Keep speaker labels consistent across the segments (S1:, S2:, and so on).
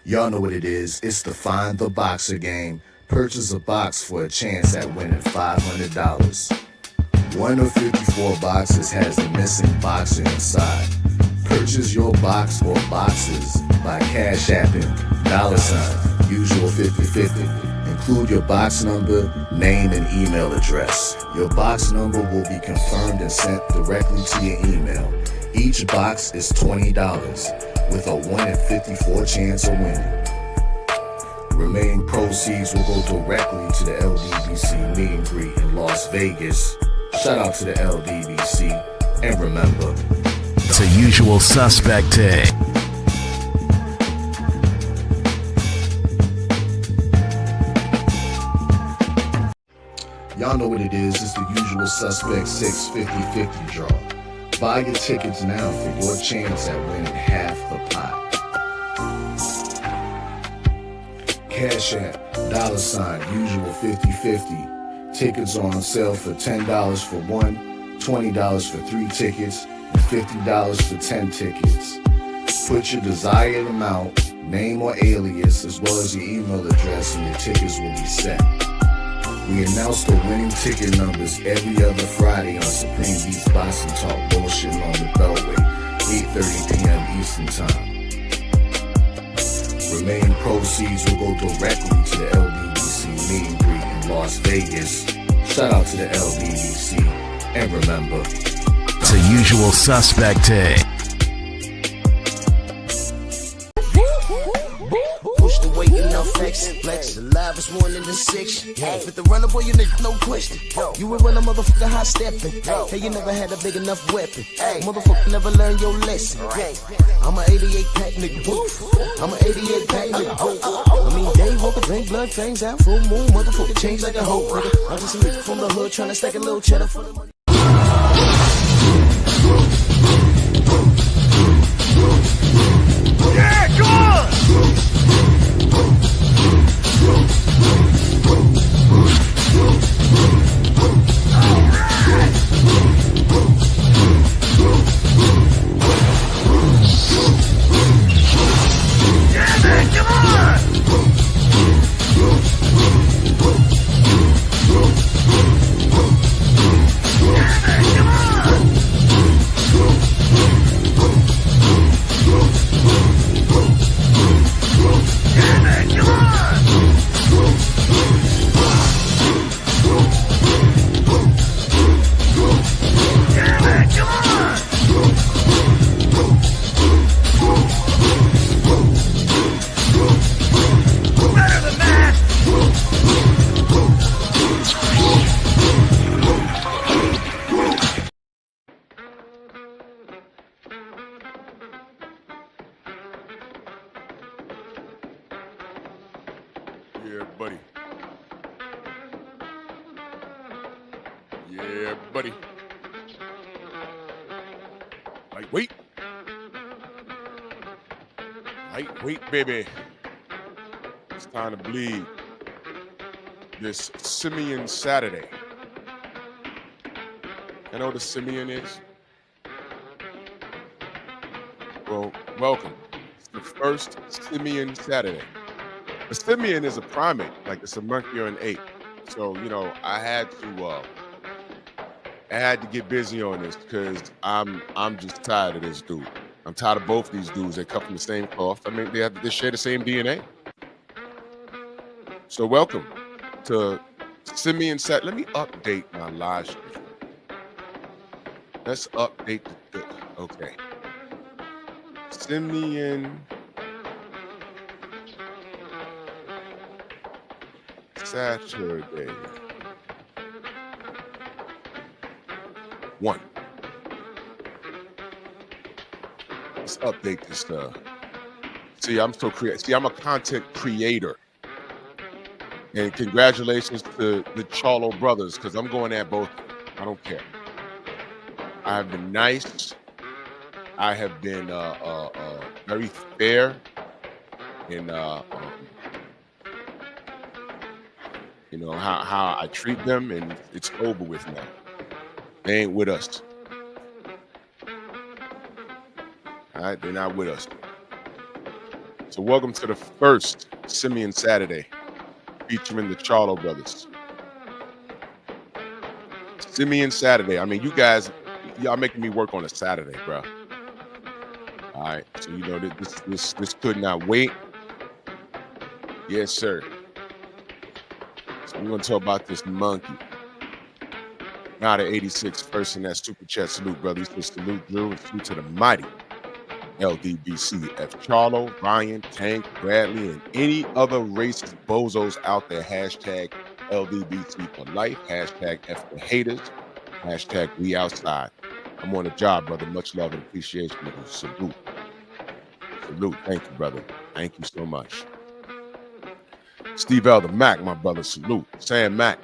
S1: Y'all know what it is. It's the Find the Boxer game. Purchase a box for a chance at winning $500. One of 54 boxes has the missing boxer inside. Purchase your box or boxes by Cash Apping $ usual 50/50. Include your box number, name, and email address. Your box number will be confirmed and sent directly to your email. Each box is $20 with a 1 in 54 chance of winning. Remaining proceeds will go directly to the LDBC meet and greet in Las Vegas. Shout out to the LDBC, and remember,
S2: it's a usual suspect day.
S1: Y'all know what it is. It's the usual suspect 650-50 draw. Buy your tickets now for your chance at winning half the pot. Cash App, $ usual 50/50. Tickets are on sale for $10 for one, $20 for 3 tickets, and $50 for 10 tickets. Put your desired amount, name or alias, as well as your email address, and your tickets will be set. We announce the winning ticket numbers every other Friday on Supreme Beats Boxing Talk Bullshitting on the Beltway, 8:30 p.m. Eastern Time. Remaining proceeds will go directly to the LDBC meet and greet in Las Vegas. Shout out to the LDBC, and remember,
S2: it's a usual suspect day.
S3: Push the weight and now flex. Flex alive is more than the 6. With the runner boy, you nigga, no question. You will run a motherfucker high stepping. Hey, you never had a big enough weapon. Motherfucker never learned your lesson. I'm an 88 pack nigga. I'm an 88 pack nigga. I mean, day walker, drink blood, fangs out, full moon, motherfucker change like a hoe, nigga. I'm just a nigga from the hood trying to stack a little cheddar for the money.
S4: Yeah, come on!
S5: Yeah, buddy. Yeah, buddy. Lightweight. Lightweight, baby. It's time to bleed. This Simian Saturday. You know what a Simian is? Well, welcome. It's the first Simian Saturday. A simian is a primate, like it's a monkey or an ape. So, you know, I had to get busy on this because I'm just tired of this dude. I'm tired of both these dudes. They come from the same cloth. I mean, they share the same DNA. So welcome to Simian Saturday. Let me update my live stream. Let's update okay. Simian Saturday 1. Let's update this stuff. See, I'm so creative. See, I'm a content creator. And congratulations to the Charlo brothers, because I'm going at both. I don't care. I have been nice. I have been very fair in you know how I treat them, and it's over with now. They ain't with us. All right, they're not with us. So welcome to the first Simian Saturday featuring the Charlo brothers. Simian Saturday. I mean, you guys, y'all making me work on a Saturday, bro. All right, so you know this could not wait. Yes, sir. So we're gonna talk about this monkey. Now the 86 first in that super chat. Salute, brother. He says salute, Drew, and salute to the mighty LDBC, F. Charlo, Ryan, Tank, Bradley, and any other racist bozos out there. Hashtag LDBC for life. Hashtag F the haters. Hashtag we outside. I'm on the job, brother. Much love and appreciation. Salute. Salute. Thank you, brother. Thank you so much. Steve Elder, Mac, my brother. Salute. Sam Mac.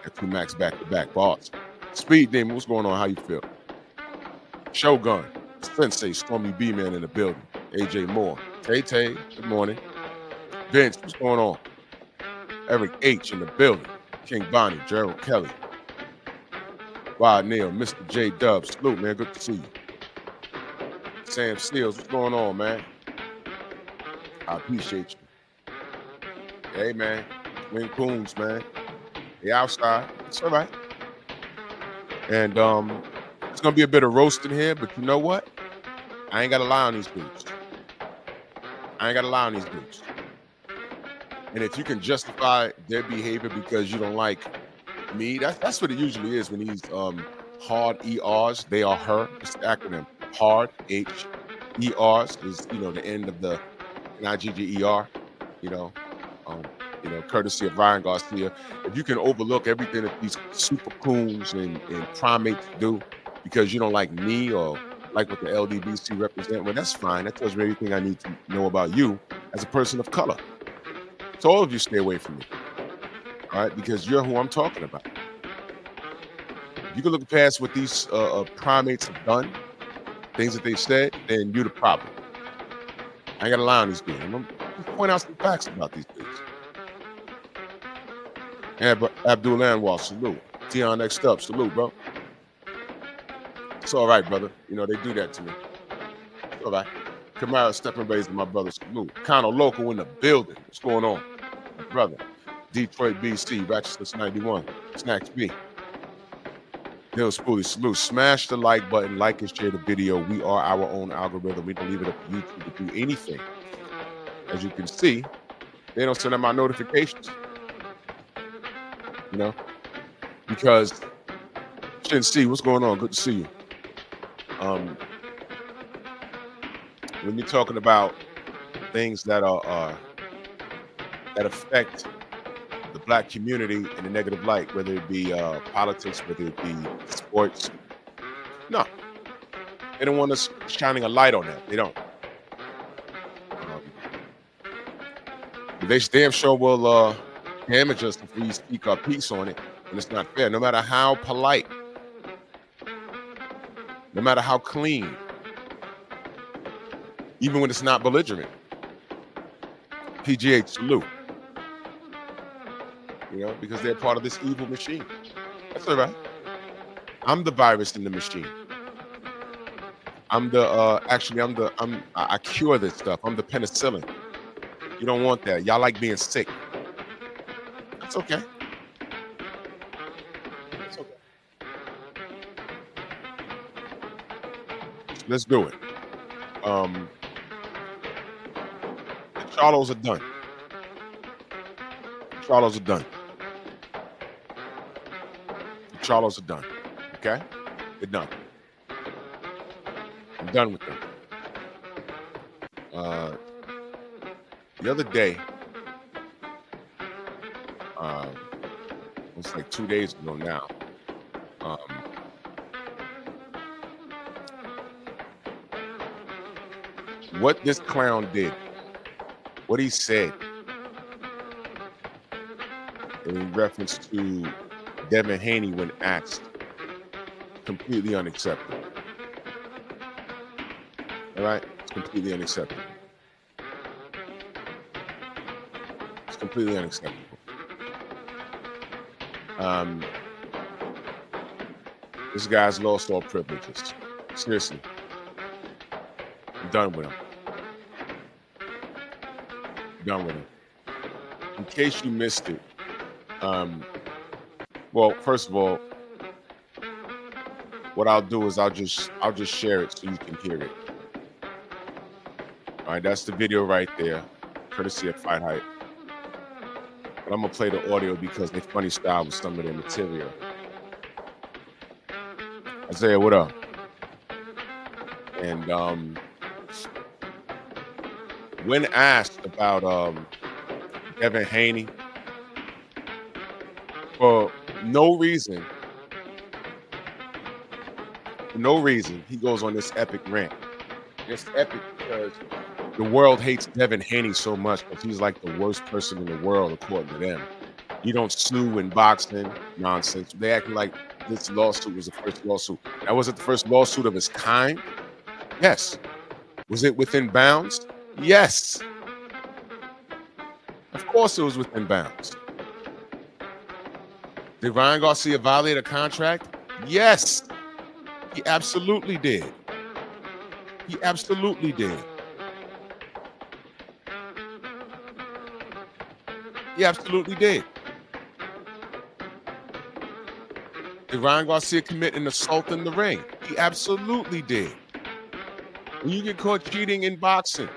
S5: Got 2 Macs back to back. Boss. Speed Demon, what's going on? How you feel? Shogun. Sensei, Stormy B-Man in the building. AJ Moore. Tay-Tay, good morning. Vince, what's going on? Eric H in the building. King Bonnie, Gerald Kelly. Wild Neil, Mr. J Dub. Salute, man. Good to see you. Sam Steels, what's going on, man? I appreciate you. Hey, man. Win Coons, man. They outside. It's all right. And it's going to be a bit of roasting here, but you know what? I ain't got to lie on these dudes. And if you can justify their behavior because you don't like me, that's what it usually is when these hard ERs, they are her. It's the acronym. Hard, H-E-Rs is, you know, the end of the N-I-G-G-E-R, you know, courtesy of Ryan Garcia. If you can overlook everything that these super coons and primates do because you don't like me or like what the LDBC represent, well, that's fine. That tells me everything I need to know about you as a person of color. So all of you stay away from me, all right? Because you're who I'm talking about. If you can look past what these primates have done, things that they've said, then you're the problem. I ain't got to lie on these dudes. I'm going to point out some facts about these dudes. Abdul Anwar, salute. Tion next up, salute, bro. It's all right, brother. You know, they do that to me. It's all right. Kamara Stepping Bays and my brother, salute. Kano Local in the building. What's going on? My brother. Detroit, BC, Righteousness 91. Snacks B. Neil Spoolie, salute. Smash the like button, like and share the video. We are our own algorithm. We don't leave it up to YouTube to do anything. As you can see, they don't send out my notifications. You know, because Shin C, what's going on? Good to see you. When you're talking about things that are that affect the black community in a negative light, whether it be politics, whether it be sports, no, they don't want us shining a light on that. They don't. They damn sure will damage us if we speak our piece on it, and it's not fair. No matter how polite, no matter how clean, even when it's not belligerent. PGH, salute. You know, because they're part of this evil machine. That's all right. I'm the virus in the machine. I'm the I cure this stuff. I'm the penicillin. You don't want that. Y'all like being sick. It's okay. It's okay. Let's do it. The Charlos are done. The Charlos are done. The Charlos are done. Okay? They're done. I'm done with them. The other day, it's like 2 days ago now. What this clown did, what he said in reference to Devin Haney when asked, completely unacceptable. All right? It's completely unacceptable. It's completely unacceptable. This guy's lost all privileges. Seriously. I'm done with him. done with him. In case you missed it, well, first of all, what I'll do is I'll just share it so you can hear it. All right, that's the video right there, courtesy of Fight Hype. But I'm gonna play the audio because they funny style with some of their material. Isaiah, what up? And when asked about Devin Haney, for no reason, he goes on this epic rant. It's epic because the world hates Devin Haney so much because he's like the worst person in the world according to them. You don't sue in boxing, nonsense. They act like this lawsuit was the first lawsuit. That wasn't the first lawsuit of its kind. Yes. Was it within bounds? Yes. Of course it was within bounds. Did Ryan Garcia violate a contract? Yes. He absolutely did. He absolutely did. He absolutely did. Did Ryan Garcia commit an assault in the ring? He absolutely did. When you get caught cheating in boxing,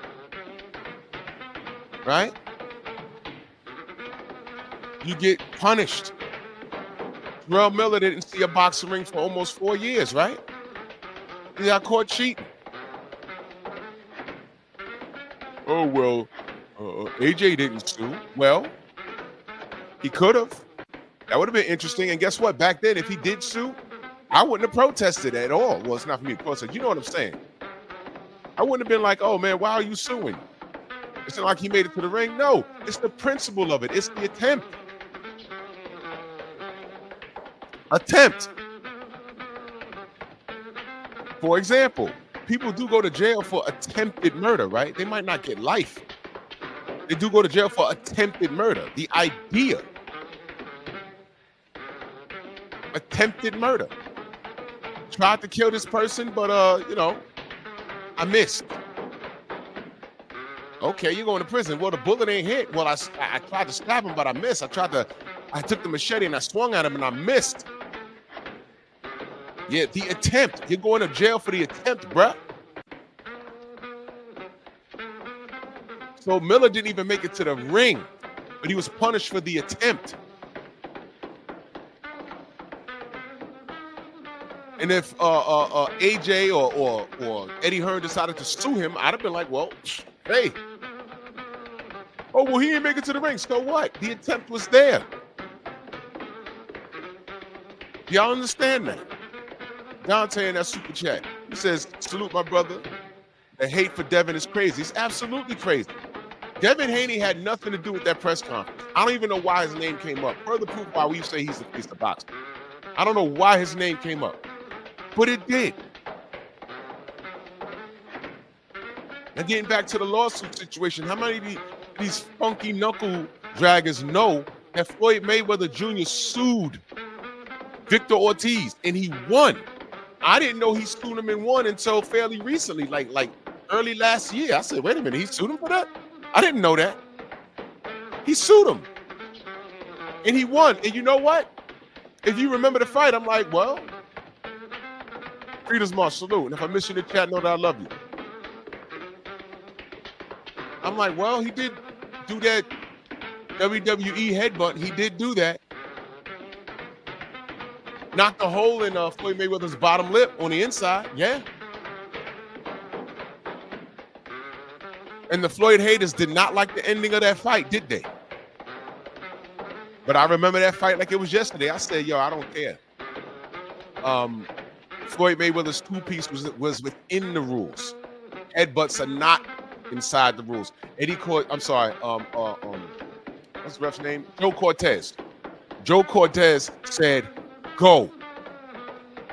S5: right? You get punished. Terrell Miller didn't see a boxing ring for almost 4 years, right? He got caught cheating. Oh, well, AJ didn't sue. Well, he could have. That would have been interesting. And guess what? Back then, if he did sue, I wouldn't have protested at all. Well, it's not for me to protest. You know what I'm saying? I wouldn't have been like, oh, man, why are you suing? It's not like he made it to the ring. No, it's the principle of it. It's the attempt. Attempt. For example, people do go to jail for attempted murder, right? They might not get life. They do go to jail for attempted murder. The idea. Attempted murder. Tried to kill this person, but I missed. Okay, you're going to prison. Well, the bullet ain't hit. Well, I tried to stab him, but I missed. I took the machete and I swung at him and I missed. Yeah, the attempt. You're going to jail for the attempt, bruh. So Miller didn't even make it to the ring, but he was punished for the attempt. And if AJ or Eddie Hearn decided to sue him, I'd have been like, well, hey. Oh, well, he didn't make it to the ring. So what? The attempt was there. Do y'all understand that? Dante in that super chat. He says, salute my brother. The hate for Devin is crazy. It's absolutely crazy. Devin Haney had nothing to do with that press conference. I don't even know why his name came up. Further proof why we say he's the face of boxing. I don't know why his name came up, but it did. And getting back to the lawsuit situation, how many of these funky knuckle draggers know that Floyd Mayweather Jr. sued Victor Ortiz and he won? I didn't know he sued him and won until fairly recently, like early last year. I said, wait a minute, he sued him for that? I didn't know that. He sued him. And he won. And you know what? If you remember the fight, I'm like, well, Frida's March, salute. And if I miss you in the chat, know that I love you. I'm like, well, he did do that WWE headbutt. He did do that. Knocked a hole in Floyd Mayweather's bottom lip on the inside. Yeah. And the Floyd haters did not like the ending of that fight, did they? But I remember that fight like it was yesterday. I said, yo, I don't care. Floyd Mayweather's two-piece was within the rules. Headbutts are not inside the rules. Eddie Cortez, I'm sorry, what's the ref's name? Joe Cortez. Joe Cortez said, go.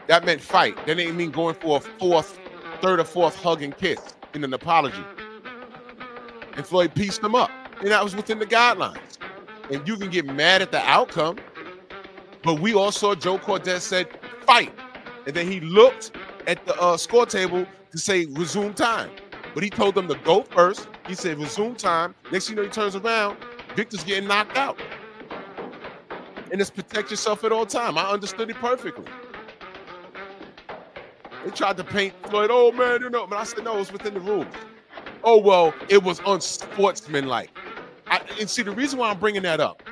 S5: That meant fight. That didn't mean going for a third or fourth hug and kiss in an apology. And Floyd pieced him up. And that was within the guidelines. And you can get mad at the outcome, but we all saw Joe Cortez said, fight. And then he looked at the score table to say resume time. But he told them to go first, He said, resume time. Next thing you know, he turns around. Victor's getting knocked out. And it's protect yourself at all time. I understood it perfectly. They tried to paint Floyd, oh man, you know, but I said, no, it's within the rules. Oh, well, it was unsportsmanlike. And see, the reason why I'm bringing that up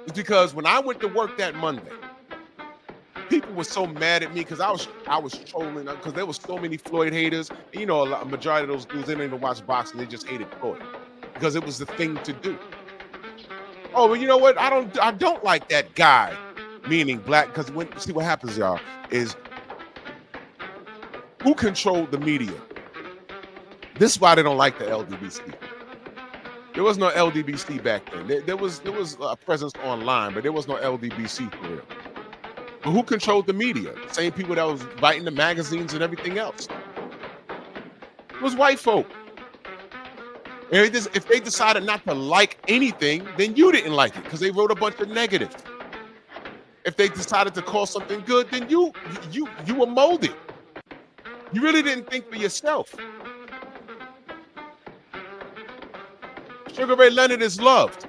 S5: is because when I went to work that Monday, people were so mad at me because I was trolling because there was so many Floyd haters. And, you know, a majority of those dudes didn't even watch boxing. They just hated Floyd because it was the thing to do. Oh, well, you know what? I don't like that guy, meaning black, because see what happens, y'all, is who controlled the media? This is why they don't like the LDBC. There was no LDBC back then. There was a presence online, but there was no LDBC for real. But who controlled the media? The same people that was writing the magazines and everything else. It was white folk. And if they decided not to like anything, then you didn't like it because they wrote a bunch of negative. If they decided to call something good, then you were molded. You really didn't think for yourself. Sugar Ray Leonard is loved,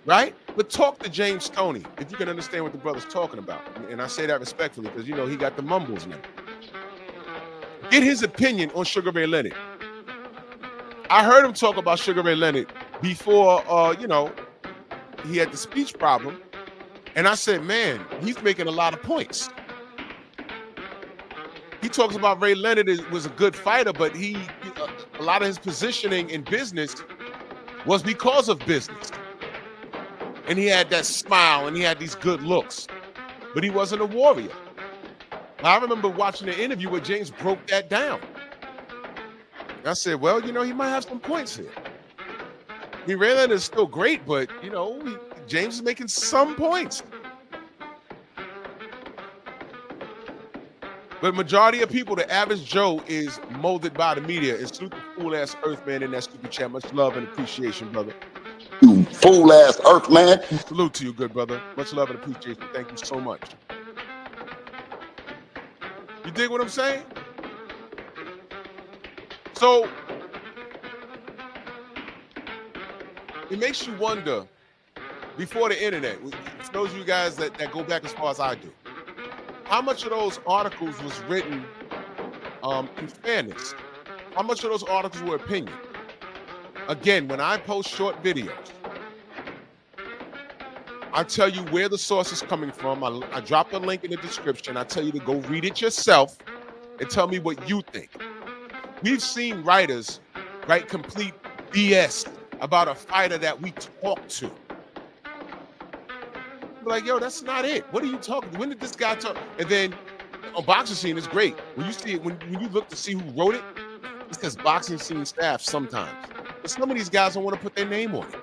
S5: right? But talk to James Stoney if you can understand what the brother's talking about. And I say that respectfully because, you know, he got the mumbles now. Get his opinion on Sugar Ray Leonard. I heard him talk about Sugar Ray Leonard before, you know, he had the speech problem. And I said, man, he's making a lot of points. He talks about Ray Leonard was a good fighter, but a lot of his positioning in business was because of business. And he had that smile and he had these good looks, but he wasn't a warrior. I remember watching an interview where James broke that down. I said, well, you know, he might have some points here. Ray Leonard is still great, but, you know, James is making some points. But majority of people, the average Joe, is molded by the media. And salute the fool-ass Earthman in that stupid chat. Much love and appreciation, brother.
S4: You fool-ass Earthman.
S5: Salute to you, good brother. Much love and appreciation. Thank you so much. You dig what I'm saying? So, it makes you wonder, before the internet, for those of you guys that go back as far as I do, how much of those articles was written in fairness? How much of those articles were opinion? Again, when I post short videos, I tell you where the source is coming from. I drop the link in the description. I tell you to go read it yourself and tell me what you think. We've seen writers write complete BS about a fighter that we talked to. Like, yo, that's not it. What are you talking? When did this guy talk? And then on Boxing Scene, it's great. When you see it, when you look to see who wrote it, it's because Boxing Scene staff sometimes. But some of these guys don't want to put their name on it.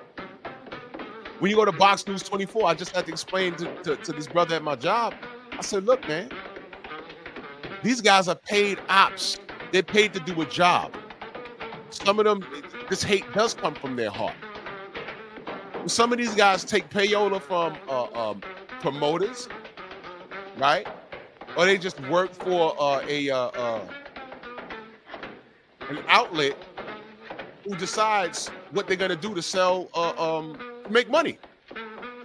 S5: When you go to Box News 24, I just had to explain to this brother at my job. I said, look, man, these guys are paid ops. They're paid to do a job. Some of them, this hate does come from their heart. Some of these guys take payola from promoters, right? Or they just work for an outlet who decides what they're gonna do to sell, to make money.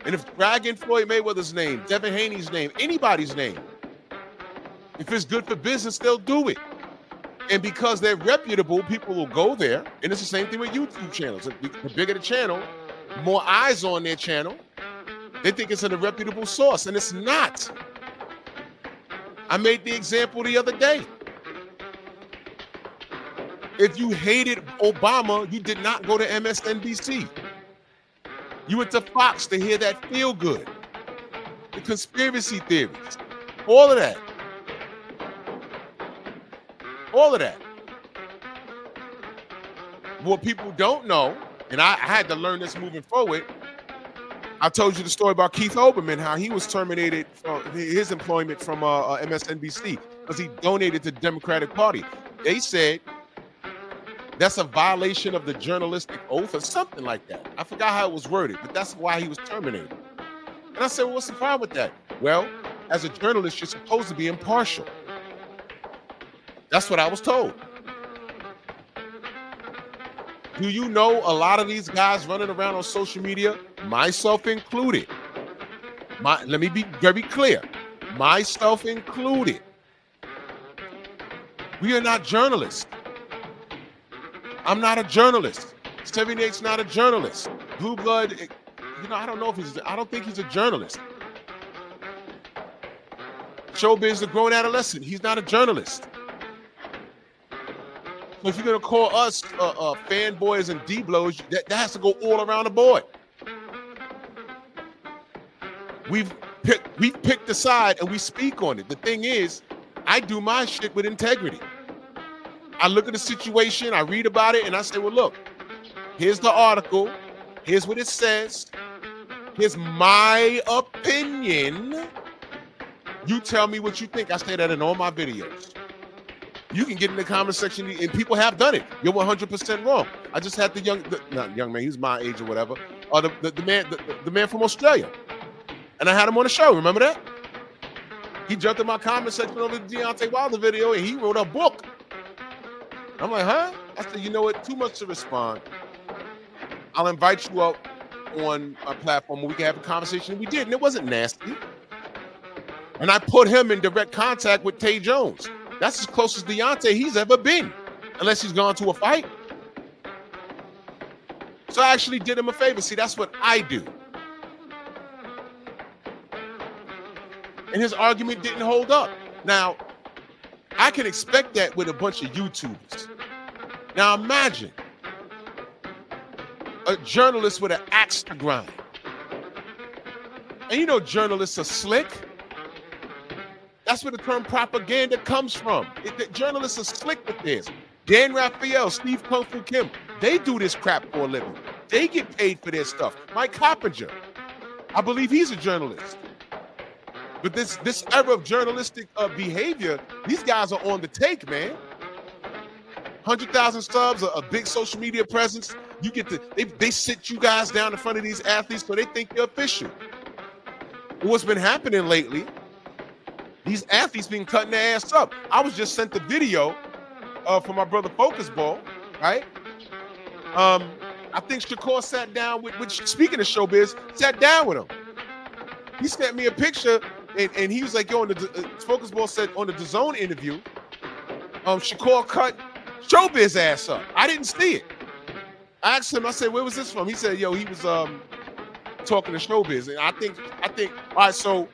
S5: And if dragging Floyd Mayweather's name, Devin Haney's name, anybody's name, if it's good for business, they'll do it. And because they're reputable, people will go there. And it's the same thing with YouTube channels. The bigger the channel, more eyes on their channel, they think it's a reputable source, and it's not. I made the example the other day. If you hated Obama, you did not go to MSNBC. You went to Fox to hear that feel good. The conspiracy theories, all of that. All of that. What people don't know, and I had to learn this moving forward. I told you the story about Keith Olbermann, how he was terminated from his employment from MSNBC because he donated to the Democratic Party. They said that's a violation of the journalistic oath or something like that. I forgot how it was worded, but that's why he was terminated. And I said, well, what's the problem with that? Well, as a journalist, you're supposed to be impartial. That's what I was told. Do you know a lot of these guys running around on social media, myself included? Let me be very clear, myself included. We are not journalists. I'm not a journalist. 78's not a journalist. Blue Blood, I don't know if I don't think he's a journalist. Showbiz is a grown adolescent. He's not a journalist. So if you're gonna call us fanboys and D-blows, that has to go all around the board. We've picked a side and we speak on it. The thing is, I do my shit with integrity. I look at the situation, I read about it, and I say, well, look, here's the article, here's what it says, here's my opinion. You tell me what you think. I say that in all my videos. You can get in the comment section, and people have done it. You're 100% wrong. I just had not young man, he was my age or whatever, or the man from Australia. And I had him on the show, remember that? He jumped in my comment section over the Deontay Wilder video, and he wrote a book. I'm like, huh? I said, you know what? Too much to respond. I'll invite you up on a platform where we can have a conversation. And we did, and it wasn't nasty. And I put him in direct contact with Tay Jones. That's as close as Deontay he's ever been, unless he's gone to a fight. So I actually did him a favor. See, that's what I do. And his argument didn't hold up. Now, I can expect that with a bunch of YouTubers. Now imagine a journalist with an axe to grind. And you know journalists are slick. That's where the term propaganda comes from. Journalists are slick with this. Dan Raphael, Steve Kung Fu Kim, they do this crap for a living. They get paid for their stuff. Mike Coppinger, I believe he's a journalist. But this era of journalistic behavior, these guys are on the take, man. 100,000 subs, a big social media presence. You get they sit you guys down in front of these athletes so they think you're official. What's been happening lately, these athletes been cutting their ass up. I was just sent the video from my brother Focus Ball, right? I think Shakur sat down with speaking of showbiz, sat down with him. He sent me a picture, and he was like, yo, on the Focus Ball said on the DAZN interview, Shakur cut Showbiz ass up. I didn't see it. I asked him, I said, where was this from? He said, yo, he was talking to Showbiz. And I think, all right, so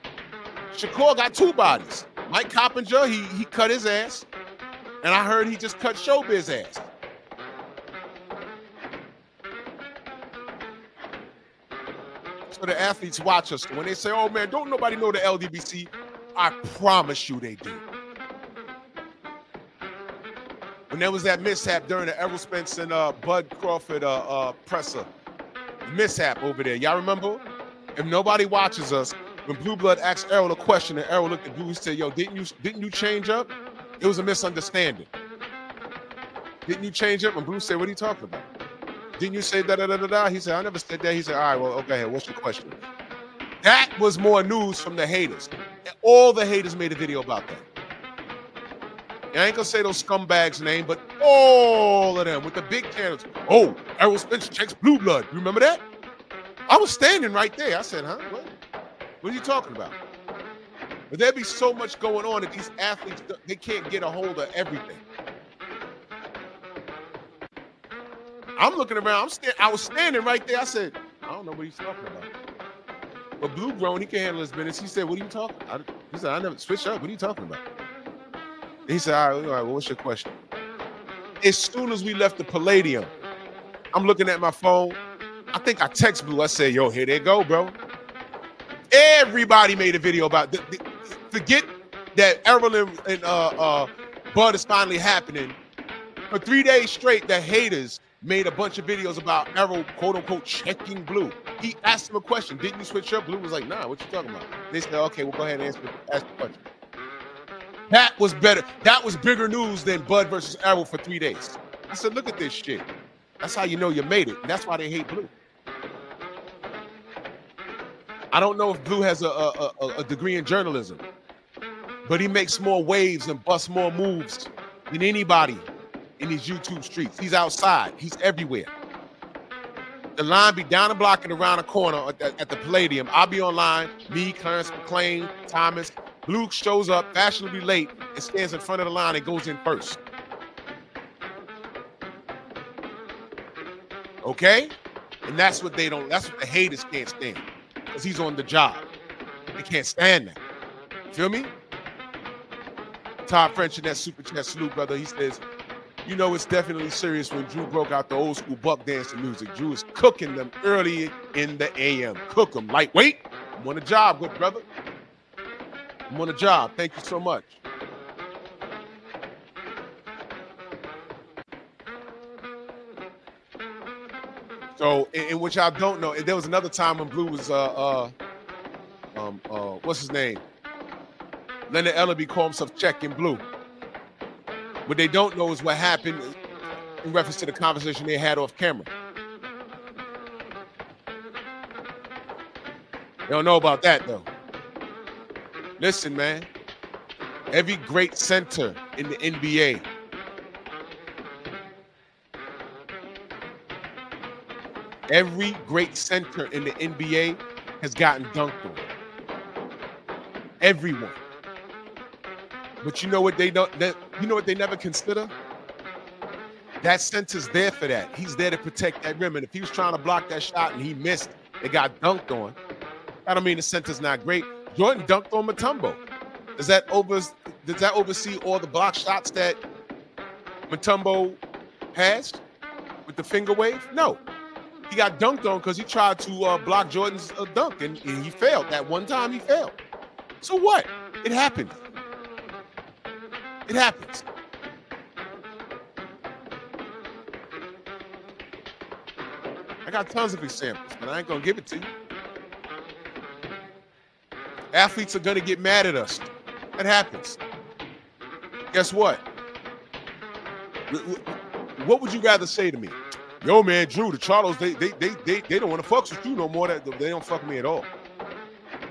S5: Shakur got two bodies. Mike Coppinger, he cut his ass. And I heard he just cut Showbiz ass. So the athletes watch us. When they say, oh man, don't nobody know the LDBC, I promise you they do. When there was that mishap during the Errol Spence and Bud Crawford presser, mishap over there, y'all remember? If nobody watches us, when Blue Blood asked Errol a question and Errol looked at Blue, he said, yo, didn't you change up? It was a misunderstanding. Didn't you change up? And Blue said, what are you talking about? Didn't you say da-da-da-da-da? He said, I never said that. He said, all right, well, okay, what's your question? That was more news from the haters. And all the haters made a video about that. And I ain't gonna say those scumbags' name, but all of them with the big channels. Oh, Errol Spence checks Blue Blood. You remember that? I was standing right there. I said, huh? What are you talking about? But there'd be so much going on that these athletes, they can't get a hold of everything. I'm looking around. I was standing right there. I said, I don't know what he's talking about. But Blue grown, he can handle his business. He said, what are you talking about? He said, I never switch up. What are you talking about? And he said, all right, well, what's your question? As soon as we left the Palladium, I'm looking at my phone. I think I text Blue. I said, yo, here they go, bro. Everybody made a video about it. Forget that Errol and Bud is finally happening. For 3 days straight, the haters made a bunch of videos about Errol, quote unquote, checking Blue. He asked him a question. Didn't you switch up? Blue was like, nah, what you talking about? They said, okay, well, go ahead and ask the question. That was better. That was bigger news than Bud versus Errol for 3 days. I said, look at this shit. That's how you know you made it. And that's why they hate Blue. I don't know if Blue has a degree in journalism, but he makes more waves and busts more moves than anybody in these YouTube streets. He's outside. He's everywhere. The line be down the block and around the corner at the Palladium. I'll be online. Me, Clarence McClain, Thomas. Blue shows up fashionably late and stands in front of the line and goes in first. Okay? And that's what they don't, that's what the haters can't stand. Because he's on the job. They can't stand that. Feel me? Todd French in that super chat, salute, brother. He says, you know it's definitely serious when Drew broke out the old school buck dancing music. Drew is cooking them early in the AM. Cook them lightweight. I'm on the job, good brother. I'm on the job. Thank you so much. So, in which I don't know, there was another time when Blue was, what's his name? Leonard Ellaby called himself Check in Blue. What they don't know is what happened in reference to the conversation they had off camera. They don't know about that, though. Listen, man. Every great center in the NBA has gotten dunked on. Everyone. But you know what they don't, you know what they never consider? That center's there for that. He's there to protect that rim. And if he was trying to block that shot and he missed, it got dunked on. I don't mean the center's not great. Jordan dunked on Mutombo. Does that oversee all the block shots that Mutombo has with the finger wave? No. He got dunked on because he tried to block Jordan's dunk, and he failed. That one time he failed. So what? It happened. It happens. I got tons of examples, but I ain't going to give it to you. Athletes are going to get mad at us. That happens. Guess what? What would you rather say to me? Yo, man, Drew, the Charlos, they don't want to fuck with you no more. They don't fuck with me at all.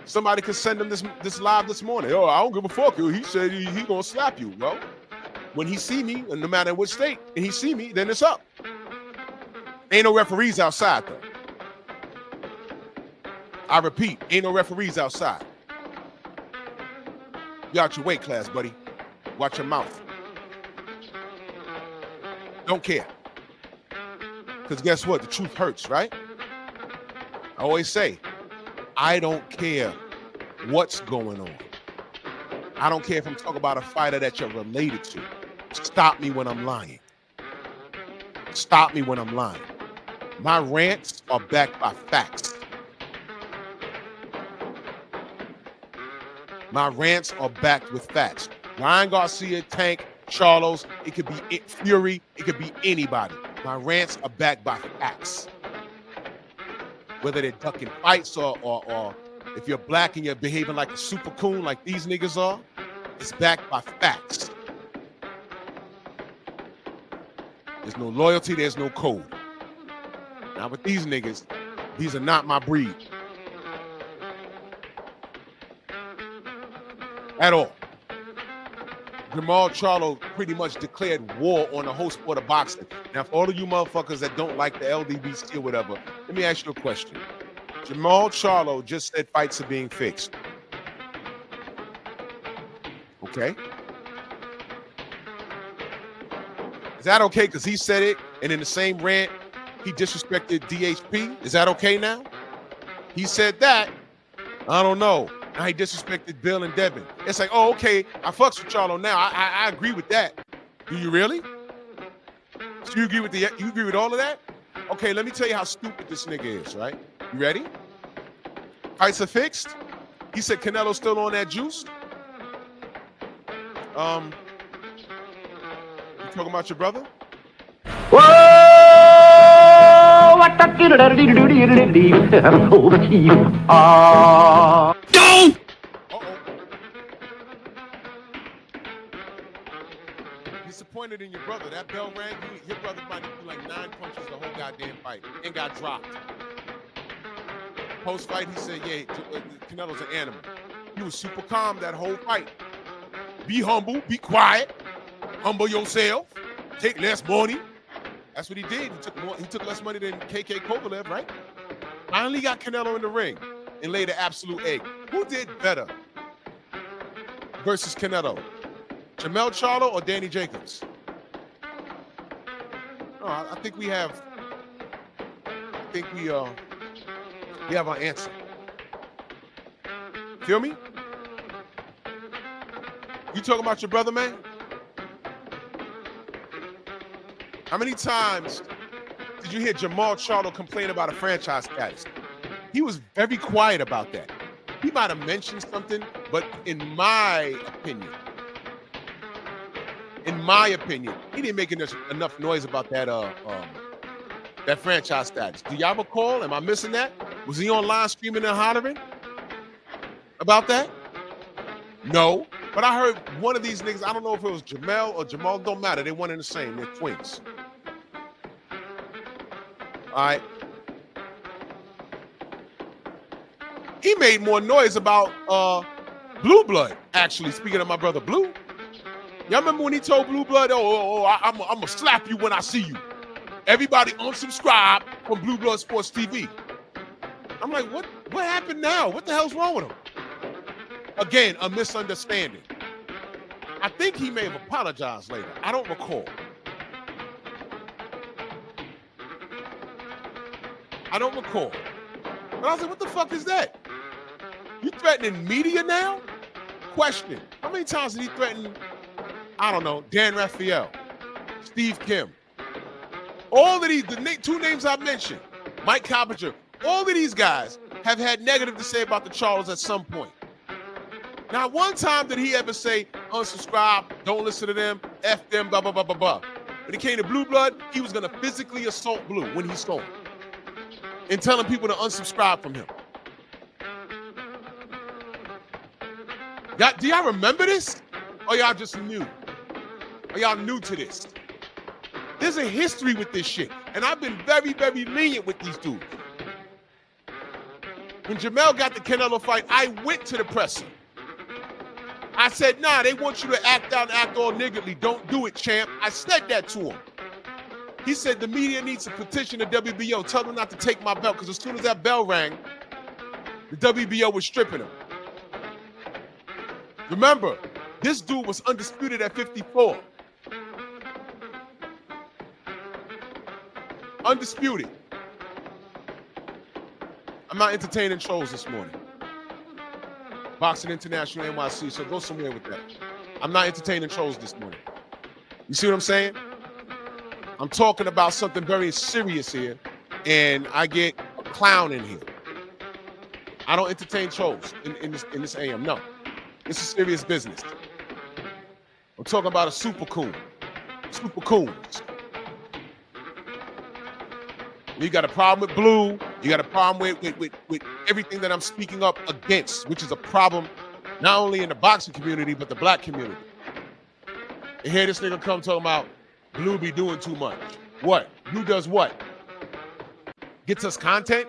S5: Somebody could send him this live this morning. Oh, I don't give a fuck. He said he gonna slap you. Well, when he see me, and no matter what state, and he see me, then it's up. Ain't no referees outside, though. I repeat, ain't no referees outside. You out your weight class, buddy. Watch your mouth. Don't care. Because guess what? The truth hurts, right? I always say, I don't care what's going on. I don't care if I'm talking about a fighter that you're related to. Stop me when I'm lying. Stop me when I'm lying. My rants are backed by facts. My rants are backed with facts. Ryan Garcia, Tank, Charlos, it could be Fury, it could be anybody. My rants are backed by facts. Whether they're ducking fights or if you're black and you're behaving like a super coon like these niggas are, it's backed by facts. There's no loyalty, there's no code. Now with these niggas, these are not my breed. At all. Jamal Charlo pretty much declared war on the whole sport of boxing. Now, for all of you motherfuckers that don't like the LDBC or whatever, let me ask you a question. Jamal Charlo just said fights are being fixed. Okay. Is that okay? Because he said it, and in the same rant, he disrespected DHP. Is that okay now? He said that. I don't know. Now he disrespected Bill and Devin. It's like, oh, okay, I fucks with Charlo now. I agree with that. Do you really? So you agree with all of that? Okay, let me tell you how stupid this nigga is, right? You ready? Fights are fixed. He said Canelo's still on that juice. You talking about your brother? Disappointed in your brother. That bell rang. Your brother might have threw like 9 punches the whole goddamn fight and got dropped. Post-fight, he said, yeah, Canelo's an animal. He was super calm that whole fight. Be humble, be quiet, humble yourself. take less money. That's what he did. He took less money than KK Kovalev, right? Finally got Canelo in the ring and laid an absolute egg. Who did better versus Canelo? Jamel Charlo or Danny Jacobs? No, I think we have. I think we have our answer. Feel me? You talking about your brother, man? How many times did you hear Jamal Charlo complain about a franchise status? He was very quiet about that. He might have mentioned something, but in my opinion, he didn't make enough noise about that franchise status. Do y'all recall? Am I missing that? Was he online screaming and hollering about that? No. But I heard one of these niggas, I don't know if it was Jamel or Jamal, don't matter. They one and the same. They're twins. All right. He made more noise about Blue Blood, actually, speaking of my brother Blue. Y'all remember when he told Blue Blood, I'm going to slap you when I see you. Everybody unsubscribe from Blue Blood Sports TV. I'm like, what happened now? What the hell's wrong with him? Again, a misunderstanding. I think he may have apologized later. I don't recall. But I was like, what the fuck is that? You threatening media now? Question. How many times did he threaten, I don't know, Dan Raphael, Steve Kim? All of these, the two names I mentioned, Mike Coppinger, all of these guys have had negative to say about the Charlos at some point. Not one time did he ever say, unsubscribe, don't listen to them, F them, blah, blah, blah, blah, blah. When it came to Blue Blood, he was going to physically assault Blue when he saw him and telling people to unsubscribe from him. Do y'all remember this? Or y'all just new? Or y'all new to this? There's a history with this shit. And I've been very, very lenient with these dudes. When Jamel got the Canelo fight, I went to the presser. I said, nah, they want you to act out and act all niggardly. Don't do it, champ. I said that to him. He said the media needs to petition the WBO. Tell them not to take my belt, because as soon as that bell rang, the WBO was stripping him. Remember, this dude was undisputed at 54. Undisputed. I'm not entertaining trolls this morning. Boxing International NYC, so go somewhere with that. I'm not entertaining trolls this morning. You see what I'm saying? I'm talking about something very serious here, and I get a clown in here. I don't entertain trolls in this AM, no. This is serious business. I'm talking about a super coon. Super coons. You got a problem with Blue. You got a problem with everything that I'm speaking up against, which is a problem not only in the boxing community, but the black community. And here this nigga come talking about Blue be doing too much. What? Blue does what? Gets us content?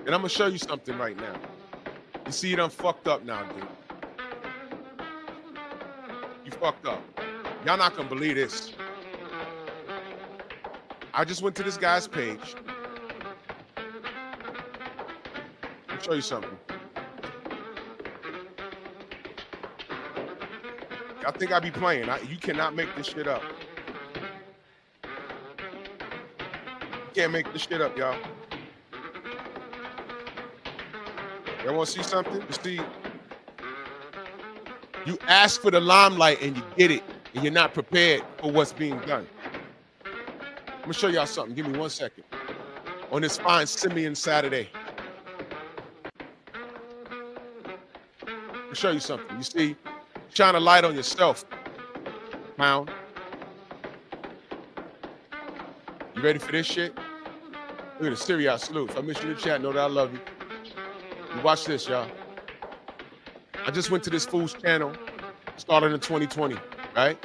S5: And I'm going to show you something right now. You see it, I'm fucked up now, dude. You fucked up. Y'all not going to believe this. I just went to this guy's page. I'll show you something. I think I be playing. You cannot make this shit up. You can't make this shit up, y'all. Y'all want to see something? You see, you ask for the limelight and you get it, and you're not prepared for what's being done. I'm gonna show y'all something. Give me 1 second. On this fine Simian Saturday. I'll show you something. You see, shine a light on yourself, pound. You ready for this shit? Look at the Syria salute. If I miss you in the chat, know that I love you. You watch this, y'all. I just went to this fool's channel, started in 2020, right?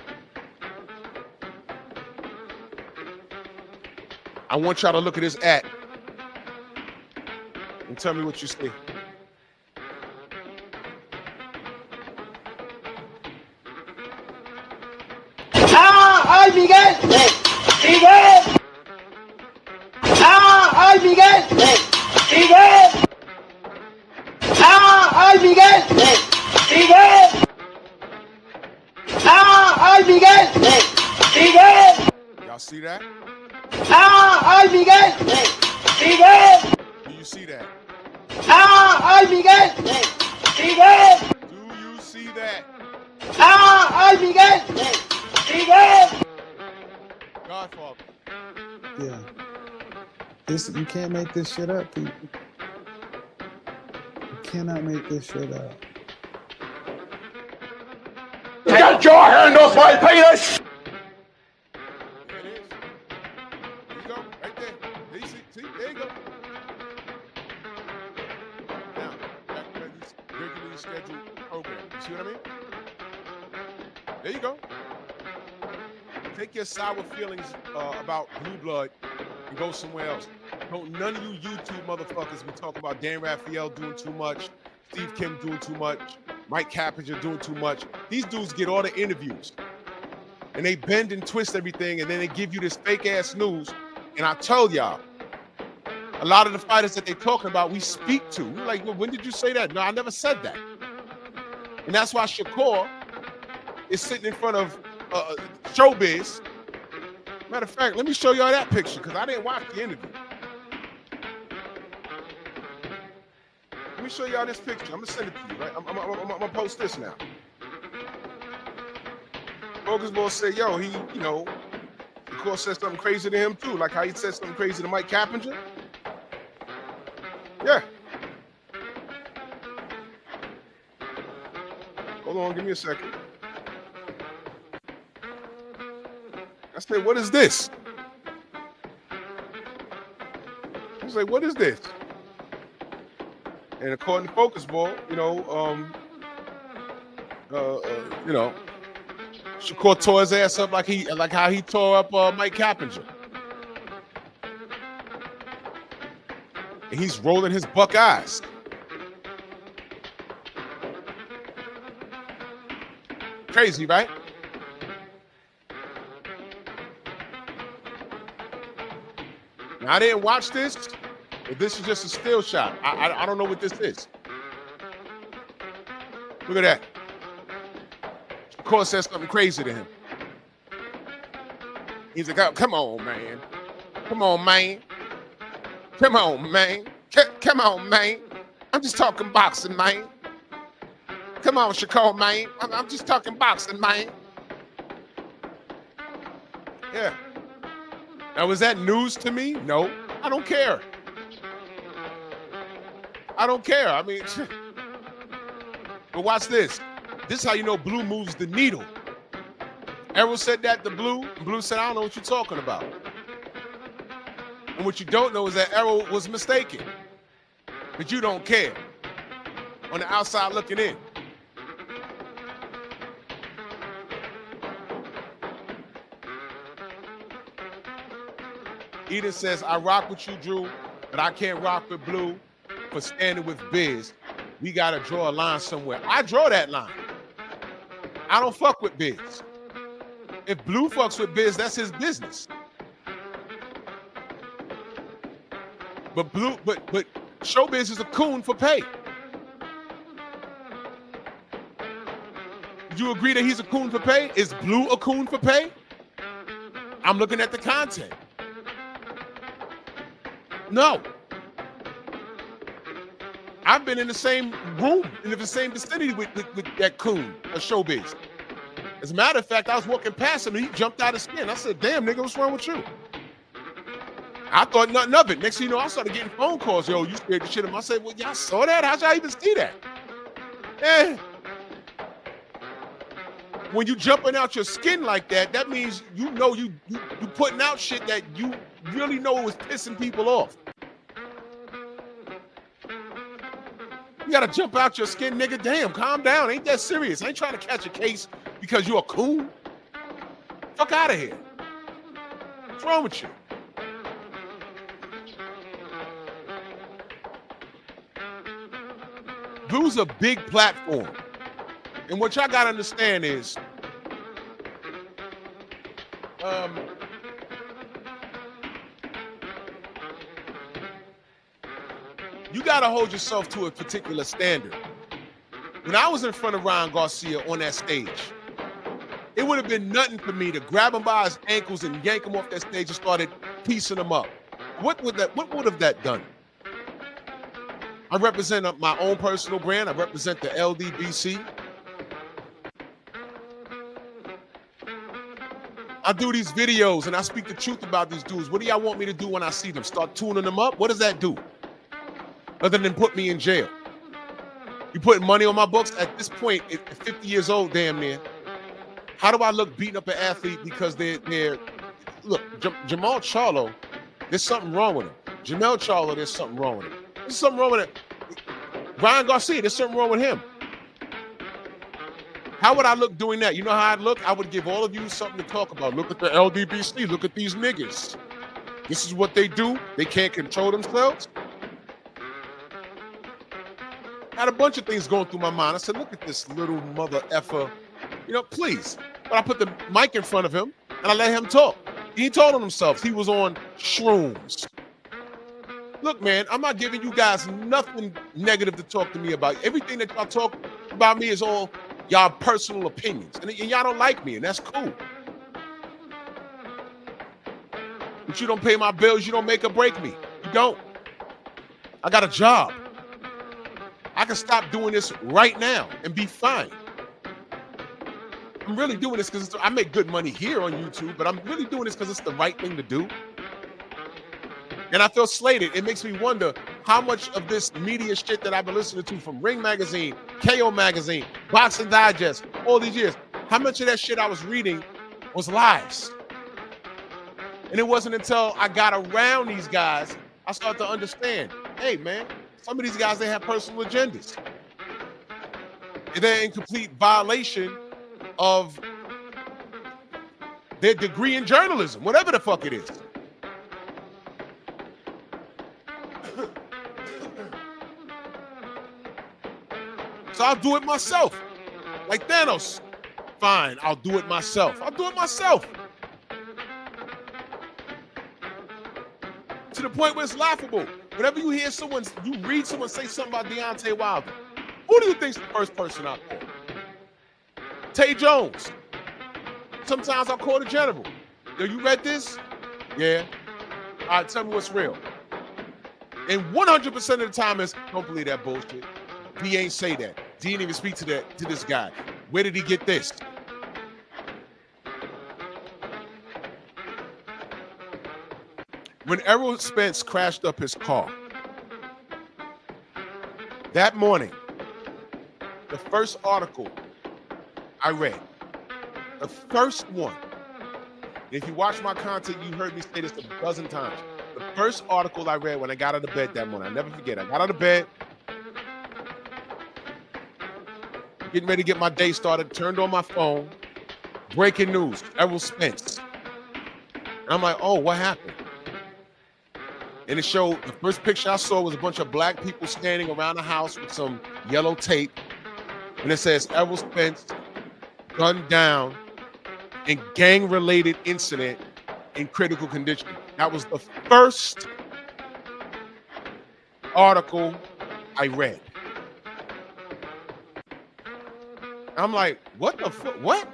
S5: I want y'all to look at this ad and tell me what you see.
S6: Miguel! Miguel! ¡Ay, Miguel! Miguel! ¡Ay, Miguel! Miguel!
S5: Y'all see that?
S6: ¡Ay, Miguel! Miguel!
S5: Do you see that?
S6: ¡Ay, Miguel! Miguel!
S5: Do you see that?
S6: ¡Ay, Miguel! Miguel!
S5: Godfather.
S7: Yeah. You can't make this shit up, people. You cannot make this shit up.
S4: Get your hand off my penis!
S5: There it is. There you go, right there. There you see, there you go. Now, back to this regularly scheduled program. You see what I mean? There you go. Take your sour feelings about Blue Blood and go somewhere else. Don't none of you YouTube motherfuckers be talking about Dan Raphael doing too much, Steve Kim doing too much, Mike Cappinger doing too much. These dudes get all the interviews. And they bend and twist everything, and then they give you this fake-ass news. And I tell y'all, a lot of the fighters that they're talking about, we speak to. We're like, well, when did you say that? No, I never said that. And that's why Shakur is sitting in front of Showbiz. Matter of fact, let me show y'all that picture, because I didn't watch the interview. Let me show y'all this picture. I'm going to send it to you, right? I'm going to post this now. Focus Ball said, yo, he, you know, of course said something crazy to him too, like how he said something crazy to Mike Cappinger. Yeah. Hold on, give me a second. I said, what is this? I was like, what is this? And according to Focus Ball, you know, Shakur tore his ass up like how he tore up Mike Cappinger. And he's rolling his buck eyes. Crazy, right? Now, I didn't watch this, but this is just a still shot. I don't know what this is. Look at that. Shakur says something crazy to him. He's like, oh, come on, man. Come on, man. Come on, man. Come on, man. I'm just talking boxing, man. Come on, Shakur, man. I'm just talking boxing, man. Yeah. Now, was that news to me? No. I don't care. I don't care. I mean, but watch this. This is how you know Blue moves the needle. Errol said that to Blue, and Blue said, I don't know what you're talking about. And what you don't know is that Errol was mistaken. But you don't care. On the outside looking in. Eden says, I rock with you, Drew, but I can't rock with Blue for standing with Biz. We got to draw a line somewhere. I draw that line. I don't fuck with Biz. If Blue fucks with Biz, that's his business. But Showbiz is a coon for pay. Do you agree that he's a coon for pay? Is Blue a coon for pay? I'm looking at the content. No. I've been in the same room, in the same vicinity with that coon, a Showbiz. As a matter of fact, I was walking past him and he jumped out of skin. I said, damn, nigga, what's wrong with you? I thought nothing of it. Next thing you know, I started getting phone calls. Yo, you scared the shit of him. I said, well, y'all saw that? How'd y'all even see that? Eh. When you jumping out your skin like that, that means you know you putting out shit that you really know was pissing people off. You gotta jump out your skin, nigga. Damn, calm down. Ain't that serious. I ain't trying to catch a case because you're a coon. Fuck out of here. What's wrong with you? Blue's a big platform. And what y'all gotta understand is, You got to hold yourself to a particular standard. When I was in front of Ryan Garcia on that stage, it would have been nothing for me to grab him by his ankles and yank him off that stage and started piecing him up. What would have that done? I represent my own personal brand. I represent the LDBC. I do these videos and I speak the truth about these dudes. What do y'all want me to do when I see them? Start tuning them up? What does that do? Other than put me in jail. You putting money on my books? At this point, at 50 years old, damn near, how do I look beating up an athlete because they're look, Jamal Charlo, there's something wrong with him. Jamel Charlo, there's something wrong with him. There's something wrong with it. Ryan Garcia, there's something wrong with him. How would I look doing that? You know how I'd look? I would give all of you something to talk about. Look at the LDBC. Look at these niggas. This is what they do. They can't control themselves. I had a bunch of things going through my mind. I said, look at this little mother effer. You know, please. But I put the mic in front of him and I let him talk. He told on himself he was on shrooms. Look, man, I'm not giving you guys nothing negative to talk to me about. Everything that y'all talk about me is all y'all personal opinions. And y'all don't like me, and that's cool. But you don't pay my bills, you don't make or break me. You don't. I got a job. I can stop doing this right now and be fine. I'm really doing this because I make good money here on YouTube, but I'm really doing this because it's the right thing to do. And I feel slated. It makes me wonder how much of this media shit that I've been listening to from Ring Magazine, KO Magazine, Boxing Digest, all these years, how much of that shit I was reading was lies. And it wasn't until I got around these guys, I started to understand, hey, man, some of these guys, they have personal agendas. And they're in complete violation of their degree in journalism, whatever the fuck it is. So I'll do it myself. Like Thanos. Fine, I'll do it myself. I'll do it myself. To the point where it's laughable. Whenever you hear you read someone say something about Deontay Wilder, who do you think's the first person I call? Tay Jones. Sometimes I'll call the general. Yo, you read this? Yeah. All right, tell me what's real. And 100% of the time is, don't believe that bullshit. He ain't say that. He didn't even speak to this guy. Where did he get this? When Errol Spence crashed up his car, that morning, the first article I read, the first one, if you watch my content, you heard me say this a dozen times. The first article I read when I got out of bed that morning, I'll never forget, I got out of bed, getting ready to get my day started, turned on my phone, breaking news, Errol Spence. And I'm like, oh, what happened? And it showed, the first picture I saw was a bunch of black people standing around the house with some yellow tape. And it says, Errol Spence gunned down in gang-related incident in critical condition. That was the first article I read. I'm like, what the fuck? What?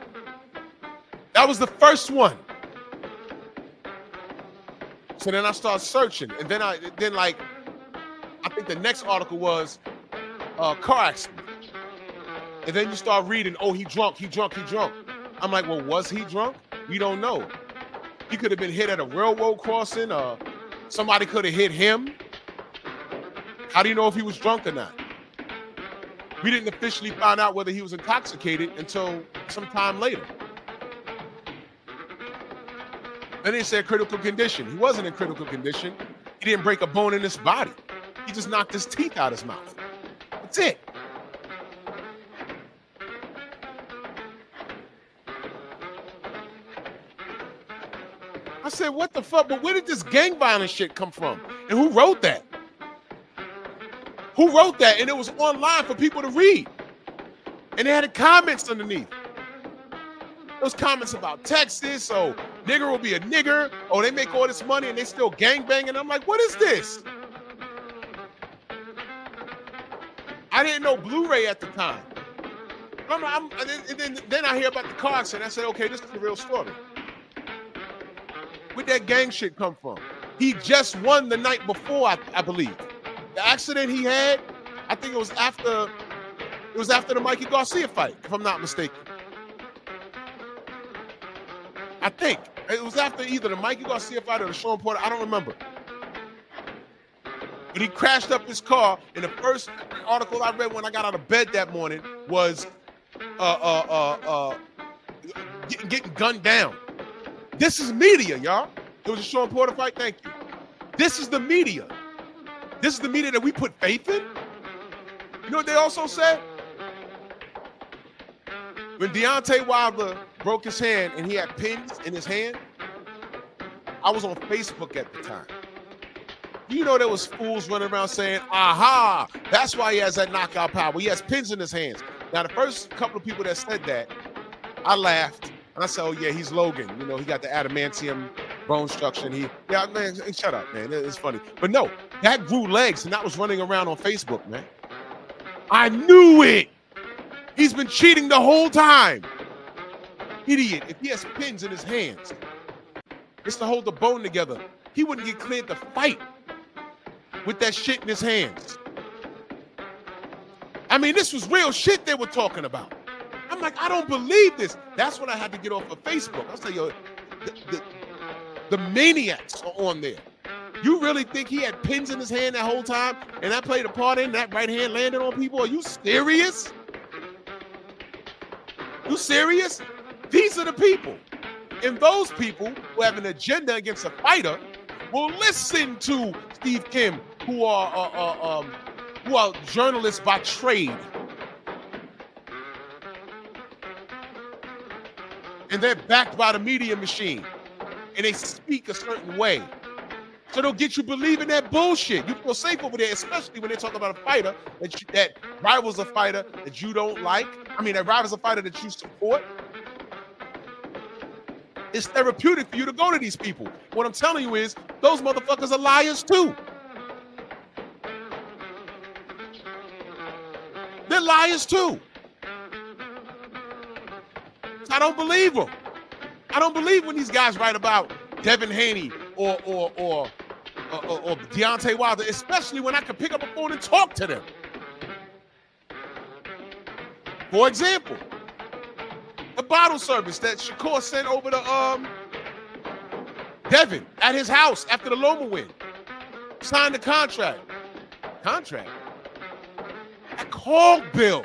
S5: That was the first one. So then I start searching, and then I think the next article was car accident. And then you start reading, oh, he drunk. I'm like, well, was he drunk? We don't know. He could have been hit at a railroad crossing. Somebody could have hit him. How do you know if he was drunk or not? We didn't officially find out whether he was intoxicated until some time later. And they said critical condition. He wasn't in critical condition. He didn't break a bone in his body. He just knocked his teeth out his mouth. That's it. I said, what the fuck? But where did this gang violence shit come from? And who wrote that? Who wrote that? And it was online for people to read. And they had comments underneath. Those comments about Texas, oh, nigger will be a nigger, oh, they make all this money and they still gangbanging. I'm like, what is this? I didn't know Blu-ray at the time. Then I hear about the car accident. I said, okay, this is the real story. Where'd that gang shit come from? He just won the night before, I believe. The accident he had, I think it was after the Mikey Garcia fight, if I'm not mistaken. I think it was after either the Mikey Garcia fight or the Sean Porter. I don't remember. But he crashed up his car, and the first article I read when I got out of bed that morning was getting gunned down. This is media, y'all. It was a Sean Porter fight. Thank you. This is the media. This is the media that we put faith in. You know what they also said? When Deontay Wilder broke his hand and he had pins in his hand, I was on Facebook at the time. You know there was fools running around saying, aha, that's why he has that knockout power. He has pins in his hands. Now, the first couple of people that said that, I laughed. And I said, oh, yeah, he's Logan. You know, he got the adamantium bone structure. Yeah, man, shut up, man. It's funny. But no, that grew legs, and that was running around on Facebook, man. I knew it. He's been cheating the whole time. Idiot. If he has pins in his hands, it's to hold the bone together. He wouldn't get cleared to fight with that shit in his hands. I mean, this was real shit they were talking about. I'm like, I don't believe this. That's when I had to get off of Facebook. I was like, yo, the maniacs are on there. You really think he had pins in his hand that whole time and that played a part in that right hand landed on people? Are you serious? You serious? These are the people. And those people who have an agenda against a fighter will listen to Steve Kim, who are journalists by trade. And they're backed by the media machine. And they speak a certain way. So they'll get you believing that bullshit. You feel safe over there, especially when they talk about a fighter that rivals a fighter that you don't like. I mean, that rivals a fighter that you support. It's therapeutic for you to go to these people. What I'm telling you is, those motherfuckers are liars too. They're liars too. So I don't believe them. I don't believe when these guys write about Devin Haney or Deontay Wilder, especially when I can pick up a phone and talk to them. For example, the bottle service that Shakur sent over to Devin at his house after the Loma win. Signed the contract. Contract? I called Bill.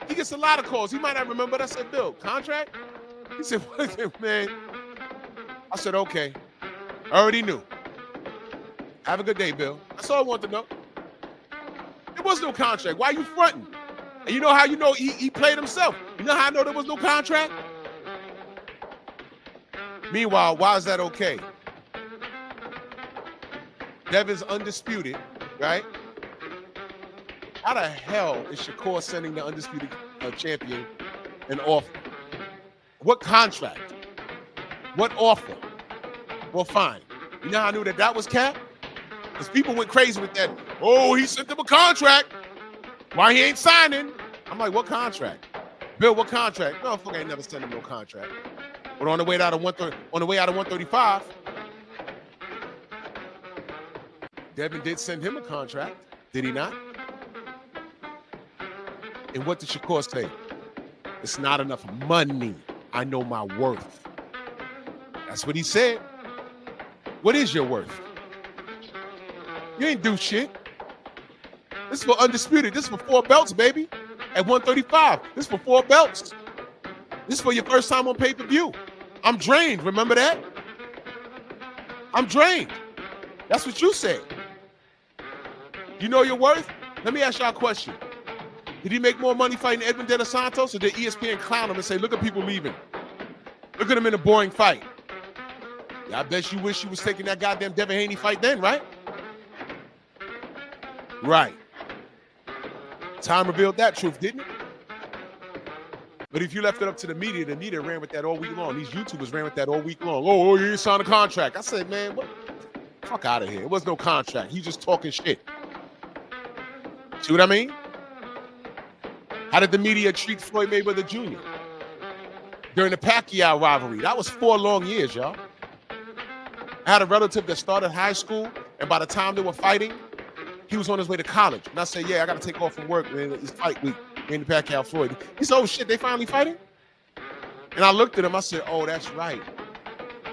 S5: He gets a lot of calls. He might not remember, but I said, Bill, contract? He said, what, man? I said, okay. I already knew. Have a good day, Bill. That's all I wanted to know. There was no contract. Why are you fronting? And you know how you know he played himself? You know how I know there was no contract? Meanwhile, why is that okay? Devin's undisputed, right? How the hell is Shakur sending the undisputed champion an offer? What contract? What offer? Well, fine. You know how I knew that was cap? Because people went crazy with that. Oh, he sent him a contract. Why he ain't signing? I'm like, what contract? Bill, what contract? No, fuck, I ain't never sent him no contract. But on the way out of 135, Devin did send him a contract, did he not? And what did Shakur say? It's not enough money. I know my worth. That's what he said. What is your worth? You ain't do shit. This is for undisputed. This is for 4 belts, baby. At 135. This is for 4 belts. This is for your first time on pay-per-view. I'm drained. Remember that? I'm drained. That's what you said. You know your worth? Let me ask y'all a question. Did he make more money fighting Edwin De Los Santos, or did ESPN clown him and say, look at people leaving? Look at him in a boring fight. Yeah, I bet you wish you was taking that goddamn Devin Haney fight then, right? Right. Time revealed that truth, didn't it? But if you left it up to the media ran with that all week long. These YouTubers ran with that all week long. Oh, you didn't sign a contract. I said, man, what? Fuck out of here. It was no contract. He's just talking shit. See what I mean? How did the media treat Floyd Mayweather Jr. during the Pacquiao rivalry? That was 4 long years, y'all. I had a relative that started high school, and by the time they were fighting, he was on his way to college. And I said, yeah, I got to take off from work, man. It's fight week in the Pacquiao Floyd. He said, oh, shit, they finally fighting? And I looked at him. I said, oh, that's right.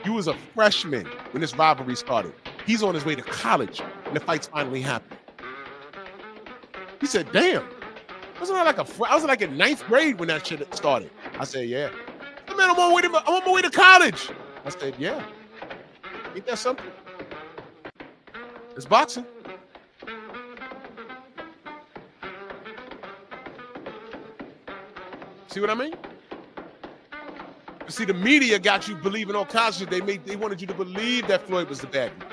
S5: You was a freshman when this rivalry started. He's on his way to college, and the fight's finally happened. He said, damn. I was like in 9th grade when that shit started. I said, yeah. Hey, man, I'm on my way to college. I said, yeah. Ain't that something? It's boxing. See what I mean? See, the media got you believing all kinds of shit. They wanted you to believe that Floyd was the bad guy.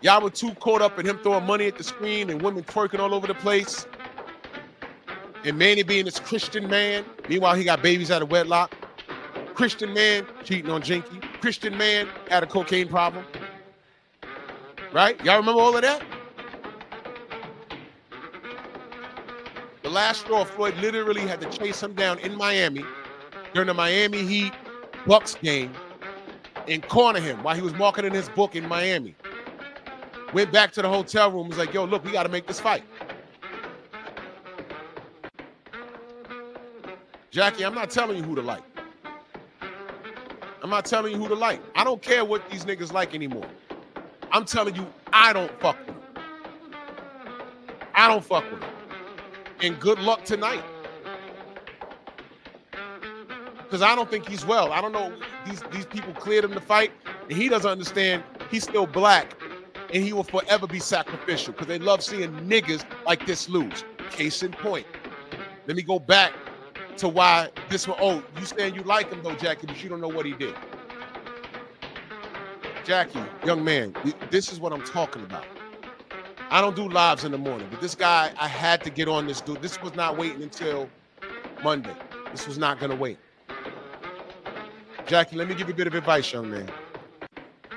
S5: Y'all were too caught up in him throwing money at the screen and women twerking all over the place. And Manny being this Christian man. Meanwhile, he got babies out of wedlock. Christian man cheating on Jinky. Christian man had a cocaine problem. Right? Y'all remember all of that? The last straw, Floyd literally had to chase him down in Miami during the Miami Heat Bucks game and corner him while he was marketing his book in Miami. Went back to the hotel room, was like, yo, look, we got to make this fight. Jackie, I'm not telling you who to like. I'm not telling you who to like. I don't care what these niggas like anymore. I'm telling you, I don't fuck with them. I don't fuck with them. And good luck tonight. Because I don't think he's well. I don't know. These people cleared him to fight, and he doesn't understand he's still black, and he will forever be sacrificial because they love seeing niggas like this lose. Case in point. Let me go back to why this one. Oh, you saying you like him though, Jackie, but you don't know what he did. Jackie, young man, this is what I'm talking about. I don't do lives in the morning, but this guy, I had to get on this dude. This was not waiting until Monday. This was not going to wait. Jackie, let me give you a bit of advice, young man.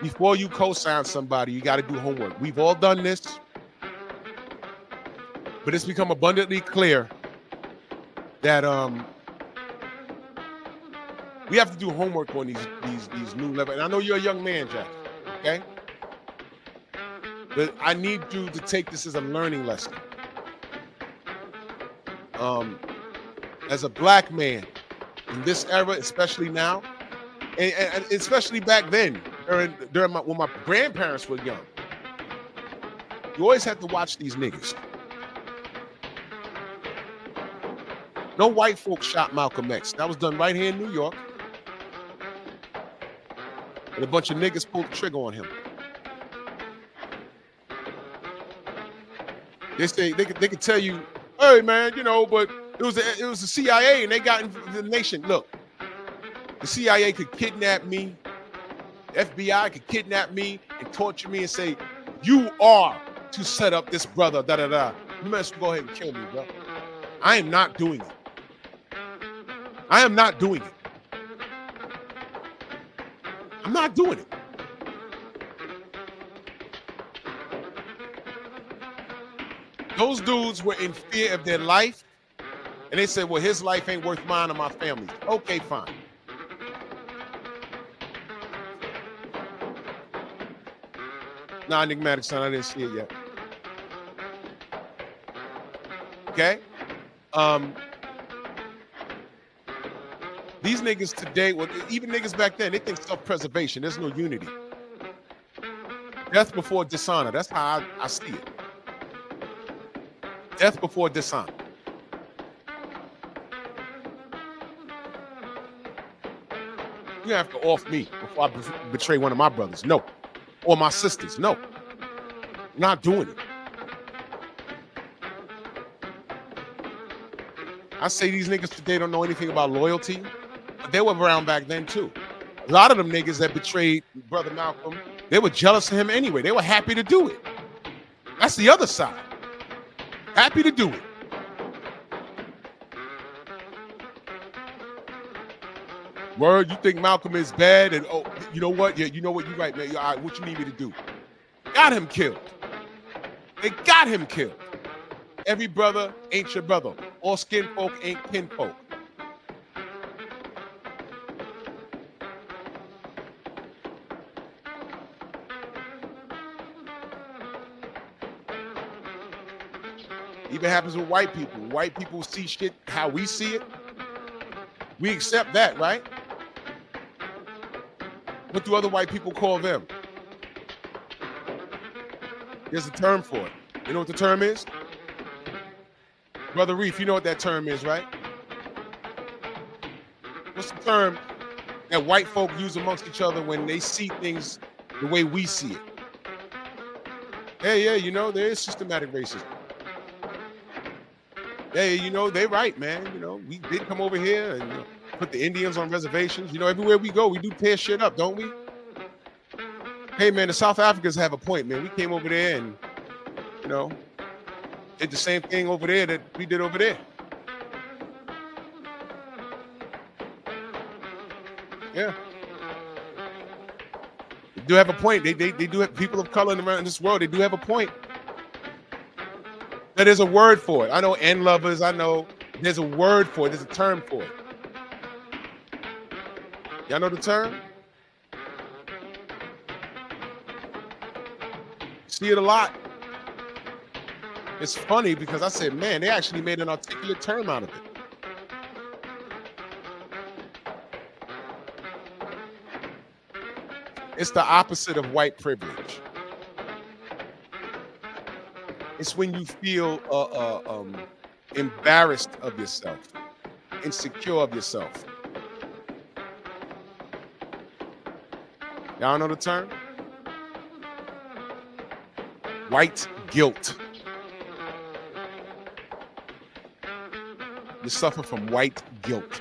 S5: Before you co-sign somebody, you got to do homework. We've all done this, but it's become abundantly clear that we have to do homework on these new levels. And I know you're a young man, Jackie, okay? But I need you to take this as a learning lesson. As a black man in this era, especially now, and especially back then, when my grandparents were young, you always had to watch these niggas. No white folks shot Malcolm X. That was done right here in New York. And a bunch of niggas pulled the trigger on him. They say they could tell you, hey man, you know, but it was the CIA and they got into the nation. Look, the CIA could kidnap me, the FBI could kidnap me and torture me and say, you are to set up this brother, da da da. You might as well go ahead and kill me, bro. I am not doing it. I am not doing it. I'm not doing it. Those dudes were in fear of their life, and they said, well, his life ain't worth mine or my family's. Okay, fine. Nah, enigmatic son, I didn't see it yet. Okay? These niggas today, well, even niggas back then, they think self-preservation. There's no unity. Death before dishonor. That's how I see it. Death before dishonor. You have to off me before I betray one of my brothers. No. Or my sisters. No. I'm not doing it. I say these niggas today don't know anything about loyalty, but they were around back then too. A lot of them niggas that betrayed Brother Malcolm, they were jealous of him anyway. They were happy to do it. That's the other side. Happy to do it. Word, you think Malcolm is bad, and oh, you know what? Yeah, you know what? You're right, man. All right, what you need me to do? Got him killed. They got him killed. Every brother ain't your brother. All skin folk ain't kin folk. Even happens with white people. White people see shit how we see it. We accept that, right? What do other white people call them? There's a term for it. You know what the term is? Brother Reef, you know what that term is, right? What's the term that white folk use amongst each other when they see things the way we see it? Hey, yeah, you know, there is systematic racism. Hey, you know, they're right, man. You know, we did come over here and put the Indians on reservations. You know, everywhere we go, we do tear shit up, don't we? Hey, man, the South Africans have a point, man. We came over there and, you know, did the same thing over there that we did over there. Yeah. They do have a point. They do have people of color around this world. They do have a point. But there's a word for it. I know N lovers. I know there's a word for it. There's a term for it. Y'all know the term? See it a lot. It's funny because I said, man, they actually made an articulate term out of it. It's the opposite of white privilege. It's when you feel embarrassed of yourself, insecure of yourself. Y'all know the term? White guilt. You suffer from white guilt.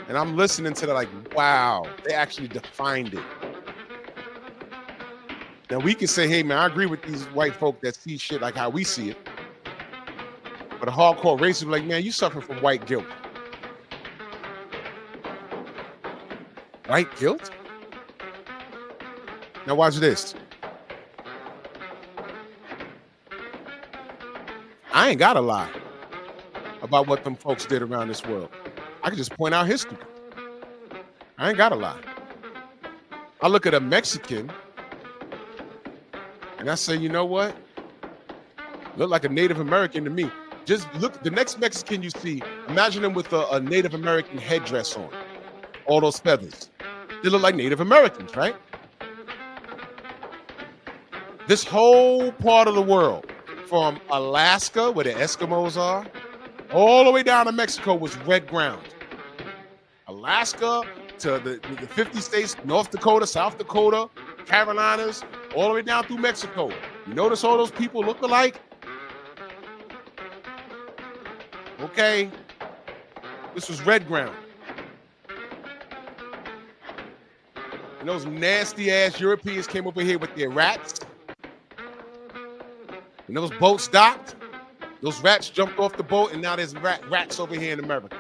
S5: And I'm listening to that like, wow, they actually defined it. Now we can say, hey man, I agree with these white folk that see shit like how we see it. But a hardcore racist like, man, you suffer from white guilt. White guilt? Now watch this. I ain't gotta lie about what them folks did around this world. I can just point out history. I ain't gotta lie. I look at a Mexican and I say, you know what? Look like a Native American to me. Just look, the next Mexican you see, imagine them with a Native American headdress on. All those feathers. They look like Native Americans, right? This whole part of the world, from Alaska, where the Eskimos are, all the way down to Mexico was red ground. Alaska to the 50 states, North Dakota, South Dakota, Carolinas, all the way down through Mexico. You notice all those people look alike? Okay, this was red ground. And those nasty ass Europeans came over here with their rats. And those boats docked. Those rats jumped off the boat, and now there's rats over here in America.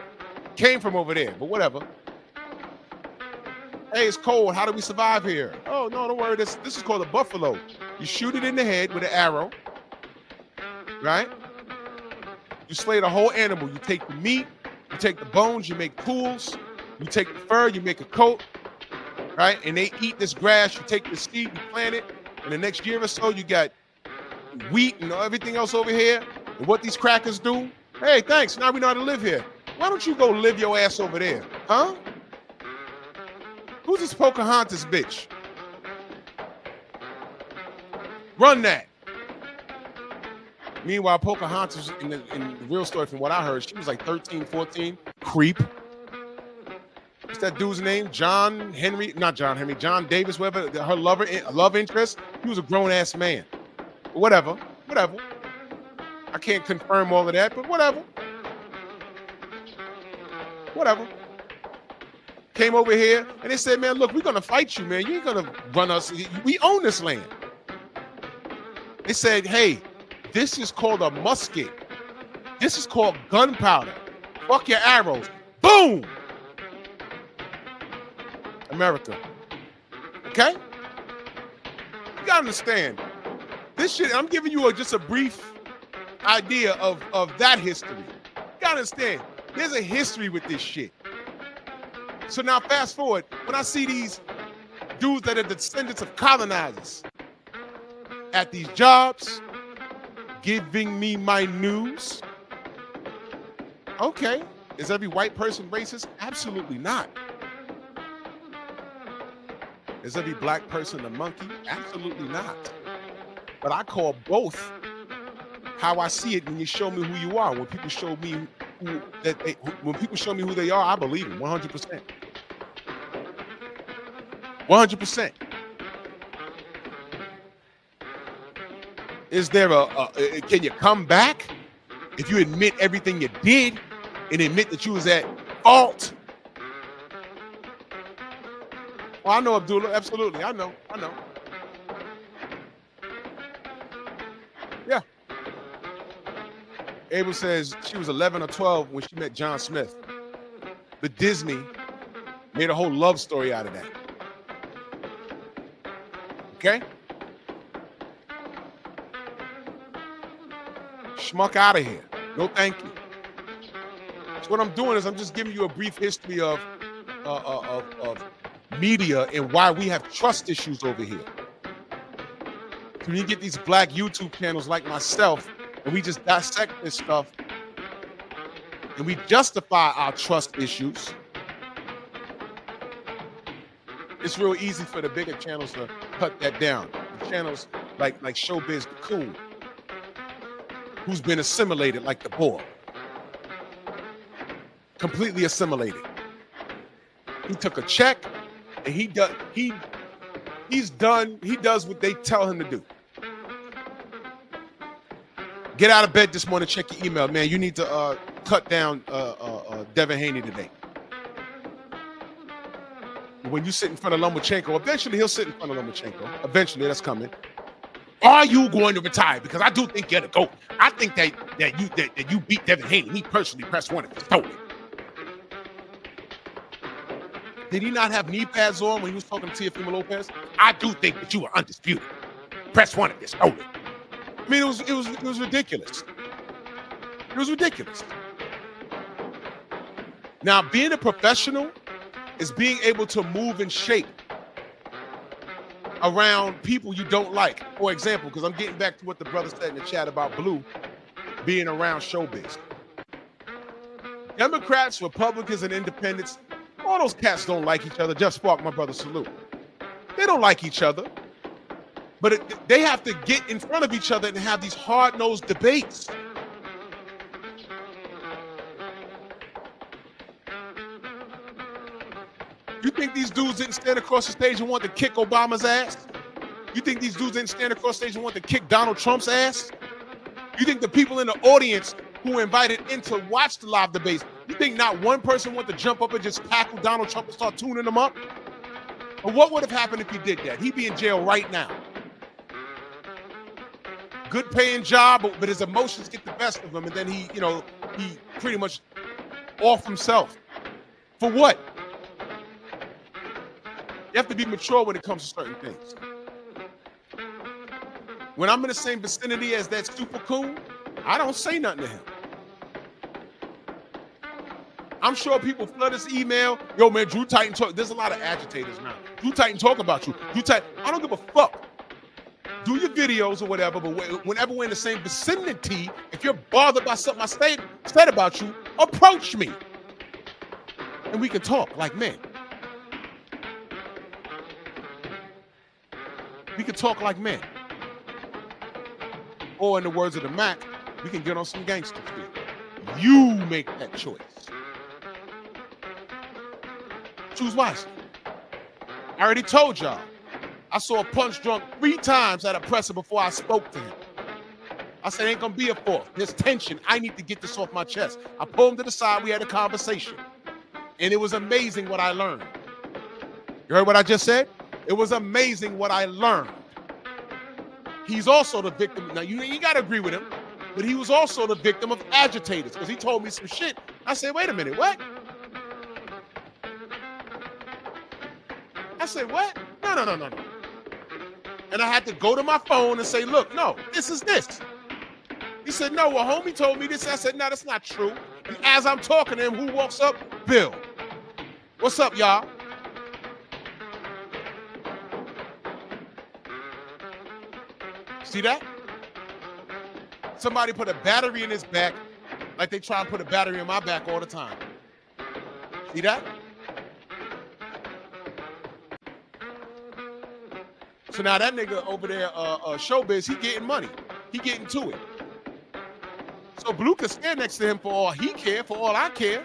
S5: Came from over there, but whatever. Hey, it's cold. How do we survive here? Oh, no, don't worry. This is called a buffalo. You shoot it in the head with an arrow, right? You slay the whole animal. You take the meat, you take the bones, you make tools, you take the fur, you make a coat, right? And they eat this grass. You take the seed, you plant it, and the next year or so, you got wheat and everything else over here. And what these crackers do, hey, thanks, now we know how to live here. Why don't you go live your ass over there, huh? Who's this Pocahontas bitch? Run that. Meanwhile, Pocahontas, in the real story from what I heard, she was like 13, 14, creep. What's that dude's name? John Davis, whatever, her love interest. He was a grown-ass man. Whatever. I can't confirm all of that, but whatever. Came over here and they said, man, look, we're gonna fight you, man. You ain't gonna run us. We own this land. They said, hey, this is called a musket. This is called gunpowder. Fuck your arrows. Boom! America. Okay? You gotta understand, This shit, I'm giving you just a brief idea of that history. You gotta understand, there's a history with this shit. So now fast forward, when I see these dudes that are descendants of colonizers at these jobs, giving me my news. Okay, is every white person racist? Absolutely not. Is every black person a monkey? Absolutely not. But I call both how I see it when you show me who you are. When people show me when people show me who they are, I believe them 100%. 100%. Is there can you come back if you admit everything you did and admit that you was at fault? Oh, I know, Abdullah. Absolutely. I know. Yeah. Abel says she was 11 or 12 when she met John Smith. The Disney made a whole love story out of that. Okay? Schmuck out of here. No thank you. So what I'm doing is I'm just giving you a brief history of media and why we have trust issues over here. So when you get these black YouTube channels like myself and we just dissect this stuff and we justify our trust issues, it's real easy for the bigger channels to cut that down. The channels like Showbiz the Coon, who's been assimilated like the boar. Completely assimilated. He took a check and he does what they tell him to do. Get out of bed this morning, check your email. Man, you need to cut down Devin Haney today. When you sit in front of Lomachenko, eventually he'll sit in front of Lomachenko. Eventually, that's coming. Are you going to retire? Because I do think you're the GOAT. I think that you beat Devin Haney. Me personally, press one and stole it. Did he not have knee pads on when he was talking to Teofimo Lopez? I do think that you were undisputed. Press one and stole it. I mean, it was ridiculous. It was ridiculous. Now, being a professional is being able to move and shape around people you don't like. For example, because I'm getting back to what the brother said in the chat about Blue being around showbiz. Democrats, Republicans, and independents, all those cats don't like each other. Just Spark, my brother, salute. They don't like each other. But they have to get in front of each other and have these hard-nosed debates. You think these dudes didn't stand across the stage and want to kick Obama's ass? You think these dudes didn't stand across the stage and want to kick Donald Trump's ass? You think the people in the audience who were invited in to watch the live debates, you think not one person wanted to jump up and just tackle Donald Trump and start tuning him up? Or what would have happened if he did that? He'd be in jail right now. Good paying job, but his emotions get the best of him, and then he pretty much off himself. For what? You have to be mature when it comes to certain things. When I'm in the same vicinity as that super coon, I don't say nothing to him. I'm sure people flood his email. Yo, man, Drew Titan talk. There's a lot of agitators now. Drew Titan talk about you. Drew Titan, I don't give a fuck. Do your videos or whatever, but whenever we're in the same vicinity, if you're bothered by something I said about you, approach me. And we can talk like men. We can talk like men. Or in the words of the Mac, we can get on some gangster shit. You make that choice. Choose wisely. I already told y'all. I saw a punch drunk 3 times at a presser before I spoke to him. I said, ain't gonna be a fourth. There's tension. I need to get this off my chest. I pulled him to the side. We had a conversation. And it was amazing what I learned. You heard what I just said? It was amazing what I learned. He's also the victim. Now, you got to agree with him, but he was also the victim of agitators because he told me some shit. I said, wait a minute, what? I said, what? No. And I had to go to my phone and say, look, no, this is this. He said, no, well, homie told me this. I said, no, that's not true. And as I'm talking to him, who walks up? Bill. What's up, y'all? See that? Somebody put a battery in his back like they try and put a battery in my back all the time. See that? So now that nigga over there, Showbiz, he getting money. He getting to it. So Blue can stand next to him for all he care, for all I care.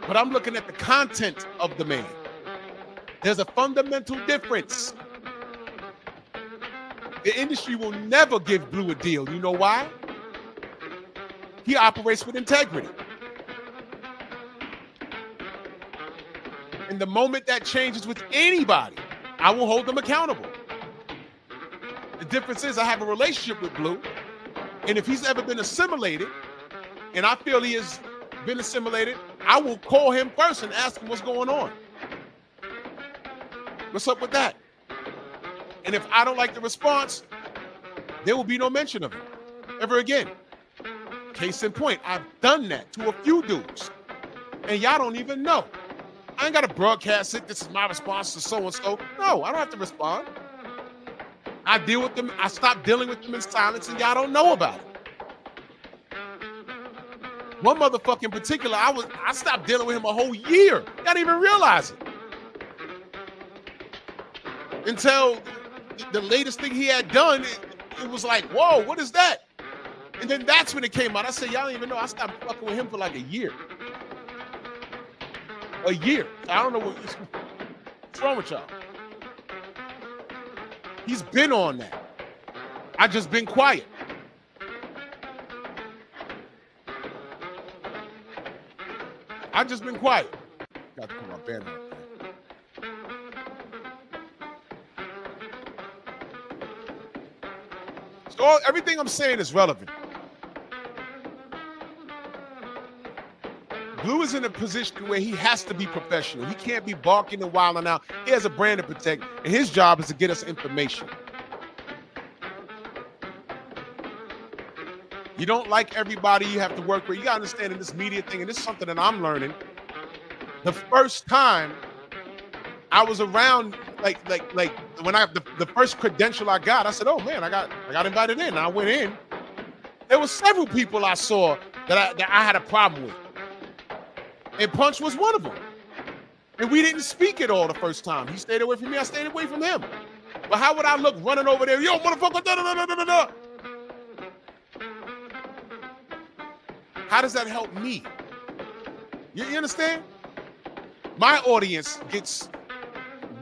S5: But I'm looking at the content of the man. There's a fundamental difference. The industry will never give Blue a deal. You know why? He operates with integrity. And the moment that changes with anybody, I will hold them accountable. The difference is I have a relationship with Blue, and if he's ever been assimilated, and I feel he has been assimilated, I will call him first and ask him what's going on. What's up with that? And if I don't like the response, there will be no mention of him ever again. Case in point, I've done that to a few dudes, and y'all don't even know. I ain't got to broadcast it. This is my response to so-and-so. No, I don't have to respond. I deal with them. I stop dealing with them in silence, and y'all don't know about it. One motherfucker in particular, I stopped dealing with him a whole year. Y'all didn't even realize it. Until the latest thing he had done, it was like, whoa, what is that? And then that's when it came out. I said, y'all don't even know. I stopped fucking with him for like a year. A year. I don't know what's wrong with y'all. He's been on that. I just been quiet. I just been quiet. Got to put my band up. So everything I'm saying is relevant. Blue is in a position where he has to be professional. He can't be barking and wilding out. He has a brand to protect, and his job is to get us information. You don't like everybody you have to work with. You gotta understand in this media thing, and this is something that I'm learning. The first time I was around, like when the first credential I got, I said, "Oh man, I got invited in." And I went in. There were several people I saw that I had a problem with. And Punch was one of them. And we didn't speak at all the first time. He stayed away from me. I stayed away from him. But how would I look running over there? Yo, motherfucker, da da da da da da. How does that help me? You understand? My audience gets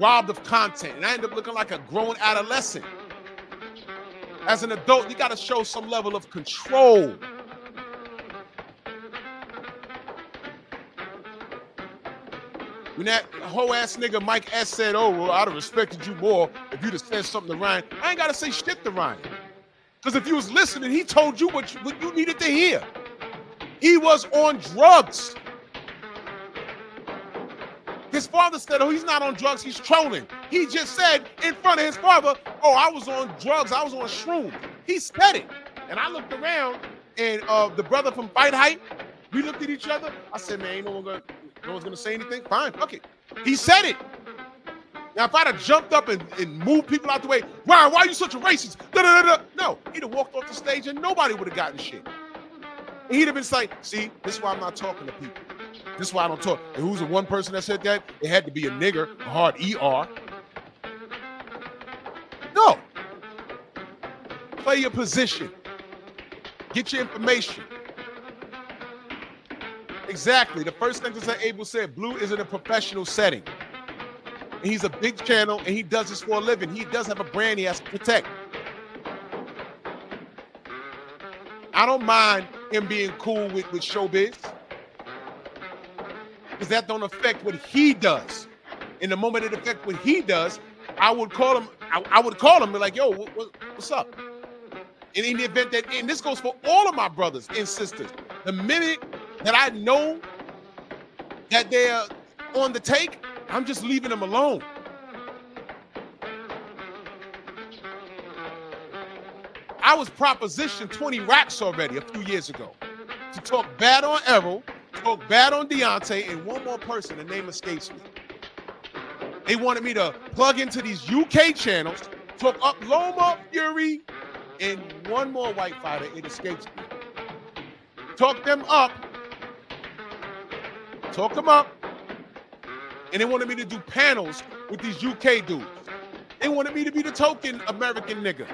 S5: robbed of content, and I end up looking like a grown adolescent. As an adult, you got to show some level of control. When that whole ass nigga Mike S said, "Oh, well, I'd have respected you more if you'd have said something to Ryan," I ain't gotta say shit to Ryan. Because if you was listening, he told you what you needed to hear. He was on drugs. His father said, "Oh, he's not on drugs, he's trolling." He just said in front of his father, "Oh, I was on drugs, I was on shrooms." He said it. And I looked around, and the brother from Fight Hype, we looked at each other. I said, "Man, ain't no one's gonna say anything? Fine, fuck it." He said it. Now, if I'd have jumped up and moved people out the way, "Ryan, why are you such a racist?" No, he'd have walked off the stage and nobody would have gotten shit. And he'd have been like, "See, this is why I'm not talking to people. This is why I don't talk." And who's the one person that said that? It had to be a nigger, a hard ER. No. Play your position. Get your information. Exactly. The first thing that Abel said, Blue is in a professional setting. And he's a big channel, and he does this for a living. He does have a brand he has to protect. I don't mind him being cool with Showbiz, because that don't affect what he does. In the moment it affects what he does, I would call him. I would call him and be like, "Yo, what's up?" And in the event that, and this goes for all of my brothers and sisters, the minute that I know that they're on the take, I'm just leaving them alone. I was propositioned 20 racks already a few years ago to talk bad on Errol, talk bad on Deontay, and one more person, the name escapes me. They wanted me to plug into these UK channels, talk up Loma, Fury, and one more white fighter, it escapes me. Talk them up, and they wanted me to do panels with these UK dudes. They wanted me to be the token American nigga.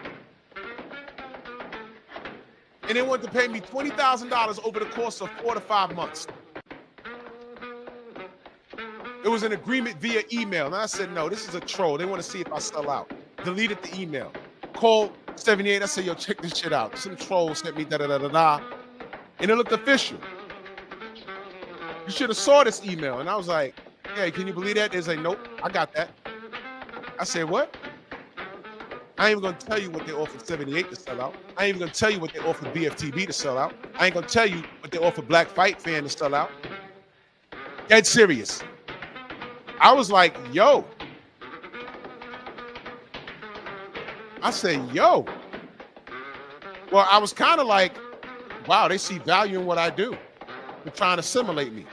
S5: And they wanted to pay me $20,000 over the course of 4 to 5 months. It was an agreement via email. And I said, no, this is a troll. They want to see if I sell out. Deleted the email. Called 78. I said, yo, check this shit out. Some troll sent me da-da-da-da-da. And it looked official. You should have saw this email. And I was like, hey, can you believe that? They say, nope, I got that. I said, what? I ain't even gonna tell you what they offered 78 to sell out. I ain't even gonna tell you what they offered BFTB to sell out. I ain't gonna tell you what they offered Black Fight Fan to sell out. Dead serious. I was like, yo. I said, yo. Well, I was kind of like, wow, they see value in what I do. They're trying to assimilate me.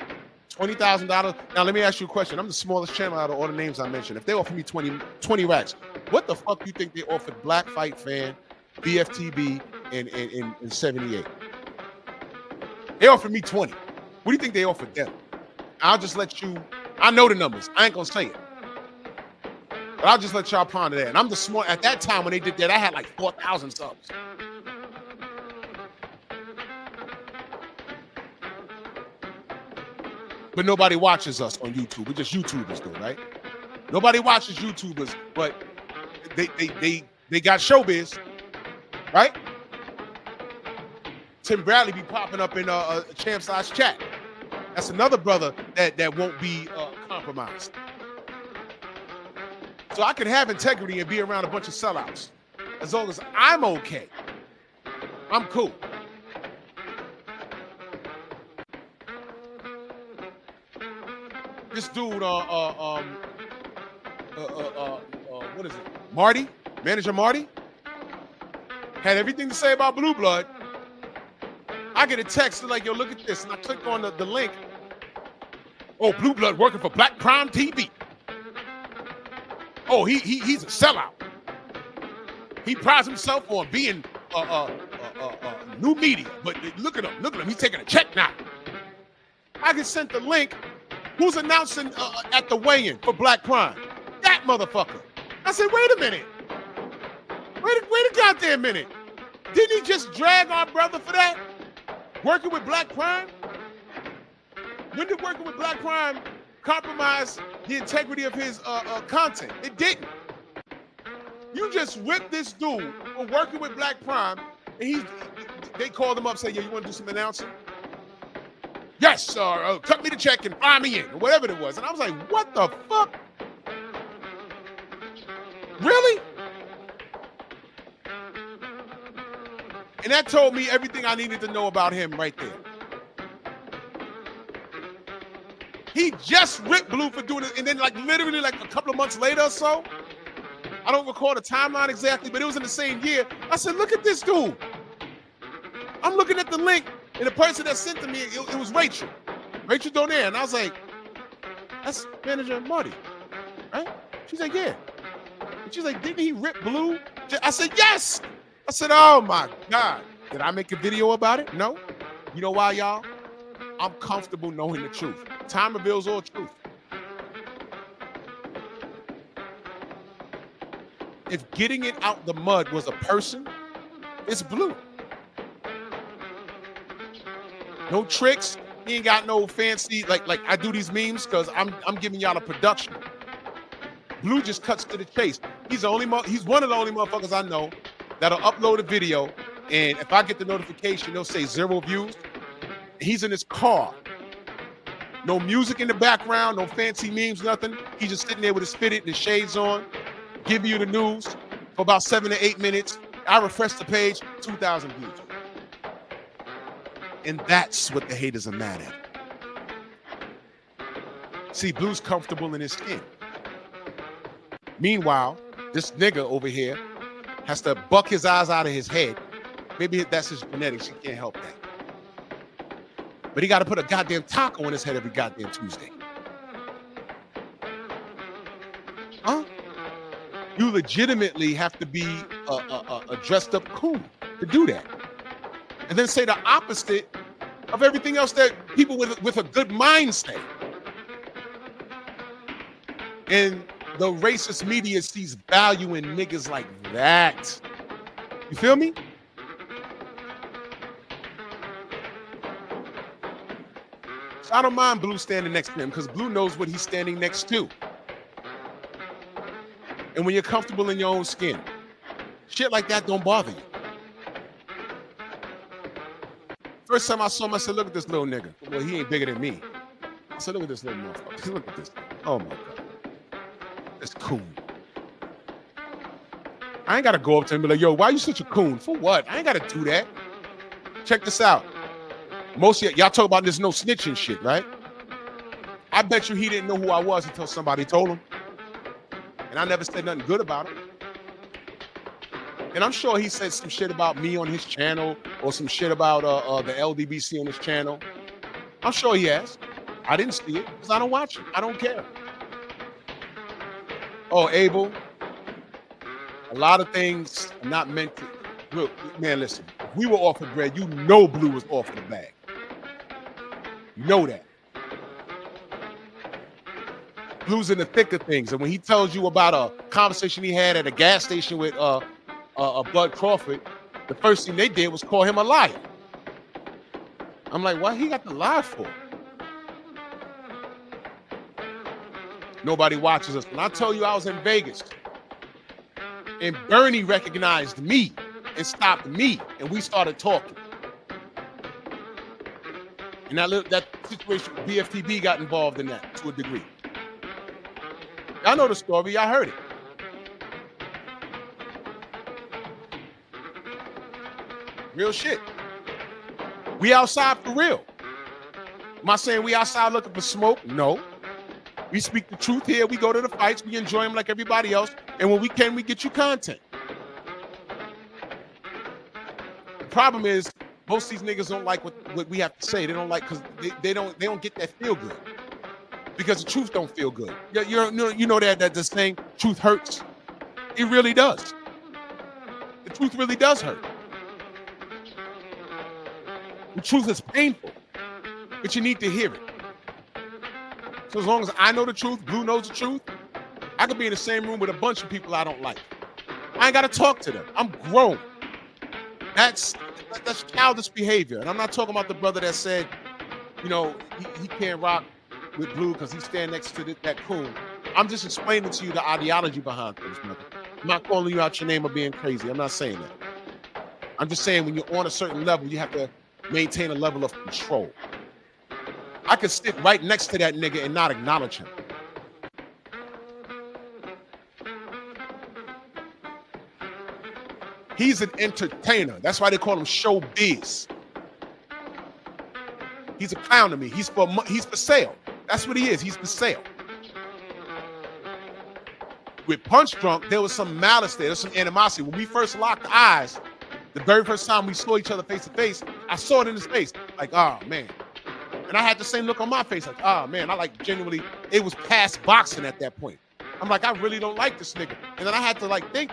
S5: $20,000. Now, let me ask you a question. I'm the smallest channel out of all the names I mentioned. If they offer me 20 racks, what the fuck do you think they offered Black Fight Fan, BFTB, and 78? They offered me 20. What do you think they offered them? I'll just let you, I know the numbers. I ain't gonna say it. But I'll just let y'all ponder that. And I'm the small, at that time when they did that, I had like 4,000 subs. But nobody watches us on YouTube. We're just YouTubers though, right? Nobody watches YouTubers, but they got showbiz, right? Tim Bradley be popping up in a Champ Size chat. That's another brother that won't be compromised. So I can have integrity and be around a bunch of sellouts. As long as I'm okay, I'm cool. This dude, what is it? Marty, manager Marty, had everything to say about Blue Blood. I get a text like, yo, look at this. And I click on the link. Oh, Blue Blood working for Black Prime TV. Oh, he's a sellout. He prides himself on being new media. But look at him. He's taking a check now. I get sent the link. Who's announcing at the weigh-in for Black Prime? That motherfucker. I said, wait a minute. Wait a goddamn minute. Didn't he just drag our brother for that? Working with Black Prime? When did working with Black Prime compromise the integrity of his content? It didn't. You just whipped this dude for working with Black Prime, and they called him up, say, yo, you want to do some announcing? Yes, cut me the check and fire me in, or whatever it was. And I was like, what the fuck? Really? And that told me everything I needed to know about him right there. He just ripped Blue for doing it, and then like literally like a couple of months later or so, I don't recall the timeline exactly, but it was in the same year. I said, look at this dude. I'm looking at the link, and the person that sent to me, it was Rachel Donaire. And I was like, that's manager Marty, right? She's like, yeah. And she's like, didn't he rip Blue? I said, yes. I said, oh my God. Did I make a video about it? No. You know why, y'all? I'm comfortable knowing the truth. Time reveals all truth. If getting it out the mud was a person, it's Blue. No tricks. He ain't got no fancy, like I do these memes because I'm giving y'all a production. Blue just cuts to the chase. He's one of the only motherfuckers I know that'll upload a video, and if I get the notification, they'll say 0 views. He's in his car. No music in the background, no fancy memes, nothing. He's just sitting there with his fitted and his shades on, giving you the news for about 7 to 8 minutes. I refresh the page, 2,000 views. And that's what the haters are mad at. See, Blue's comfortable in his skin. Meanwhile, this nigga over here has to buck his eyes out of his head Maybe that's his genetics. He can't help that. But he got to put a goddamn taco on his head every goddamn Tuesday. Huh? You legitimately have to be a dressed up coon to do that. And then say the opposite of everything else that people with a good mind say. And the racist media sees value in niggas like that. You feel me? So I don't mind Blue standing next to him because Blue knows what he's standing next to. And when you're comfortable in your own skin, shit like that don't bother you. First time I saw him, I said, look at this little nigga. Well, he ain't bigger than me. I said, look at this little motherfucker. Look at this. Oh my God. That's cool. I ain't got to go up to him and be like, yo, why you such a coon? For what? I ain't got to do that. Check this out. Most of y'all talk about this no snitching shit, right? I bet you he didn't know who I was until somebody told him. And I never said nothing good about him. And I'm sure he said some shit about me on his channel or some shit about the LDBC on his channel. I'm sure he has. I didn't see it because I don't watch it. I don't care. Oh, Abel, a lot of things are not meant to. Look, man, listen. If we were offered bread, you know Blue was offered a bag. You know that. Blue's in the thick of things. And when he tells you about a conversation he had at a gas station with Bud Crawford, the first thing they did was call him a liar. I'm like, what he got to lie for? Nobody watches us. When I tell you I was in Vegas and Bernie recognized me and stopped me and we started talking. And that situation, BFTB got involved in that to a degree. Y'all know the story. Y'all heard it. Real shit. We outside for real. Am I saying we outside looking for smoke? No. We speak the truth here. We go to the fights. We enjoy them like everybody else. And when we can, we get you content. The problem is most of these niggas don't like what we have to say. They don't like because they don't get that feel good. Because the truth don't feel good. You know that the saying, truth hurts. It really does. The truth really does hurt. The truth is painful, but you need to hear it. So as long as I know the truth, Blue knows the truth, I could be in the same room with a bunch of people I don't like. I ain't got to talk to them. I'm grown. That's childish behavior. And I'm not talking about the brother that said, you know, he can't rock with Blue because he's standing next to that coon. I'm just explaining to you the ideology behind things, brother. I'm not calling you out your name or being crazy. I'm not saying that. I'm just saying when you're on a certain level, you have to maintain a level of control. I could sit right next to that nigga and not acknowledge him. He's an entertainer. That's why they call him showbiz. He's a clown to me. He's for sale. That's what he is. He's for sale. With Punch Drunk, there was some malice there. There's some animosity. When we first locked eyes, the very first time we saw each other face to face, I saw it in his face. Like, oh, man. And I had the same look on my face. Like, oh, man. I like genuinely, it was past boxing at that point. I'm like, I really don't like this nigga. And then I had to like think,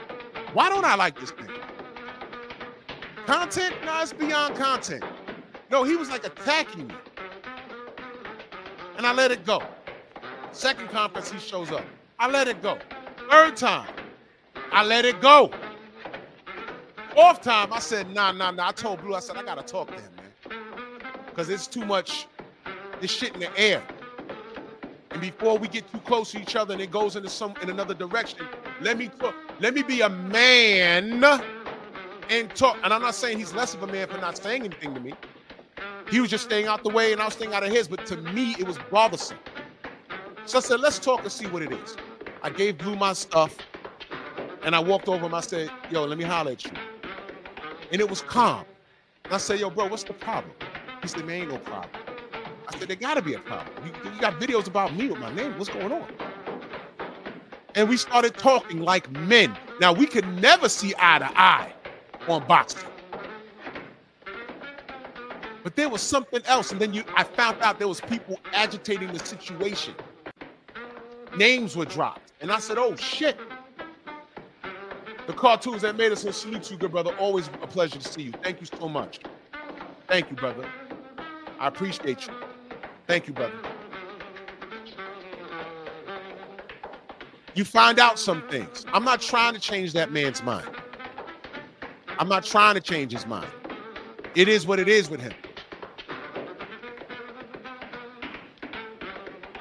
S5: why don't I like this nigga? Content? No, it's beyond content. No, he was like attacking me. And I let it go. Second conference, he shows up. I let it go. Third time, I let it go. Fourth time, I said, nah. I told Blue, I said, I gotta talk to him, man. Because it's too much, this shit in the air. And before we get too close to each other and it goes in another direction, let me talk. Let me be a man and talk. And I'm not saying he's less of a man for not saying anything to me. He was just staying out the way and I was staying out of his, but to me, it was bothersome. So I said, let's talk and see what it is. I gave Blue my stuff and I walked over him. I said, yo, let me holler at you. And it was calm. And I said, yo, bro, what's the problem? He said, man, ain't no problem. I said, there gotta be a problem. You got videos about me with my name. What's going on? And we started talking like men. Now, we could never see eye to eye on boxing. But there was something else, and then I found out there was people agitating the situation. Names were dropped, and I said, "Oh shit!" The cartoons that made us, and salute you, good brother. Always a pleasure to see you. Thank you so much. Thank you, brother. I appreciate you. Thank you, brother. You find out some things. I'm not trying to change that man's mind. I'm not trying to change his mind. It is what it is with him.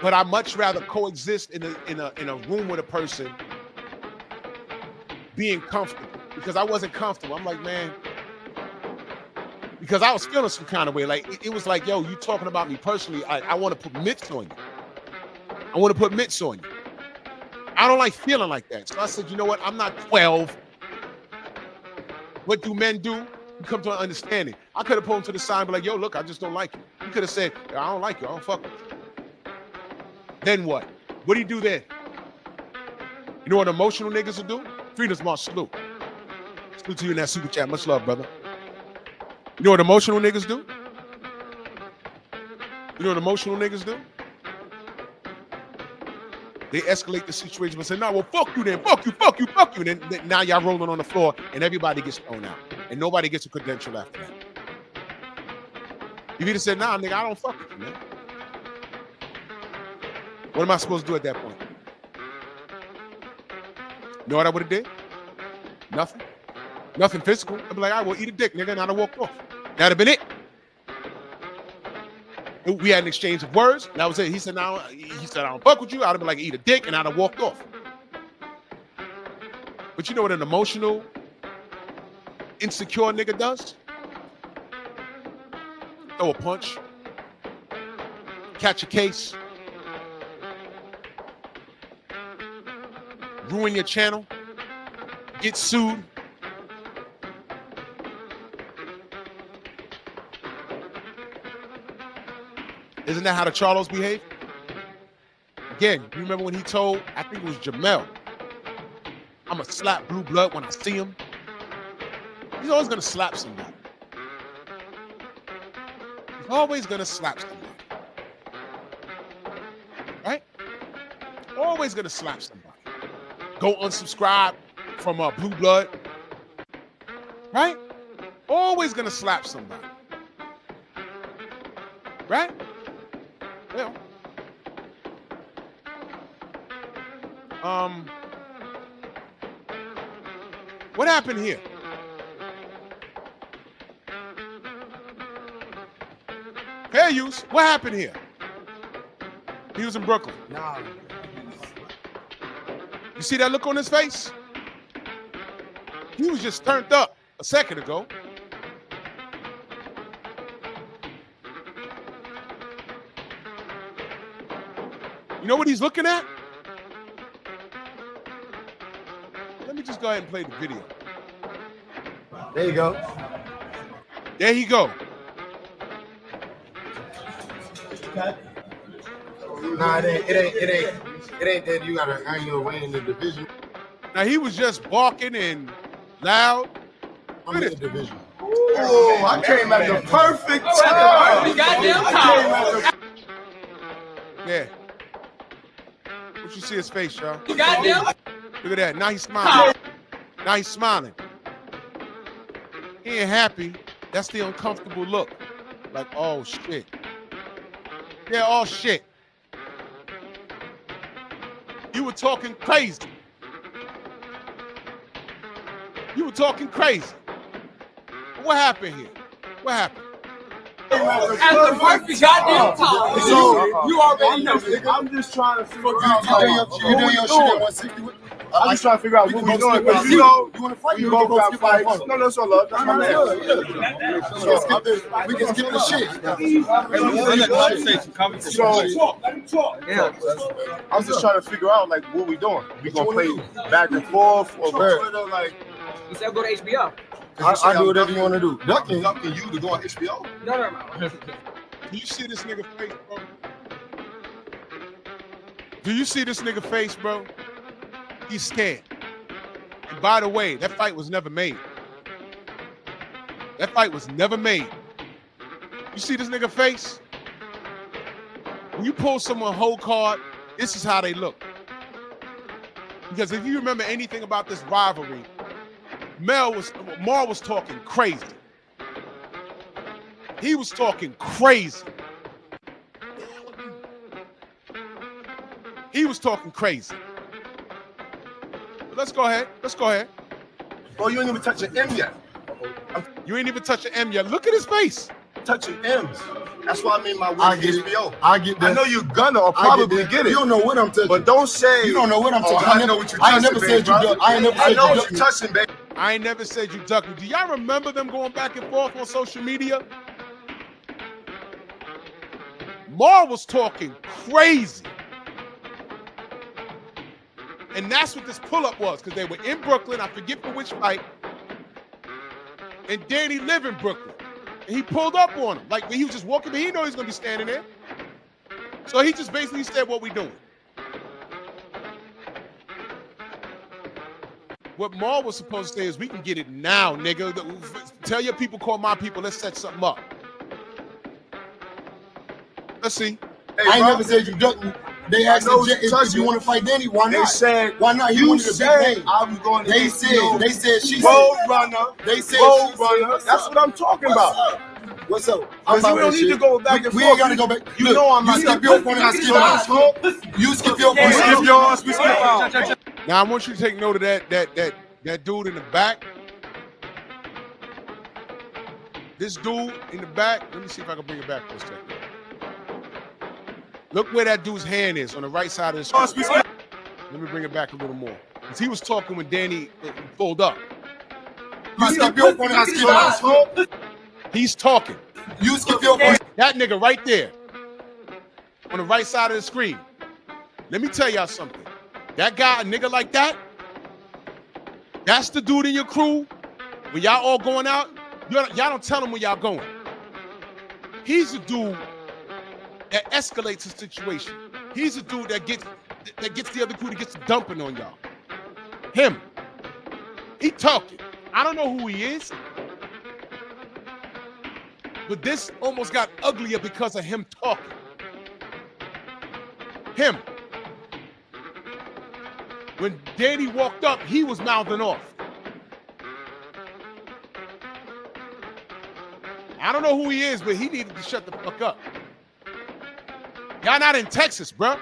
S5: But I much rather coexist in a room with a person being comfortable, because I wasn't comfortable. I'm like, man, because I was feeling some kind of way. Like it was like, yo, you talking about me personally. I want to put mitts on you. I want to put mitts on you. I don't like feeling like that. So I said, you know what? I'm not 12. What do men do? You come to an understanding. I could have pulled him to the side and be like, yo, look, I just don't like you. You could have said, I don't like you. I don't fuck with you. Then what? What do you do then? You know what emotional niggas will do? Freedom's March, salute. Salute to you in that super chat. Much love, brother. You know what emotional niggas do? You know what emotional niggas do? They escalate the situation and say, no, well, fuck you then. Fuck you, fuck you, fuck you. And then now y'all rolling on the floor and everybody gets thrown out. And nobody gets a credential after that. You either said, nah, nigga, I don't fuck with you, man. What am I supposed to do at that point? You know what I would have did? Nothing. Nothing physical. I'd be like, I will eat a dick, nigga, and I'd have walked off. That'd have been it. We had an exchange of words, and that was it. He said, I don't fuck with you. I'd have been like, eat a dick, and I'd have walked off. But you know what an emotional, insecure nigga does? Throw a punch. Catch a case. Ruin your channel. Get sued. Isn't that how the Charlos behave? Again, you remember when he told, I think it was Jamel, I'm going to slap Blue Blood when I see him. He's always going to slap somebody. He's always going to slap somebody. Right? Always going to slap somebody. Go unsubscribe from Blue Blood. Right? Always going to slap somebody. Right? Well, what happened here? Fair use. What happened here? He was in Brooklyn.
S3: Nah.
S5: You see that look on his face? He was just turned up a second ago. You know what he's looking at? Let me just go ahead and play the video.
S3: There you go.
S5: There he go.
S3: Nah, it ain't that you gotta earn your way in the division.
S5: Now he was just barking and loud.
S3: I'm in the division. Oh, I came at the perfect time.
S5: Yeah. What you see his face, y'all?
S6: You got them?
S5: Look at that. Now he's smiling. Now he's smiling. He ain't happy. That's the uncomfortable look. Like, oh shit. Yeah, oh shit. You were talking crazy. You were talking crazy. What happened here? What happened?
S6: At the perfect goddamn time.
S3: So,
S6: You already know.
S3: I'm just trying to figure out. You doing your shit at 160? I'm just trying to figure out what we're doing. Because you want to fight? You both got fights. No, that's all love. That's my man. We can skip the shit. I was just trying to figure out like what we doing. We gonna play back and forth or where? Like,
S6: You said go to HBO.
S3: I do whatever you want to do.
S4: Ducking you to go on HBO?
S6: No.
S5: Do you see this nigga face, bro? Do you see this nigga face, bro? He's scared. And by the way, that fight was never made. That fight was never made. You see this nigga face? When you pull someone whole card, this is how they look. Because if you remember anything about this rivalry, Mar was talking crazy. He was talking crazy. He was talking crazy. But let's go ahead. Let's go ahead.
S4: Bro, you ain't even touch an M yet.
S5: You ain't even touch an M yet. Look at his face.
S4: Touching M's. That's why I mean my
S8: I
S4: word
S8: get it.
S4: HBO.
S8: I get that.
S4: I know you're gonna or probably get it.
S8: You don't know what I'm touching.
S4: But don't say
S8: You don't know what I'm touching.
S4: I know what you're
S8: I ain't
S4: touching,
S8: never
S4: baby,
S8: said you
S4: brother.
S8: duck. I ain't never
S4: I
S8: said
S4: know
S8: you
S4: what
S8: duck
S4: you're
S8: me.
S4: touching, baby.
S5: I ain't never said you duck me. Do y'all remember them going back and forth on social media? Mar was talking crazy. And that's what this pull-up was, because they were in Brooklyn. I forget for which fight. And Danny lived in Brooklyn. And he pulled up on him. Like, when he was just walking, but he didn't know he was going to be standing there. So he just basically said, what we doing? What Mar was supposed to say is, we can get it now, nigga. Tell your people, call my people. Let's set something up. Let's see.
S4: Hey,
S8: I ain't
S4: bro,
S8: never said you duck me. They asked
S4: know
S8: if
S4: touching.
S8: you want to fight Danny, why
S4: They
S8: not?
S4: said,
S8: Why not? He
S4: you
S8: wanted a big
S4: said
S8: name.
S4: I'm going to
S8: They said she
S4: Road
S8: said.
S4: runner.
S8: They said
S4: Road
S8: she said,
S4: runner.
S8: what's
S4: That's
S8: up?
S4: what I'm talking about.
S8: What's up?
S4: Because we don't need to go back and
S8: We
S4: forth.
S8: ain't gotta go back.
S4: You
S8: Look,
S4: know I'm
S8: you
S4: not.
S8: skip your point and I skip mine. You skip your point.
S4: We skip yours. We skip ours.
S5: Now I want you to take note of that dude in the back. This dude in the back. Let me see if I can bring it back for a second. Look where that dude's hand is on the right side of the screen. Let me bring it back a little more. Because he was talking when Danny pulled up.
S8: You skip your point and I skip mine.
S5: He's talking.
S8: You skip your point.
S5: That nigga right there on the right side of the screen. Let me tell y'all something. That guy, a nigga like that, that's the dude in your crew. When y'all all going out, y'all don't tell him where y'all going. He's the dude that escalates the situation. He's the dude that gets the other crew to get the dumping on y'all. Him. He talking. I don't know who he is. But this almost got uglier because of him talking. Him. When Danny walked up, he was mouthing off. I don't know who he is, but he needed to shut the fuck up. Y'all not in Texas, bro.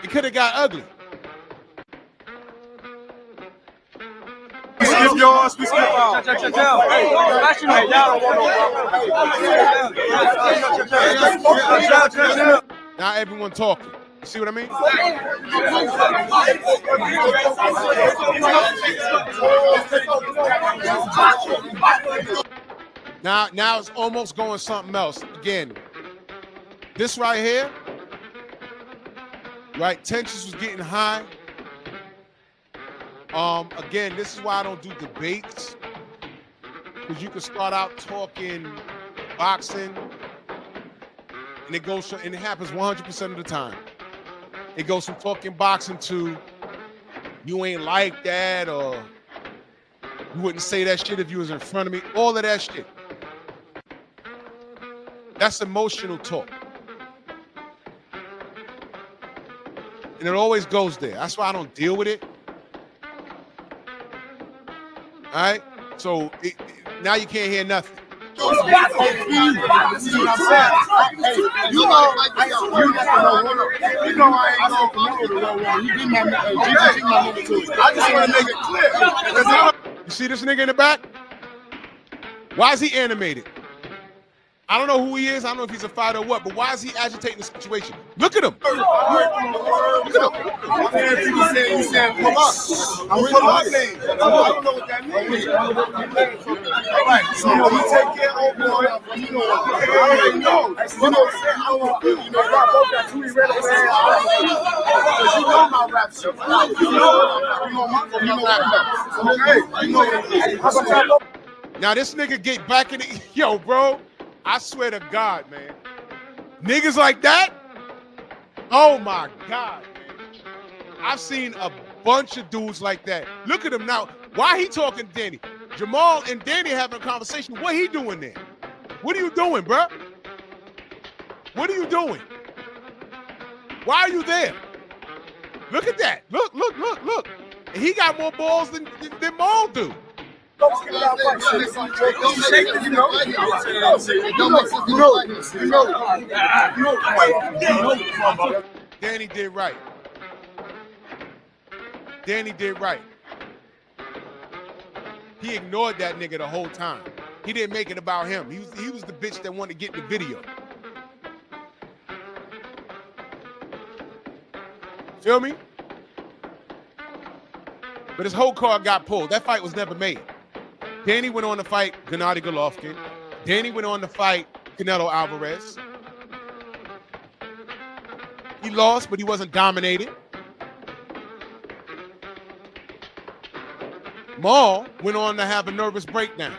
S5: It could have got ugly.
S4: We skip yours. We skip ours.
S5: Now everyone talking. You see what I mean? Now it's almost going something else. Again, this right here, right? Tensions was getting high. Again, this is why I don't do debates. Because you can start out talking boxing, and it goes and it happens 100% of the time. It goes from talking boxing to you ain't like that, or you wouldn't say that shit if you was in front of me. All of that shit. That's emotional talk. And it always goes there. That's why I don't deal with it. All right? So now you can't hear nothing.
S8: You know I ain't gonna promote the real one. You give my number to it.
S4: I just want to make it clear.
S5: You see this nigga in the back? Why is he animated? I don't know who he is. I don't know if he's a fighter or what, but why is he agitating the situation? Look at him. Look at him.
S4: You said pull up. Pull up name. I don't know what that means. All right. So we take care of boy. You know what? I already know. You know what I'm saying? I want you. You know, I both got two irrelevant ass. Because you know my rap shit. You know my rap. Okay. You know what it is.
S5: Now this nigga get back in the yo, bro. I swear to God, man. Niggas like that? Oh my God, man. I've seen a bunch of dudes like that. Look at him now. Why he talking to Danny? Jamal and Danny having a conversation. What he doing there? What are you doing, bro? What are you doing? Why are you there? Look at that. Look. He got more balls than Maul do. Danny did right. Danny did right. He ignored that nigga the whole time. He didn't make it about him. He was the bitch that wanted to get in the video. Feel me? But his whole card got pulled. That fight was never made. Danny went on to fight Gennady Golovkin. Danny went on to fight Canelo Alvarez. He lost, but he wasn't dominated. Maul went on to have a nervous breakdown.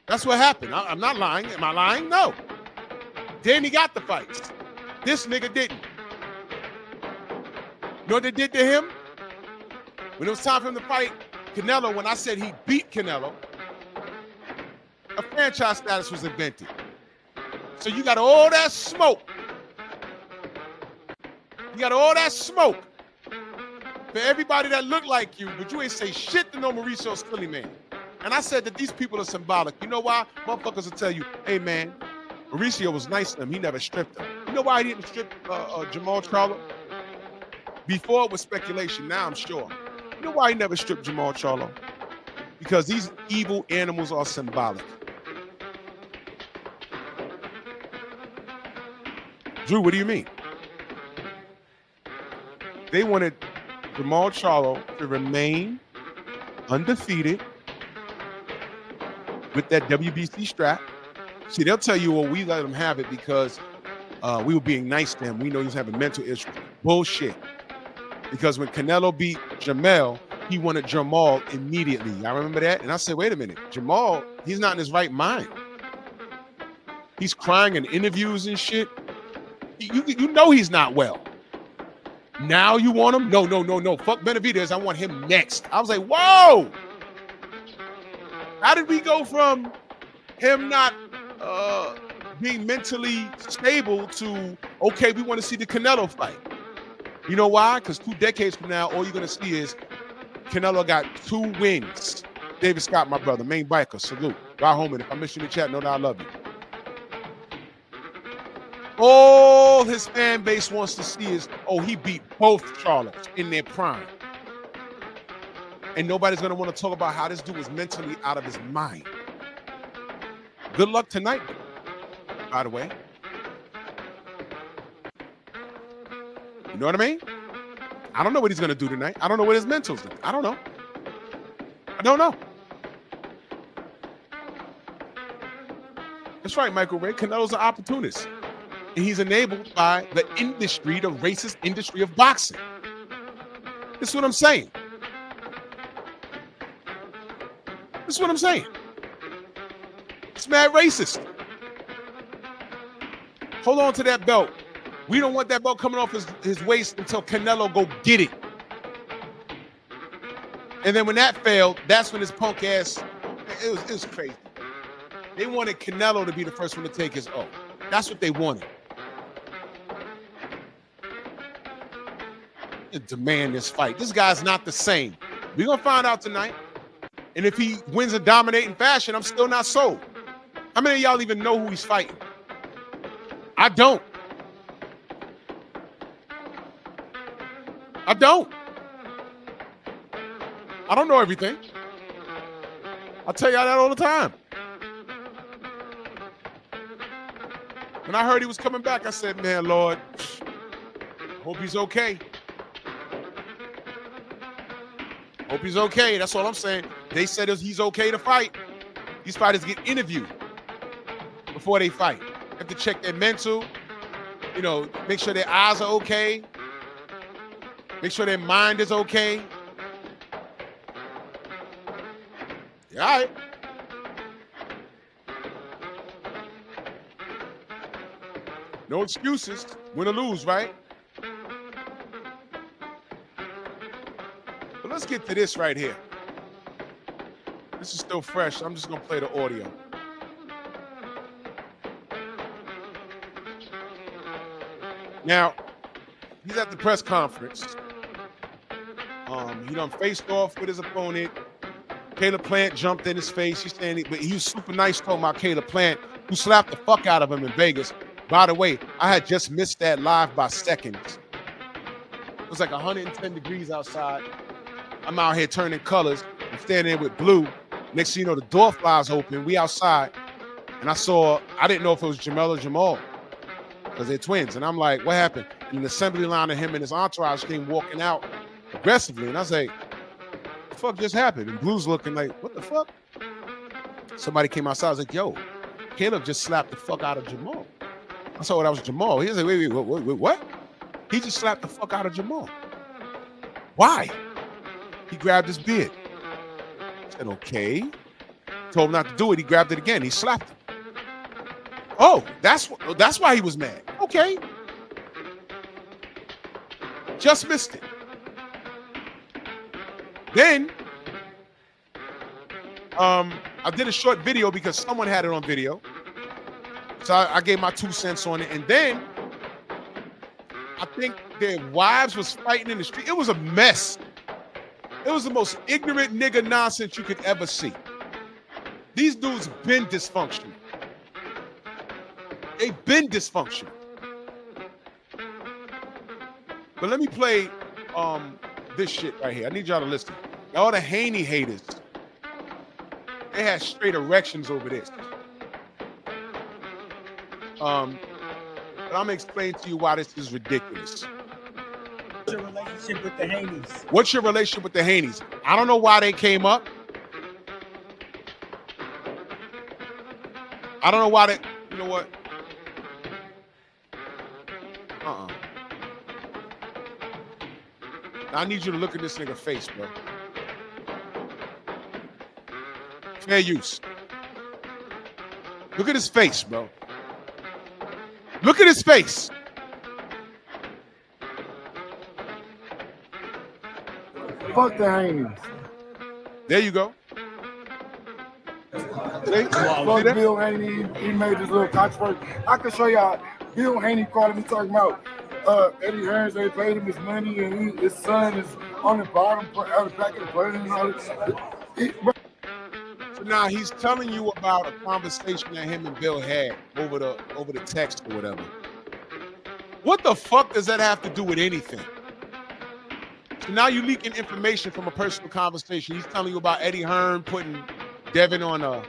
S5: That's what happened. I'm not lying. Am I lying? No. Danny got the fights. This nigga didn't. You know what they did to him? When it was time for him to fight Canelo, when I said he beat Canelo, a franchise status was invented. So you got all that smoke. You got all that smoke for everybody that looked like you, but you ain't say shit to no Mauricio Silly Man. And I said that these people are symbolic. You know why? Motherfuckers will tell you, hey man, Mauricio was nice to him. He never stripped him. You know why he didn't strip Jamal Charlo? Before it was speculation, now I'm sure. You know why he never stripped Jamal Charlo? Because these evil animals are symbolic. Drew, what do you mean? They wanted Jamal Charlo to remain undefeated with that WBC strap. See, they'll tell you, well, we let him have it because we were being nice to him. We know he was having mental issues. Bullshit. Because when Canelo beat Jamel, he wanted Jamal immediately. I remember that. And I said, wait a minute. Jamal, he's not in his right mind. He's crying in interviews and shit. You know he's not well. Now you want him? No. Fuck Benavidez. I want him next. I was like, whoa. How did we go from him not being mentally stable to, okay, we want to see the Canelo fight? You know why? Because 2 decades from now, all you're going to see is Canelo got 2 wins. David Scott, my brother, main biker, salute. Right home, and if I miss you in the chat, know that I love you. All his fan base wants to see is, oh, he beat both Charlos in their prime. And nobody's going to want to talk about how this dude was mentally out of his mind. Good luck tonight, by the way. You know what I mean? I don't know what he's going to do tonight. I don't know what his mental's doing. I don't know. That's right, Michael Ray. Canelo's an opportunist. And he's enabled by the industry, the racist industry of boxing. This is what I'm saying. It's mad racist. Hold on to that belt. We don't want that belt coming off his waist until Canelo go get it. And then when that failed, that's when his punk ass, it was crazy. They wanted Canelo to be the first one to take his oath. That's what they wanted. And demand this fight. This guy's not the same. We're going to find out tonight. And if he wins in dominating fashion, I'm still not sold. How many of y'all even know who he's fighting? I don't. I don't know everything. I tell y'all that all the time. When I heard he was coming back, I said, man, Lord, hope he's okay. Hope he's okay. That's all I'm saying. They said he's okay to fight. These fighters get interviewed before they fight. They have to check their mental, make sure their eyes are okay. Make sure their mind is okay. Yeah, all right. No excuses. Win or lose, right? But let's get to this right here. This is still fresh. I'm just going to play the audio. Now, he's at the press conference. He done faced off with his opponent. Caleb Plant jumped in his face. He's saying, but he was super nice talking about Caleb Plant, who slapped the fuck out of him in Vegas. By the way, I had just missed that live by seconds. It was like 110 degrees outside. I'm out here turning colors. I'm standing there with Blue. Next thing you know, the door flies open. We outside. And I didn't know if it was Jamel or Jamal because they're twins. And I'm like, what happened? And an assembly line of him and his entourage came walking out aggressively. And I was like, what the fuck just happened? And Blue's looking like, what the fuck? Somebody came outside. I was like, yo, Caleb just slapped the fuck out of Jamal. I saw that was Jamal. He was like, wait, what? He just slapped the fuck out of Jamal. Why? He grabbed his beard. I said, okay. Told him not to do it. He grabbed it again. He slapped him. Oh, that's why he was mad. Okay. Just missed it. Then, I did a short video because someone had it on video. So I gave my 2 cents on it. And then, I think their wives was fighting in the street. It was a mess. It was the most ignorant nigga nonsense you could ever see. These dudes been dysfunctional. They've been dysfunctional. But let me play this shit right here. I need y'all to listen. All the Haney haters, they had straight erections over this. But I'm gonna explain to you why this is ridiculous.
S9: What's your relationship with the Haneys?
S5: What's your relationship with the Haneys? I don't know why they came up. I don't know why they, you know what? I need you to look at this nigga face, bro. Fair use. Look at his face, bro. Look at his face.
S8: Fuck the Haneys.
S5: There you go. See?
S8: Fuck Bill Haney. He made this little controversy. I can show y'all. Bill Haney calling me talking about Eddie Hearns. They paid him his money, and his son is on the bottom out the back of the plane and all this.
S5: So now he's telling you about a conversation that him and Bill had over the text or whatever. What the fuck does that have to do with anything? So now you're leaking information from a personal conversation. He's telling you about Eddie Hearn putting Devin on a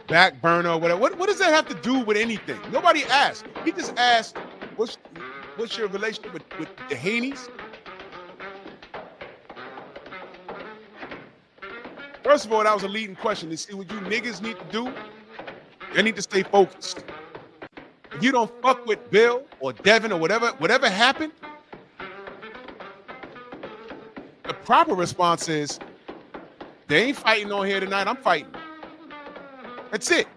S5: back burner or whatever. What does that have to do with anything? Nobody asked. He just asked, what's your relationship with the Haneys? First of all, that was a leading question. To see what you niggas need to do, you need to stay focused. If you don't fuck with Bill or Devin or whatever happened, the proper response is, they ain't fighting on here tonight, I'm fighting. That's it.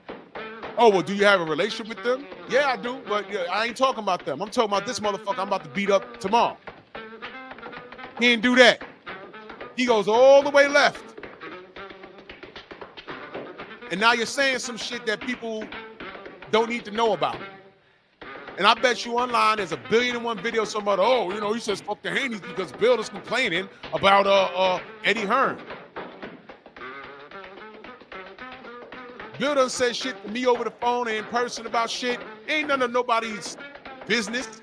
S5: Oh, well, do you have a relationship with them? Yeah, I do, but I ain't talking about them. I'm talking about this motherfucker I'm about to beat up tomorrow. He didn't do that. He goes all the way left. And now you're saying some shit that people don't need to know about. And I bet you online there's 1,000,000,001 videos talking about, he says fuck the Haneys because Bill is complaining about Eddie Hearn. Bill done said shit to me over the phone and in person about shit. Ain't none of nobody's business.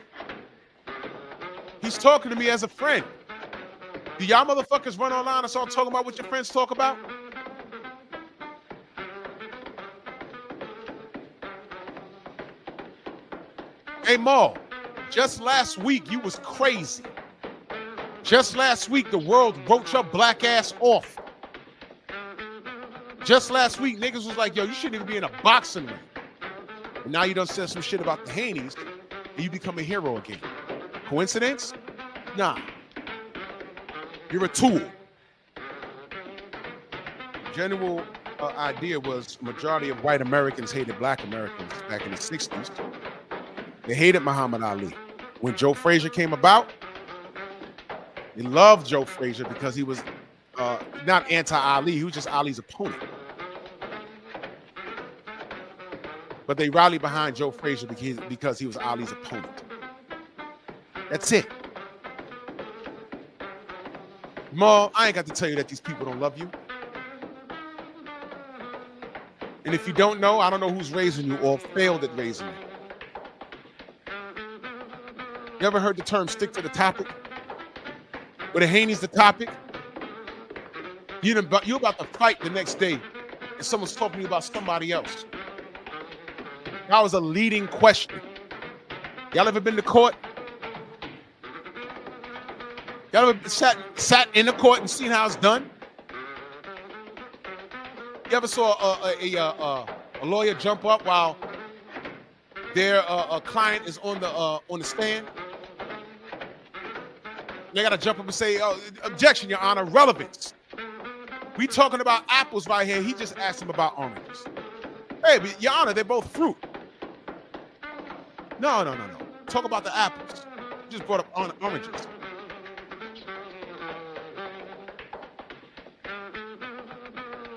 S5: He's talking to me as a friend. Do y'all motherfuckers run online and start talking about what your friends talk about? Hey, Maul, just last week you was crazy. Just last week the world wrote your black ass off. Just last week niggas was like, yo, you shouldn't even be in a boxing ring. And now you done said some shit about the Haneys and you become a hero again. Coincidence? Nah. You're a tool. General idea was majority of white Americans hated black Americans back in the 60s. They hated Muhammad Ali. When Joe Frazier came about, they loved Joe Frazier because he was not anti-Ali, he was just Ali's opponent. But they rallied behind Joe Frazier because he was Ali's opponent. That's it. Ma, I ain't got to tell you that these people don't love you. And if you don't know, I don't know who's raising you or failed at raising you. You ever heard the term stick to the topic? Where the Haney's the topic? You're about to fight the next day and someone's talking to you about somebody else. That was a leading question. Y'all ever been to court? Y'all ever sat in the court and seen how it's done? You ever saw a lawyer jump up while their client is on the stand? They gotta jump up and say, "Oh, objection, Your Honor, relevance. We talking about apples right here. He just asked him about oranges. Hey, but Your Honor, they're both fruit. No. Talk about the apples. You just brought up oranges.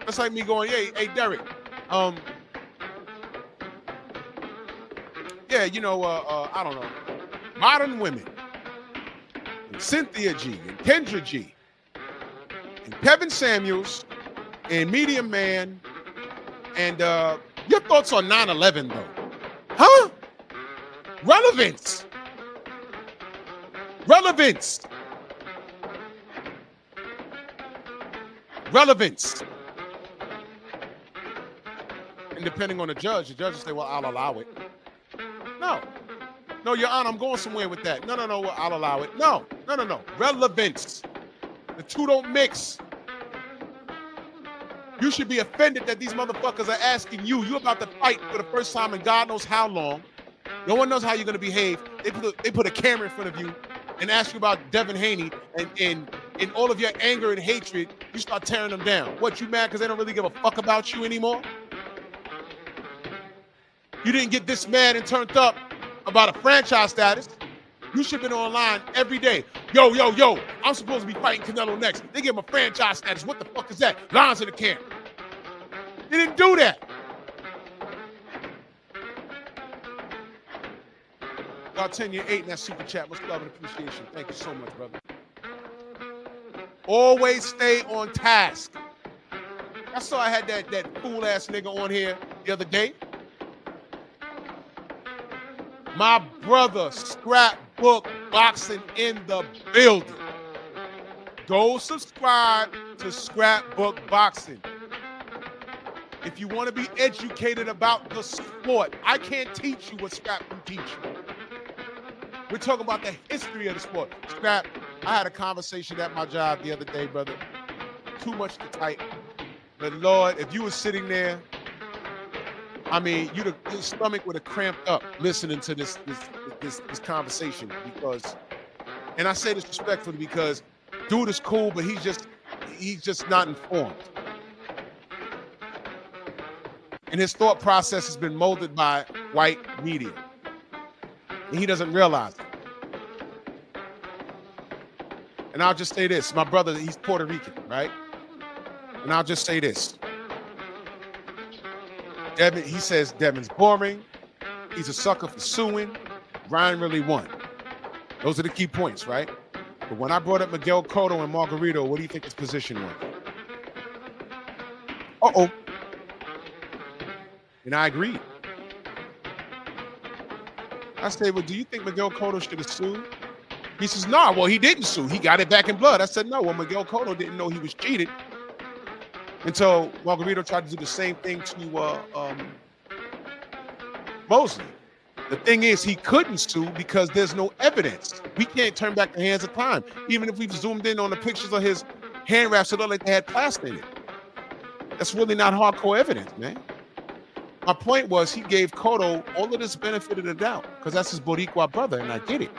S5: That's like me going, hey, Derek. Yeah, I don't know. Modern women. And Cynthia G. and Kendra G. and Kevin Samuels and Medium Man. And your thoughts on 9/11 though? Huh? Relevance. And depending on the judge will say, well, I'll allow it. No, Your Honor, I'm going somewhere with that. No, well, I'll allow it. No. Relevance. The two don't mix. You should be offended that these motherfuckers are asking you. You're about to fight for the first time in God knows how long. No one knows how you're going to behave. They put a camera in front of you and ask you about Devin Haney, and in all of your anger and hatred, you start tearing them down. What, you mad because they don't really give a fuck about you anymore? You didn't get this mad and turned up about a franchise status. You should have been online every day. Yo, I'm supposed to be fighting Canelo next. They give him a franchise status. What the fuck is that? Lines in the camp. They didn't do that. God 10 year 8 in that super chat. Much love and appreciation. Thank you so much, brother. Always stay on task. I saw I had that fool ass nigga on here the other day. My brother, Scrapbook Boxing in the building. Go subscribe to Scrapbook Boxing. If you want to be educated about the sport, I can't teach you what Scrap can teach you. We're talking about the history of the sport. Scrap, I had a conversation at my job the other day, brother. Too much to type. But Lord, if you were sitting there, I mean, your stomach would have cramped up listening to this conversation, because, and I say this respectfully because dude is cool, but he's just not informed. And his thought process has been molded by white media. And he doesn't realize it. And I'll just say this. My brother, he's Puerto Rican, right? And I'll just say this. Devin, he says Devin's boring. He's a sucker for suing. Ryan really won. Those are the key points, right? But when I brought up Miguel Cotto and Margarito, what do you think his position was? Uh-oh. And I agreed. I said, well, do you think Miguel Cotto should have sued? He says, no, well, he didn't sue. He got it back in blood. I said, no, well, Miguel Cotto didn't know he was cheated until Margarito tried to do the same thing to Mosley. The thing is, he couldn't sue because there's no evidence. We can't turn back the hands of time. Even if we've zoomed in on the pictures of his hand wraps, it looked like they had plaster in it. That's really not hardcore evidence, man. My point was, he gave Cotto all of this benefit of the doubt because that's his Boricua brother, and I get it.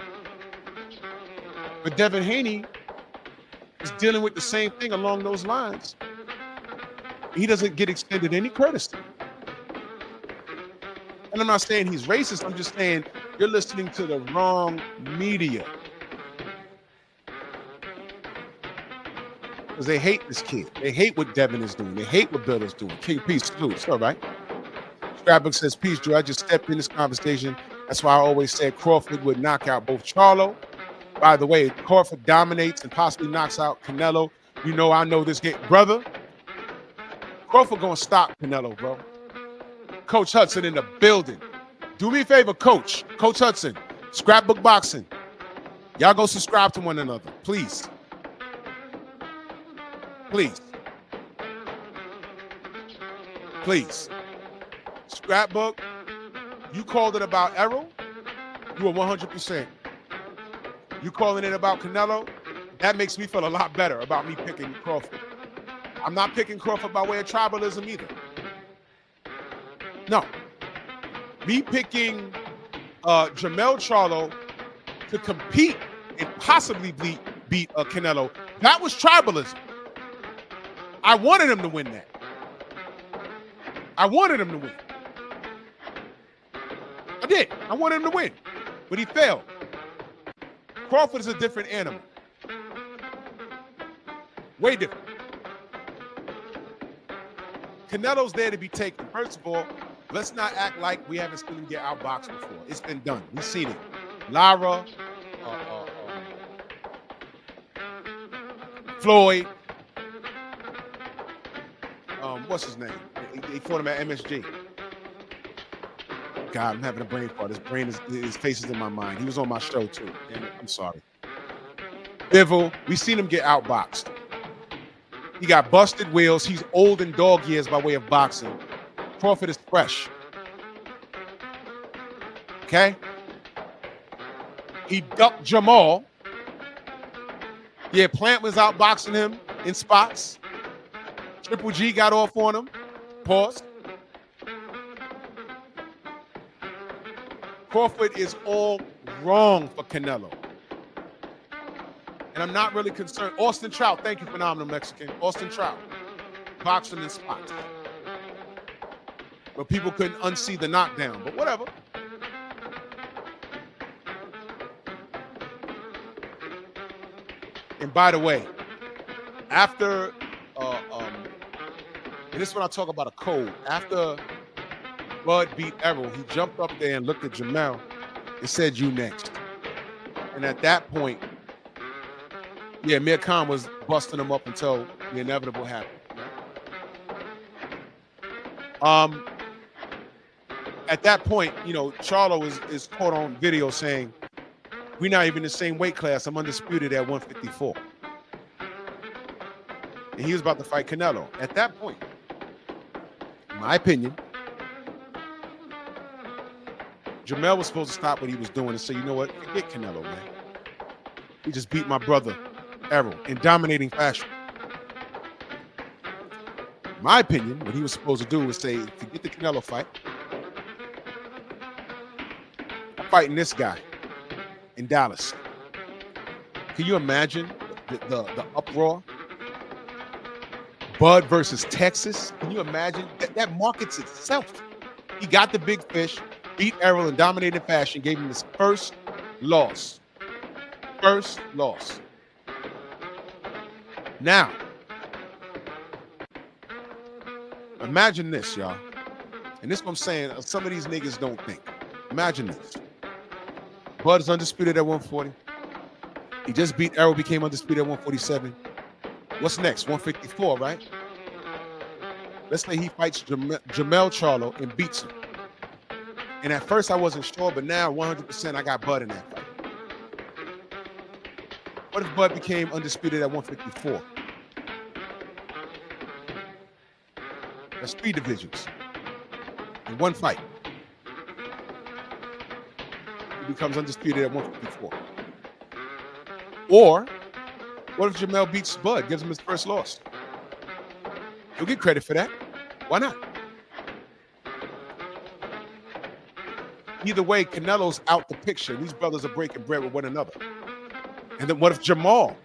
S5: But Devin Haney is dealing with the same thing along those lines. He doesn't get extended any courtesy. And I'm not saying he's racist. I'm just saying you're listening to the wrong media. Because they hate this kid. They hate what Devin is doing. They hate what Bill is doing. King, peace, too. It's all right. Scrapbook says, peace, Drew. I just stepped in this conversation. That's why I always said Crawford would knock out both Charlo By the way, Crawford dominates and possibly knocks out Canelo. You know, I know this game. Brother, Crawford gonna stop Canelo, bro. Coach Hudson in the building. Do me a favor, Coach Hudson, Scrapbook Boxing. Y'all go subscribe to one another, please. Please. Please. Scrapbook, you called it about Errol, you are 100%. You calling it about Canelo, that makes me feel a lot better about me picking Crawford. I'm not picking Crawford by way of tribalism either. No. Me picking Jermell Charlo to compete and possibly beat Canelo, that was tribalism. I wanted him to win that. I wanted him to win. I did. I wanted him to win, but he failed. Crawford is a different animal. Way different. Canelo's there to be taken. First of all, let's not act like we haven't seen him get outboxed before. It's been done. We've seen it. Lara, Floyd, what's his name? They fought him at MSG. God, I'm having a brain fart. His face is in my mind. He was on my show too. Damn it, I'm sorry. Bivol, we've seen him get outboxed. He got busted wheels. He's old in dog years by way of boxing. Crawford is fresh. Okay? He ducked Jamal. Yeah, Plant was outboxing him in spots. Triple G got off on him. Pause. Crawford is all wrong for Canelo. And I'm not really concerned. Austin Trout, thank you, phenomenal Mexican. Austin Trout, boxing in spots. But people couldn't unsee the knockdown, but whatever. And by the way, after, and this is when I talk about a code, after Bud beat Errol, he jumped up there and looked at Jamel and said, "You next." And at that point, yeah, Mir Khan was busting him up until the inevitable happened. At that point, you know, Charlo is caught on video saying, "We're not even in the same weight class. I'm undisputed at 154." And he was about to fight Canelo. At that point, in my opinion, Jamel was supposed to stop what he was doing and say, "You know what? Forget Canelo, man. He just beat my brother, Errol, in dominating fashion." In my opinion, what he was supposed to do was say, "Forget the Canelo fight. I'm fighting this guy in Dallas." Can you imagine the uproar? Bud versus Texas. Can you imagine? That markets itself. He got the big fish, beat Errol in dominating fashion, gave him his first loss. First loss. Now, imagine this, y'all. And this is what I'm saying, some of these niggas don't think. Imagine this. Bud is undisputed at 140. He just beat Errol, became undisputed at 147. What's next? 154, right? Let's say he fights Jermell Charlo and beats him. And at first I wasn't sure, but now 100% I got Bud in that fight. What if Bud became undisputed at 154? That's 3 divisions in one fight. He becomes undisputed at 154. Or what if Jamel beats Bud, gives him his first loss? He'll get credit for that. Why not? Either way, Canelo's out the picture. These brothers are breaking bread with one another. And then what if Jamal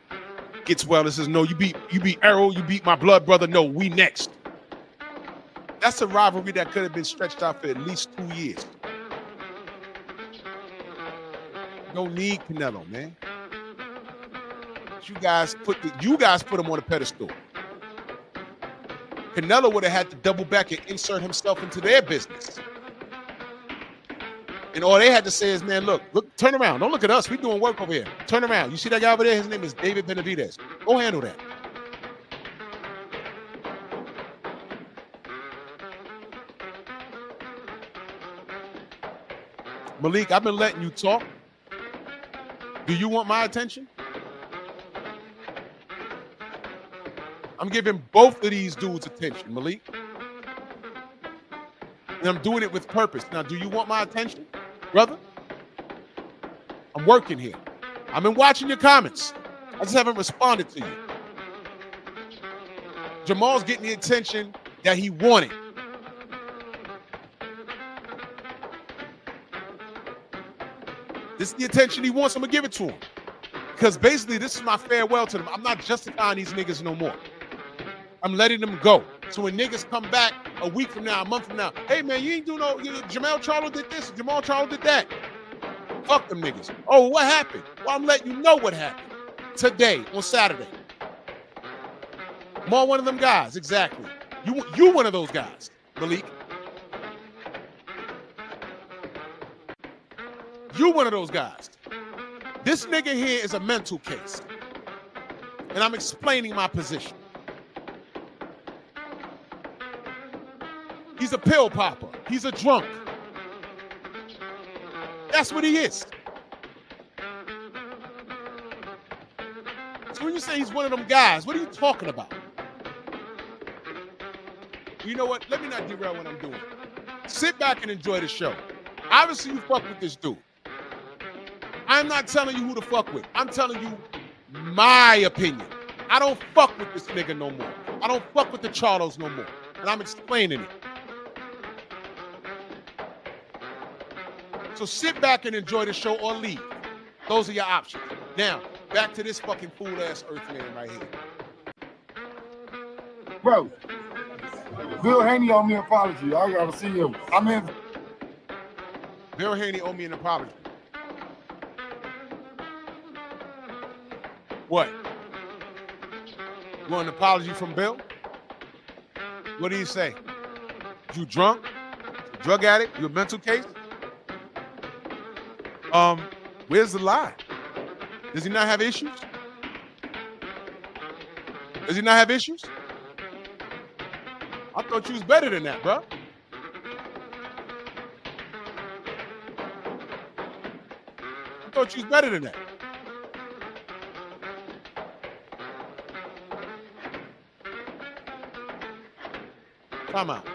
S5: gets well and says, "No, you beat Errol, you beat my blood brother. No, we next." That's a rivalry that could have been stretched out for at least 2 years. You don't need Canelo, man. You guys put him on a pedestal. Canelo would have had to double back and insert himself into their business. And all they had to say is, man, look, turn around. Don't look at us. We're doing work over here. Turn around. You see that guy over there? His name is David Benavidez. Go handle that. Malik, I've been letting you talk. Do you want my attention? I'm giving both of these dudes attention, Malik. And I'm doing it with purpose. Now, do you want my attention, brother? I'm working here. I've been watching your comments. I just haven't responded to you. Jamal's getting the attention that he wanted. This is the attention he wants. I'm going to give it to him. Because basically, this is my farewell to them. I'm not justifying these niggas no more. I'm letting them go. So when niggas come back a week from now, a month from now, hey, man, you ain't do no, Jamal Charlo did this, Jamal Charlo did that. Fuck them niggas. Oh, what happened? Well, I'm letting you know what happened today on Saturday. More one of them guys, exactly. You one of those guys, Malik. You one of those guys. This nigga here is a mental case. And I'm explaining my position. He's a pill popper. He's a drunk. That's what he is. So when you say he's one of them guys, what are you talking about? You know what? Let me not derail what I'm doing. Sit back and enjoy the show. Obviously, you fuck with this dude. I'm not telling you who to fuck with. I'm telling you my opinion. I don't fuck with this nigga no more. I don't fuck with the Charlos no more. And I'm explaining it. So sit back and enjoy the show or leave. Those are your options. Now, back to this fucking fool-ass Earthman right here.
S8: Bro, Bill Haney owe me an apology. I gotta see him. I'm in.
S5: Bill Haney owe me an apology. What? You want an apology from Bill? What do you say? You drunk? Drug addict? You a mental case? Where's the lie? Does he not have issues? Does he not have issues? I thought you was better than that, bro. I thought you was better than that. Come out.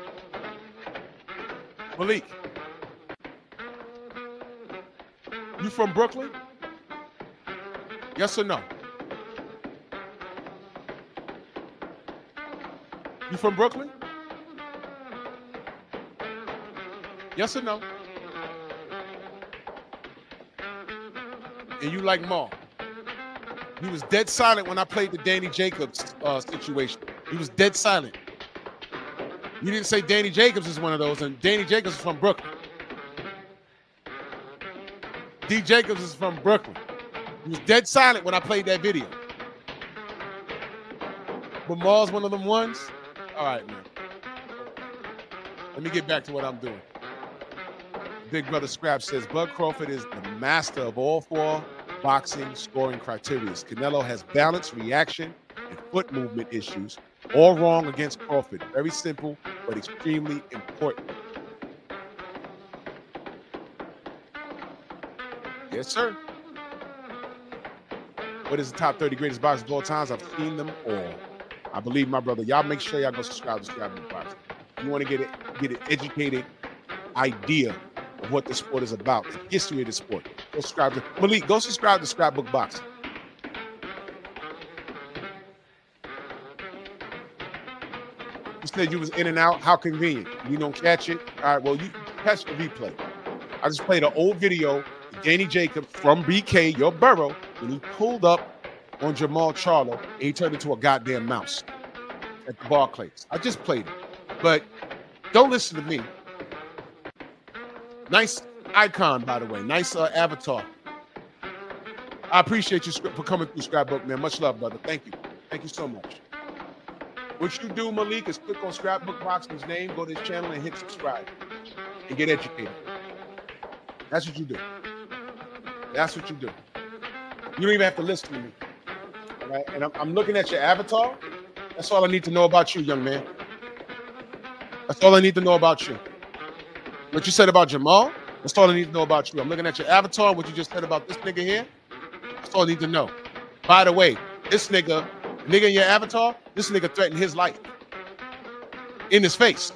S5: Malik. You from Brooklyn? Yes or no? You from Brooklyn? Yes or no? And you like Maul? He was dead silent when I played the Danny Jacobs situation. He was dead silent. You didn't say Danny Jacobs is one of those, and Danny Jacobs is from Brooklyn. D. Jacobs is from Brooklyn. He was dead silent when I played that video. But Maul's one of them ones? All right, man. Let me get back to what I'm doing. Big Brother Scrap says, Bud Crawford is the master of all four boxing scoring criteria. Canelo has balance, reaction, and foot movement issues. All wrong against Crawford. Very simple, but extremely important. Yes, sir. What is the top 30 greatest boxers of all times? I've seen them all. I believe my brother. Y'all make sure y'all go subscribe to Scrapbook Boxing. You want to get an educated idea of what the sport is about, the history of the sport. Go subscribe to Malik. Go subscribe to Scrapbook Boxing. You said you was in and out. How convenient. You don't catch it. All right. Well, you catch the replay. I just played an old video. Danny Jacobs from BK, your borough, when he pulled up on Jamal Charlo and he turned into a goddamn mouse at the Barclays. I just played it. But don't listen to me. Nice icon, by the way. Nice avatar. I appreciate you for coming through Scrapbook, man. Much love, brother. Thank you. Thank you so much. What you do, Malik, is click on Scrapbook Boxing's name, go to his channel, and hit subscribe. And get educated. That's what you do. That's what you do. You don't even have to listen to me. All right? And I'm looking at your avatar. That's all I need to know about you, young man. That's all I need to know about you. What you said about Jamal, that's all I need to know about you. I'm looking at your avatar, what you just said about this nigga here. That's all I need to know. By the way, this nigga in your avatar, this nigga threatened his life. In his face.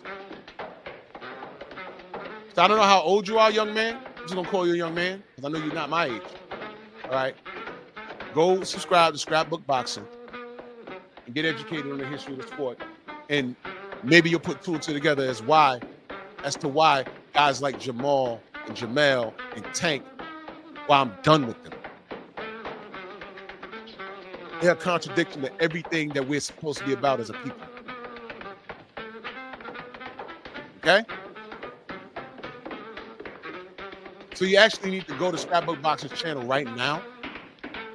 S5: So I don't know how old you are, young man. I'm just gonna call you a young man, because I know you're not my age. All right. Go subscribe to Scrapbook Boxing and get educated on the history of the sport. And maybe you'll put two and two together as to why guys like Jamal and Jamel and Tank, why I'm done with them. They're a contradiction to everything that we're supposed to be about as a people. Okay? So you actually need to go to Scrapbook Boxing's channel right now.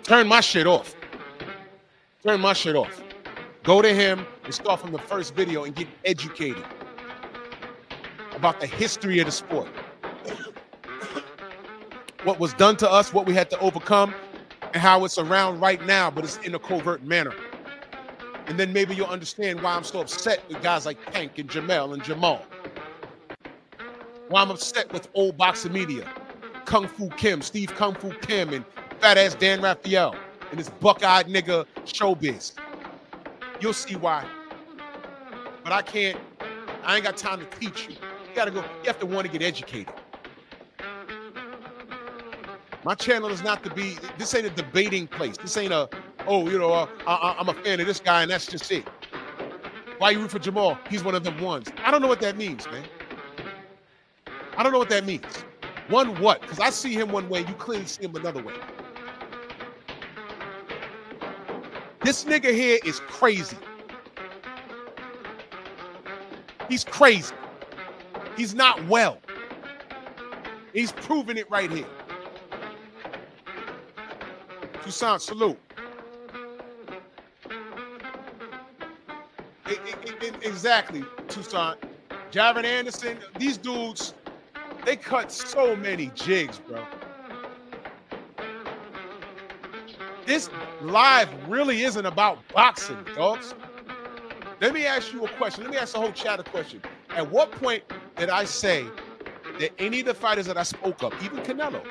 S5: Turn my shit off. Turn my shit off. Go to him and start from the first video and get educated about the history of the sport. What was done to us, what we had to overcome, and how it's around right now, but it's in a covert manner. And then maybe you'll understand why I'm so upset with guys like Tank and Jamel and Jamal. Why I'm upset with old boxing media. Kung Fu Kim, Steve Kung Fu Kim, and fat ass Dan Raphael, and this buck-eyed nigga Showbiz. You'll see why. But I ain't got time to teach you. You have to want to get educated. My channel is not to be, this ain't a debating place. This ain't I'm a fan of this guy and that's just it. Why you root for Jamal? He's one of them ones. I don't know what that means, man. I don't know what that means. One what? Because I see him one way, you clearly see him another way. This nigga here is crazy. He's crazy. He's not well. He's proving it right here. Toussaint, salute. Exactly, Toussaint. Javin Anderson, these dudes, they cut so many jigs, bro. This live really isn't about boxing, dogs. Let me ask you a question. Let me ask the whole chat a question. At what point did I say that any of the fighters that I spoke of, even Canelo,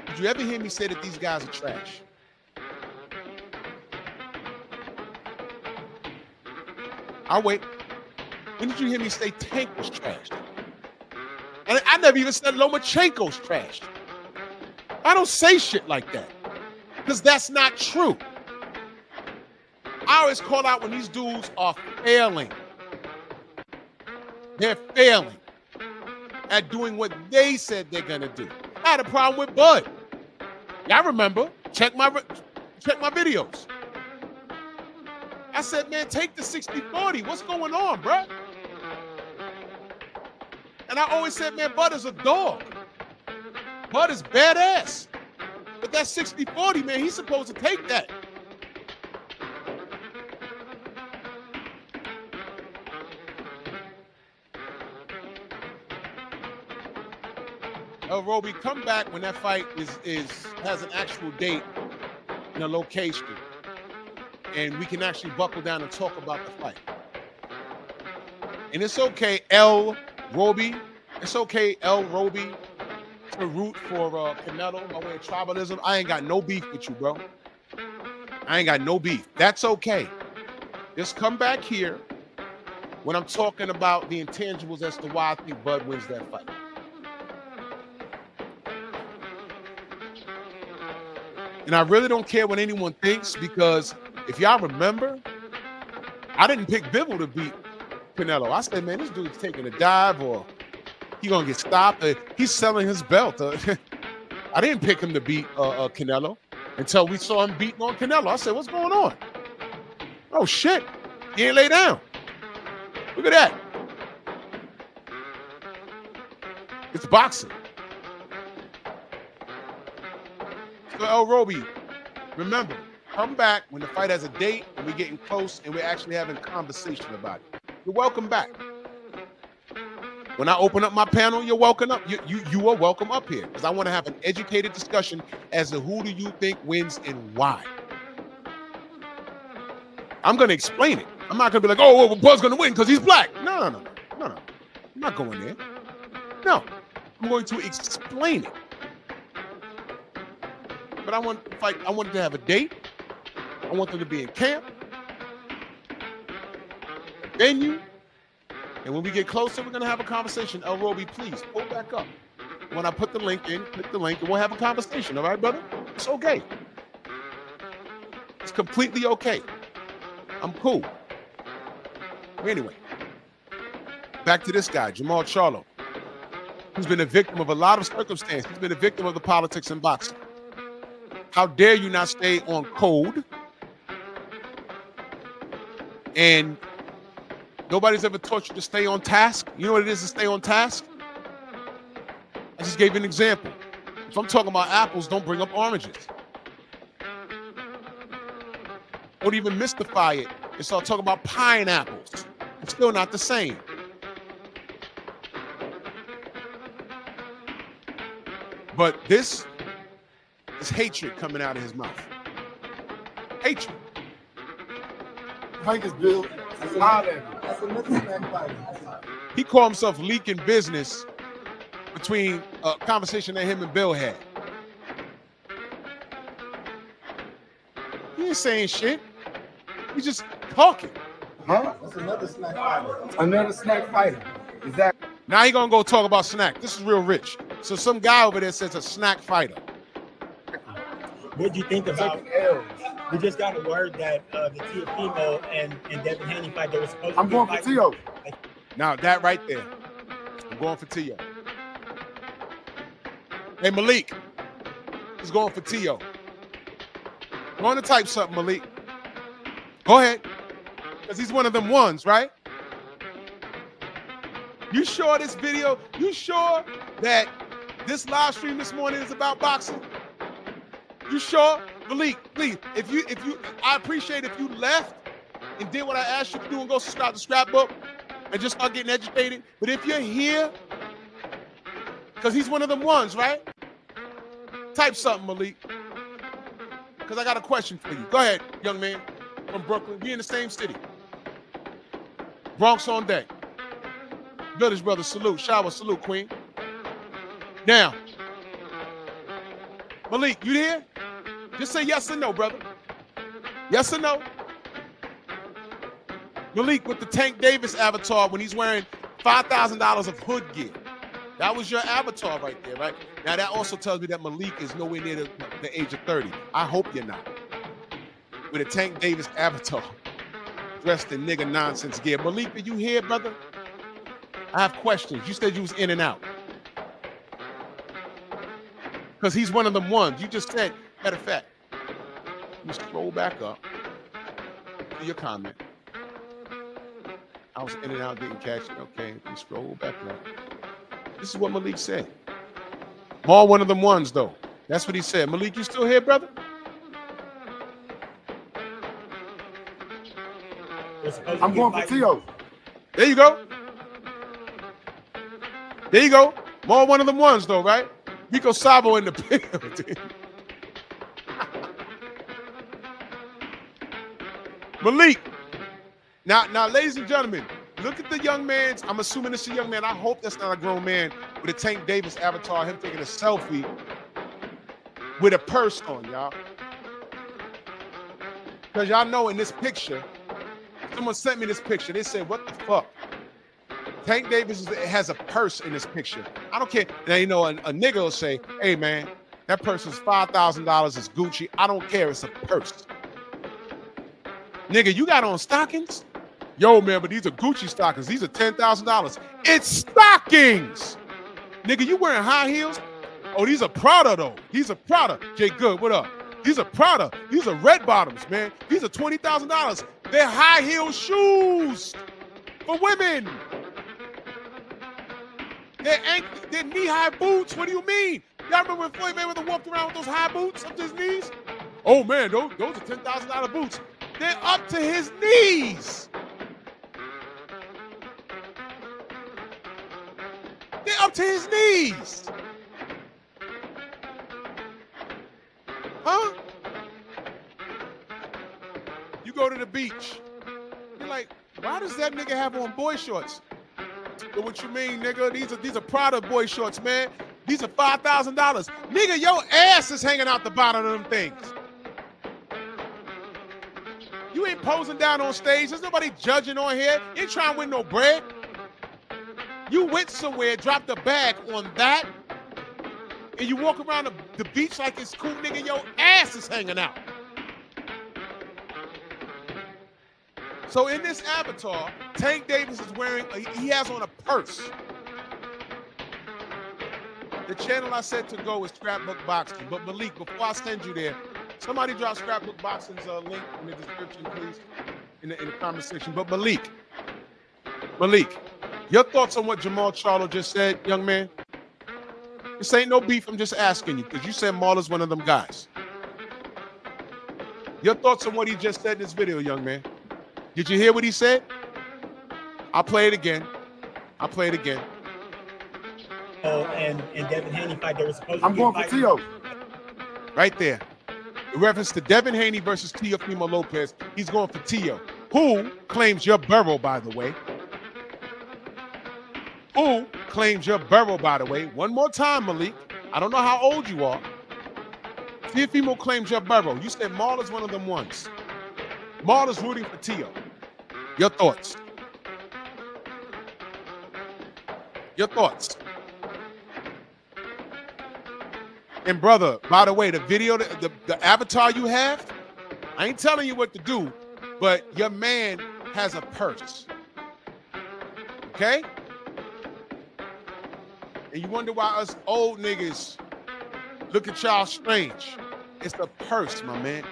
S5: did you ever hear me say that these guys are trash? I'll wait. When did you hear me say Tank was trash? And I never even said Lomachenko's trash. I don't say shit like that because that's not true. I always call out when these dudes are failing. They're failing at doing what they said they're going to do. I had a problem with Bud. Y'all remember. Check my videos. I said, man, take the 60-40. What's going on, bro? And I always said, man, Bud is a dog. Bud is badass. But that 60-40, man, he's supposed to take that. El Roby, come back when that fight has an actual date and a location. And we can actually buckle down and talk about the fight. And it's okay, El Roby. It's okay, El Roby, to root for Canelo by way of tribalism. I ain't got no beef with you, bro. I ain't got no beef. That's okay. Just come back here when I'm talking about the intangibles as to why I think Bud wins that fight. And I really don't care what anyone thinks because if y'all remember, I didn't pick Bivol to beat Canelo. I said, man, this dude's taking a dive or he gonna get stopped. He's selling his belt. I didn't pick him to beat Canelo until we saw him beating on Canelo. I said, what's going on? Oh, shit. He ain't lay down. Look at that. It's boxing. So, El Roby, remember, come back when the fight has a date and we're getting close and we're actually having a conversation about it. You're welcome back. When I open up my panel, you're welcome up. You are welcome up here because I want to have an educated discussion as to who do you think wins and why. I'm going to explain it. I'm not going to be like, oh, well, Buzz going to win because he's black. No. I'm not going there. No, I'm going to explain it. But I want to fight. I wanted to have a date. I want them to be in camp, a venue, and when we get closer, we're going to have a conversation. El Roby, please pull back up. When I put the link in, click the link, and we'll have a conversation. All right, brother? It's okay. It's completely okay. I'm cool. Anyway, back to this guy, Jamal Charlo, who's been a victim of a lot of circumstances. He's been a victim of the politics in boxing. How dare you not stay on code? And nobody's ever taught you to stay on task. You know what it is to stay on task? I just gave you an example. If I'm talking about apples, don't bring up oranges. Don't even mystify it and start talking about pineapples. It's still not the same. But this is hatred coming out of his mouth. Hatred.
S8: Hank is built. That's another snack fight.
S5: He called himself leaking business between a conversation that him and Bill had. He ain't saying shit. He's just talking.
S8: Huh? That's another snack fighter. Another snack fighter. Exactly.
S5: Now he gonna go talk about snack. This is real rich. So some guy over there says a snack fighter.
S9: What do you think about? We just got a word that the Teofimo and Devin Haney fight that was supposed to
S8: I'm
S9: be
S8: going for Tio.
S5: Now that right there, I'm going for Tio. Hey Malik, he's going for Tio. Going to type something, Malik. Go ahead, because he's one of them ones, right? You sure this video? You sure that this live stream this morning is about boxing? You sure? Malik, please, if you, I appreciate if you left and did what I asked you to do and go subscribe to Scrapbook and just start getting educated. But if you're here, because he's one of them ones, right? Type something, Malik, because I got a question for you. Go ahead, young man from Brooklyn. We in the same city. Bronx on deck. Village Brothers, salute. Shower, salute, Queen. Now, Malik, you there? Just say yes or no, brother. Yes or no? Malik with the Tank Davis avatar when he's wearing $5,000 of hood gear. That was your avatar right there, right? Now, that also tells me that Malik is nowhere near the age of 30. I hope you're not. With a Tank Davis avatar dressed in nigga nonsense gear. Malik, are you here, brother? I have questions. You said you was in and out. Because he's one of them ones. You just said, matter of fact, you scroll back up to your comment. I was in and out, didn't catch it. Okay, you scroll back up. This is what Malik said. More one of them ones, though. That's what he said. Malik, you still here, brother?
S8: I'm going for Tio.
S5: There you go. There you go. More one of them ones, though, right? Rico Sabo in the building. Malik. Now, ladies and gentlemen, look at the young man's. I'm assuming it's a young man. I hope that's not a grown man with a Tank Davis avatar, him taking a selfie with a purse on, y'all. Because y'all know in this picture, someone sent me this picture. They said, what the fuck? Tank Davis has a purse in this picture. I don't care. Now, you know, a nigga will say, hey, man, that purse is $5,000. It's Gucci. I don't care. It's a purse. Nigga, you got on stockings? Yo, man, but these are Gucci stockings. These are $10,000. It's stockings. Nigga, you wearing high heels? Oh, these are Prada, though. These are Prada. Jay Good, what up? These are Prada. These are red bottoms, man. These are $20,000. They're high heel shoes for women. They're knee-high boots. What do you mean? Y'all remember when Floyd Mayweather walked around with those high boots up to his knees? Oh, man, those are $10,000 boots. They're up to his knees. dropped to his knees. Huh? You go to the beach. You're like, why does that nigga have on boy shorts? But what you mean, nigga? These are Prada boy shorts, man. These are $5,000. Nigga, your ass is hanging out the bottom of them things. You ain't posing down on stage. There's nobody judging on here. You ain't trying to win no bread. You went somewhere, dropped a bag on that, and you walk around the beach like it's cool, nigga. Your ass is hanging out. So in this avatar, Tank Davis is wearing, he has on a purse. The channel I said to go is Scrapbook Boxing. But Malik, before I send you there, somebody drop Scrapbook Boxing's link in the description, please, in the comment section. But Malik, your thoughts on what Jamal Charlo just said, young man? This ain't no beef, I'm just asking you, because you said Marla's one of them guys. Your thoughts on what he just said in this video, young man? Did you hear what he said? I'll play it again.
S9: Oh, and Devin Haney fight, they were supposed to
S8: I'm going for Tio.
S5: Right there. In reference to Devin Haney versus Teofimo Lopez, he's going for Tio, who claims your burrow, by the way. One more time, Malik. I don't know how old you are. Teofimo claims your burrow. You said Marla's one of them ones. Marla's rooting for Tio. Your thoughts? And brother, by the way, the video, the avatar you have, I ain't telling you what to do, but your man has a purse. Okay? And you wonder why us old niggas look at y'all strange. It's the purse, my man.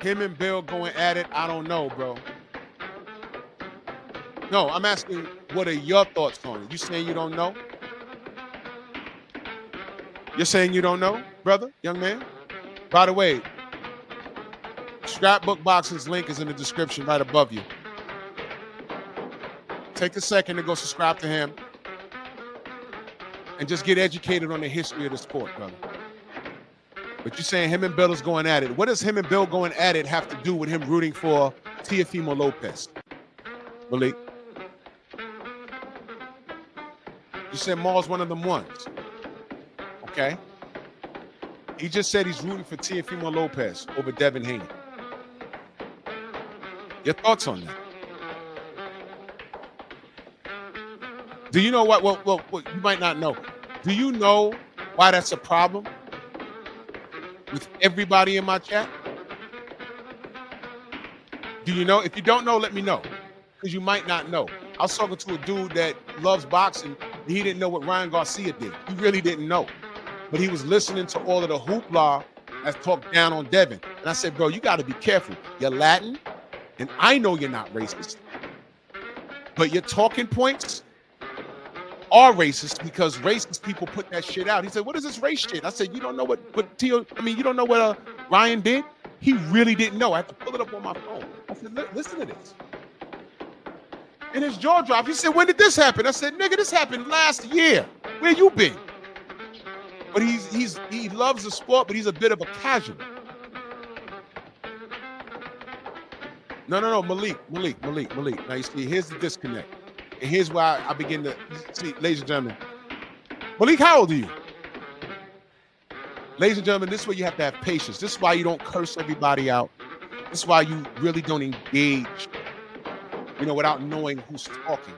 S5: Him and Bill going at it, I don't know, bro. No, I'm asking, what are your thoughts on it? You saying you don't know? You're saying you don't know, brother, young man? By the way, Scrapbook Boxing's link is in the description right above you. Take a second to go subscribe to him and just get educated on the history of the sport, brother. But you're saying him and Bill is going at it. What does him and Bill going at it have to do with him rooting for Teofimo Lopez? Malik? You said Maul's one of them ones. Okay. He just said he's rooting for Teofimo Lopez over Devin Haney. Your thoughts on that? Do you know what? Well, you might not know. Do you know why that's a problem with everybody in my chat? Do you know? If you don't know, let me know, because you might not know. I was talking to a dude that loves boxing, and he didn't know what Ryan Garcia did. He really didn't know. But he was listening to all of the hoopla that talked down on Devin. And I said, bro, you got to be careful. You're Latin, and I know you're not racist. But your talking points are racist because racist people put that shit out. He said, what is this race shit? I said, you don't know what you don't know what Ryan did? He really didn't know. I had to pull it up on my phone. I said, listen to this. And his jaw dropped. He said, when did this happen? I said, nigga, this happened last year. Where you been? But he loves the sport, but he's a bit of a casual. No, Malik. Now you see, here's the disconnect. And here's why I begin to see, ladies and gentlemen. Malik, how old are you? Ladies and gentlemen, this is where you have to have patience. This is why you don't curse everybody out. This is why you really don't engage, without knowing who's talking.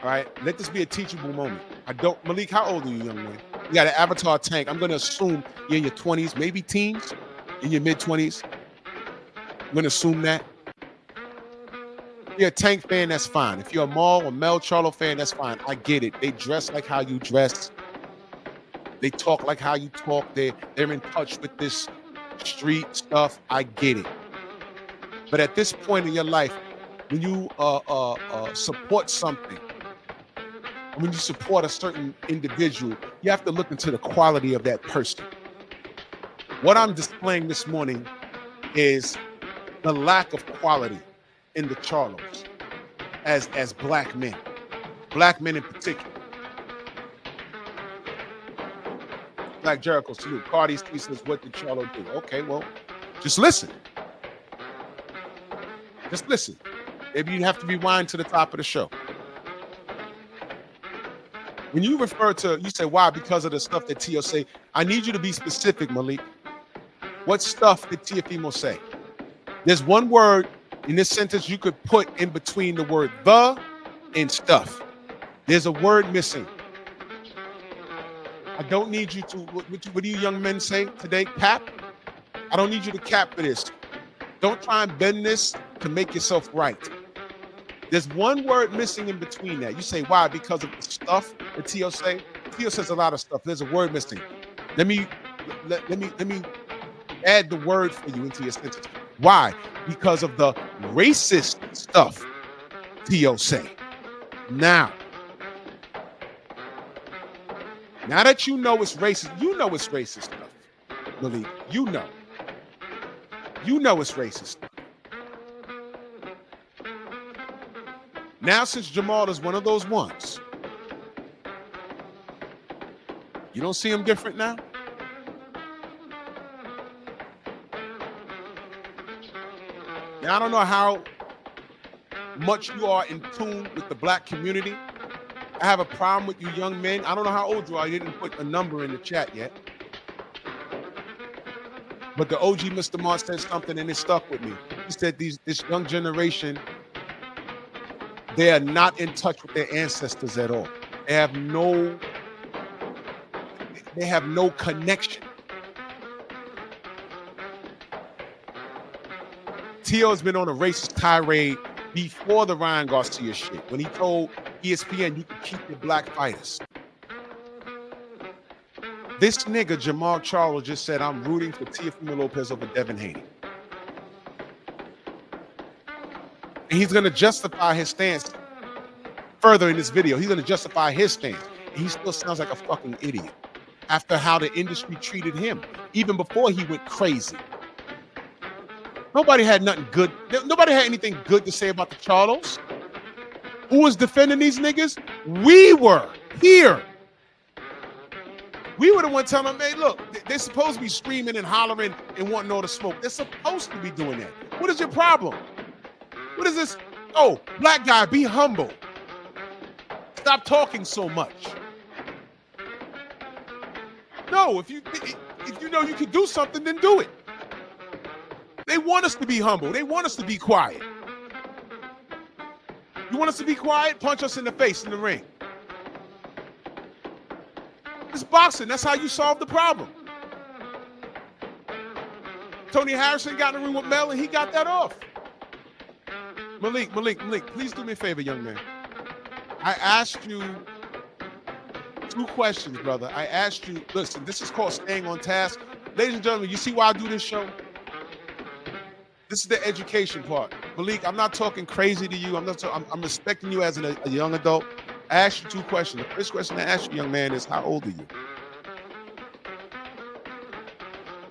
S5: All right? Let this be a teachable moment. Malik, how old are you, young man? You got an avatar Tank. I'm going to assume you're in your 20s, maybe teens, in your mid-20s. I'm going to assume that. If you're a Tank fan, that's fine. If you're a Maul or Mel Charlo fan, that's fine. I get it. They dress like how you dress. They talk like how you talk. They're in touch with this street stuff. I get it. But at this point in your life, when you support something, when you support a certain individual, you have to look into the quality of that person. What I'm displaying this morning is the lack of quality in the Charlos as black men in particular. Black Jericho salute. Cardi C says, what did Charlo do? Okay, well, just listen. Just listen. Maybe you have to rewind to the top of the show. When you refer to, you say, why? Because of the stuff that Tio say. I need you to be specific, Malik. What stuff did Tiafimo say? There's one word in this sentence you could put in between the word the and stuff. There's a word missing. I don't need you to, what do you young men say today? Cap? I don't need you to cap for this. Don't try and bend this to make yourself right. There's one word missing in between that. You say, why? Because of the stuff that Tio say? Tio says a lot of stuff. There's a word missing. Let me add the word for you into your sentence. Why? Because of the racist stuff Tio say. Now that you know it's racist, you know it's racist stuff, Malik. You know it's racist stuff. Now, since Jamal is one of those ones, you don't see him different now? Now, I don't know how much you are in tune with the black community. I have a problem with you young men. I don't know how old you are. You didn't put a number in the chat yet. But the OG Mr. Mark said something and it stuck with me. He said this young generation, they are not in touch with their ancestors at all. They have no connection. Tio's been on a racist tirade before the Ryan Garcia shit, when he told ESPN you can keep your black fighters. This nigga, Jamal Charlo, just said, I'm rooting for Teofimo Lopez over Devin Haney. And he's going to justify his stance further in this video. He's going to justify his stance. And he still sounds like a fucking idiot after how the industry treated him, even before he went crazy. Nobody had nothing good. Nobody had anything good to say about the Charlos. Who was defending these niggas? We were here. We were the one telling them, hey, look, they're supposed to be screaming and hollering and wanting all the smoke. They're supposed to be doing that. What is your problem? What is this? Oh, black guy, be humble. Stop talking so much. No, if you know you can do something, then do it. They want us to be humble. They want us to be quiet. You want us to be quiet? Punch us in the face in the ring. It's boxing. That's how you solve the problem. Tony Harrison got in the ring with Mel and he got that off. Malik, please do me a favor, young man. I asked you 2 questions, brother. I asked you, listen, this is called staying on task. Ladies and gentlemen, you see why I do this show? This is the education part. Malik, I'm not talking crazy to you. I'm respecting you as a young adult. I asked you 2 questions. The first question I asked you, young man, is how old are you?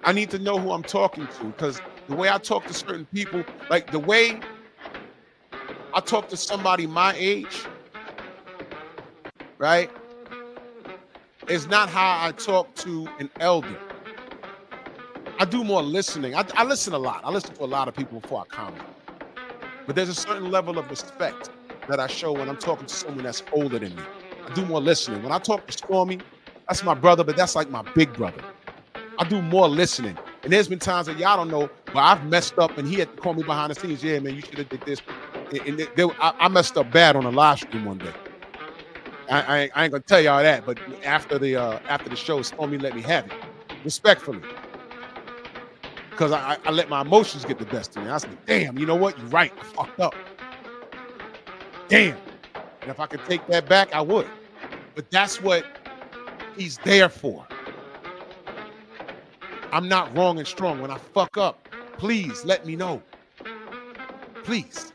S5: I need to know who I'm talking to, because the way I talk to certain people, like the way I talk to somebody my age, right, is not how I talk to an elder. I do more listening. I listen a lot. I listen to a lot of people before I comment. But there's a certain level of respect that I show when I'm talking to someone that's older than me. I do more listening. When I talk to Stormy, that's my brother, but that's like my big brother. I do more listening. And there's been times that y'all don't know where I've messed up and he had to call me behind the scenes. Yeah, man, you should have did this. And I messed up bad on a live stream one day. I ain't gonna tell y'all that, but after the show, Stormy let me have it, respectfully. Because I let my emotions get the best of me. I said, damn, you know what? You're right. I fucked up. Damn. And if I could take that back, I would. But that's what he's there for. I'm not wrong and strong. When I fuck up, please let me know. Please.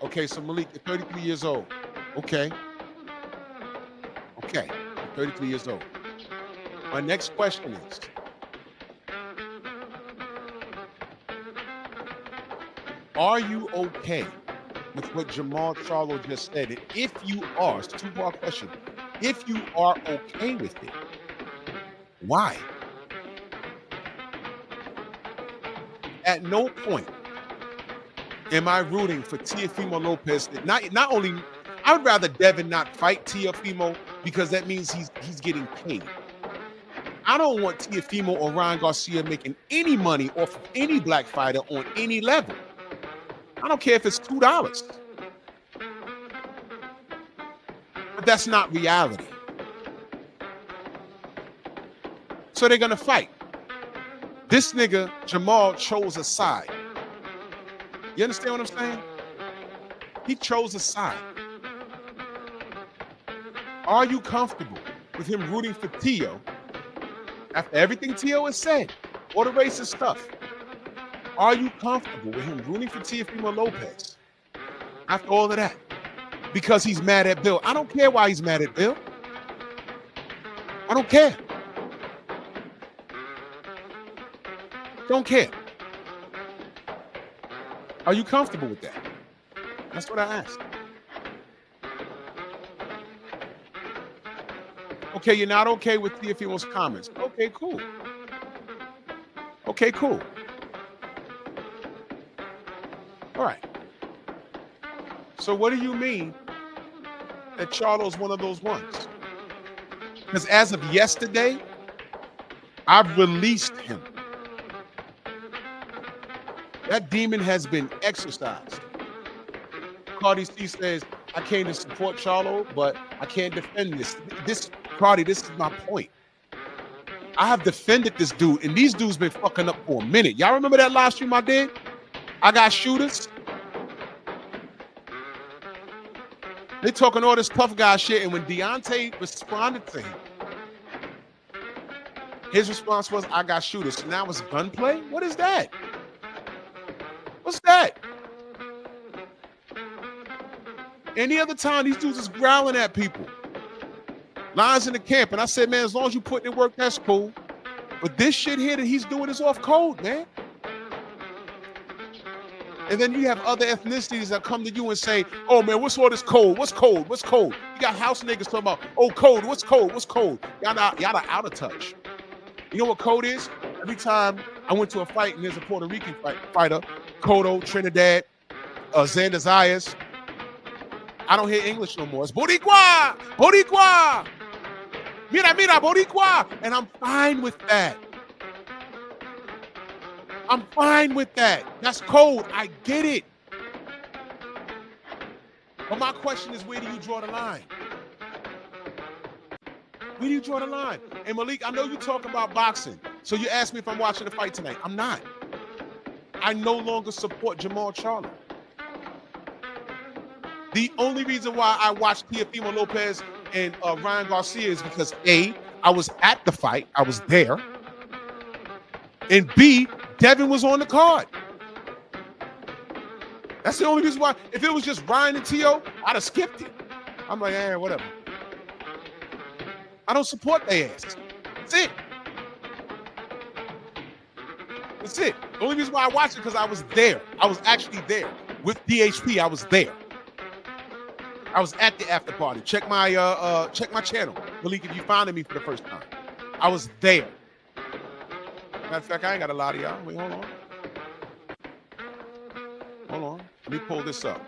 S5: Okay, so Malik, you're 33 years old. Okay. You're 33 years old. My next question is, Are you okay with what Jamal Charlo just said? And if you are, it's a two-part question. If you are okay with it, why? At no point am I rooting for Teofimo Lopez. Not only, I would rather Devin not fight Teofimo because that means he's getting paid. I don't want Teofimo or Ryan Garcia making any money off of any black fighter on any level. I don't care if it's $2. But that's not reality. So they're going to fight. This nigga, Jamal, chose a side. You understand what I'm saying? He chose a side. Are you comfortable with him rooting for Teo after everything Teo has said, all the racist stuff? Are you comfortable with him rooting for Teofimo Lopez after all of that? Because he's mad at Bill. I don't care why he's mad at Bill. I don't care. Don't care. Are you comfortable with that? That's what I asked. Okay, you're not okay with Teofimo's comments. Okay, cool. Okay, cool. All right. So what do you mean that Charlo's one of those ones? Because as of yesterday, I've released him. That demon has been exorcised. Cardi C says, I came to support Charlo, but I can't defend this. Cardi, this is my point. I have defended this dude, and these dudes been fucking up for a minute. Y'all remember that live stream I did? I got shooters. They talking all this tough guy shit, and when Deontay responded to him, his response was, I got shooters. So now it's gunplay? What is that? What's that? Any other time, these dudes is growling at people. Lines in the camp. And I said, man, as long as you put in work, that's cool. But this shit here that he's doing is off code, man. And then you have other ethnicities that come to you and say, oh, man, what's all this code? What's code? What's code? You got house niggas talking about, oh, code. What's code? What's code? Y'all are out of touch. You know what code is? Every time I went to a fight and there's a Puerto Rican fighter, Cotto, Trinidad, Xander Zayas, I don't hear English no more. It's Boricua! Boricua! Mira, Boricua! And I'm fine with that. I'm fine with that. That's code. I get it. But my question is, where do you draw the line? Where do you draw the line? And Malik, I know you talk about boxing. So you asked me if I'm watching the fight tonight. I'm not. I no longer support Jamal Charlo. The only reason why I watched Teofimo Lopez and Ryan Garcia is because A, I was at the fight. I was there. And B, Devin was on the card. That's the only reason why. If it was just Ryan and Teo, I'd have skipped it. I'm like, whatever. I don't support their ass. That's it. That's it. The only reason why I watched it because I was there. I was actually there with DHP. I was there. I was at the after party. Check my channel, Malik, if you found me for the first time. I was there. Matter of fact, I ain't got a lot of y'all. Wait, hold on. Hold on. Let me pull this up.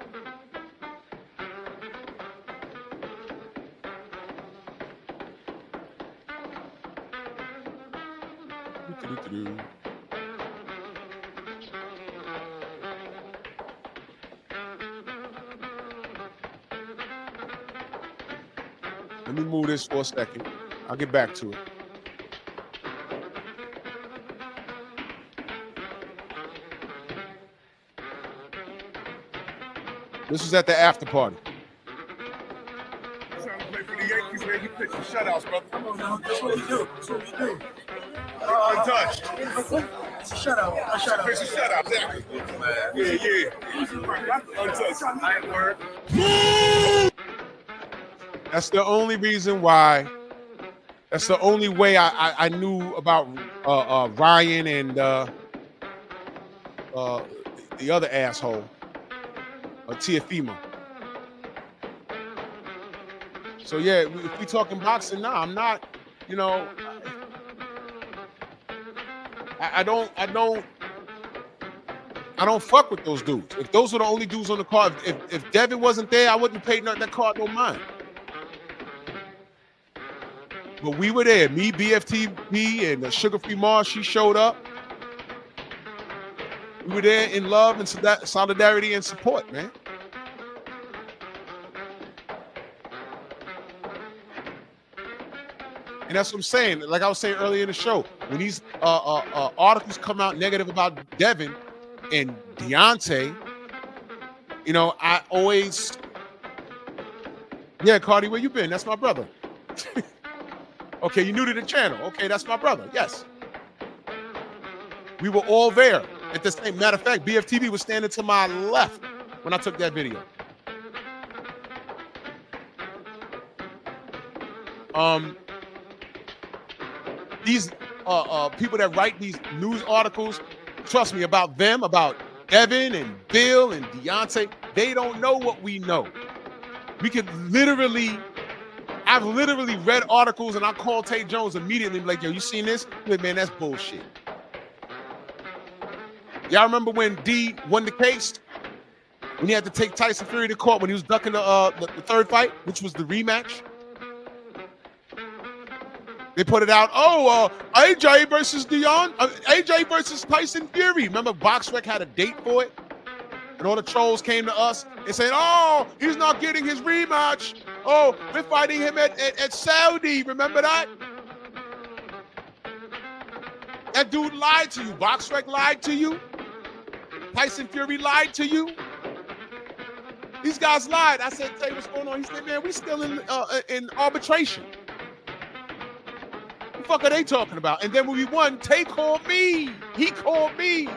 S5: Let me move this for a second. I'll get back to it. This was at the after party.
S4: Trying to play for the Yankees, man. You pitch some shutouts, brother. Come on now. That's what we do. That's what we do. Untouched. It's a shutout. A shutout. It's a shutout, exactly. Yeah. Untouched.
S5: That's the only reason why. That's the only way I knew about Ryan and the other asshole, Tiafimo. So yeah, if we talking boxing now, I'm not, you know, I don't fuck with those dudes. If those were the only dudes on the card, if Devin wasn't there, I wouldn't pay that card no mind. But we were there. Me, BFTB, and Sugar Free Mars, she showed up. We were there in love and solidarity and support, man. And that's what I'm saying. Like I was saying earlier in the show, when these articles come out negative about Devin and Deontay, you know, I always, yeah, Cardi, where you been? That's my brother. Okay, you new to the channel. Okay, that's my brother. Yes. We were all there at the same. Matter of fact, BFTV was standing to my left when I took that video. These people that write these news articles, trust me, about them, about Devin and Bill and Deontay, they don't know what we know. We could literally, I've literally read articles and I call Tay Jones immediately and be like, yo, you seen this? Like, man, that's bullshit. Y'all remember when D won the case? When he had to take Tyson Fury to court when he was ducking the third fight, which was the rematch? They put it out. Oh, AJ versus AJ versus Tyson Fury. Remember, BoxRec had a date for it, and all the trolls came to us and saying, "Oh, he's not getting his rematch. Oh, we're fighting him at Saudi." Remember that? That dude lied to you. BoxRec lied to you. Tyson Fury lied to you. These guys lied. I said, "Tay, what's going on?" He said, "Man, we still in arbitration." What the fuck are they talking about? And then when we won, Tay called me. He called me.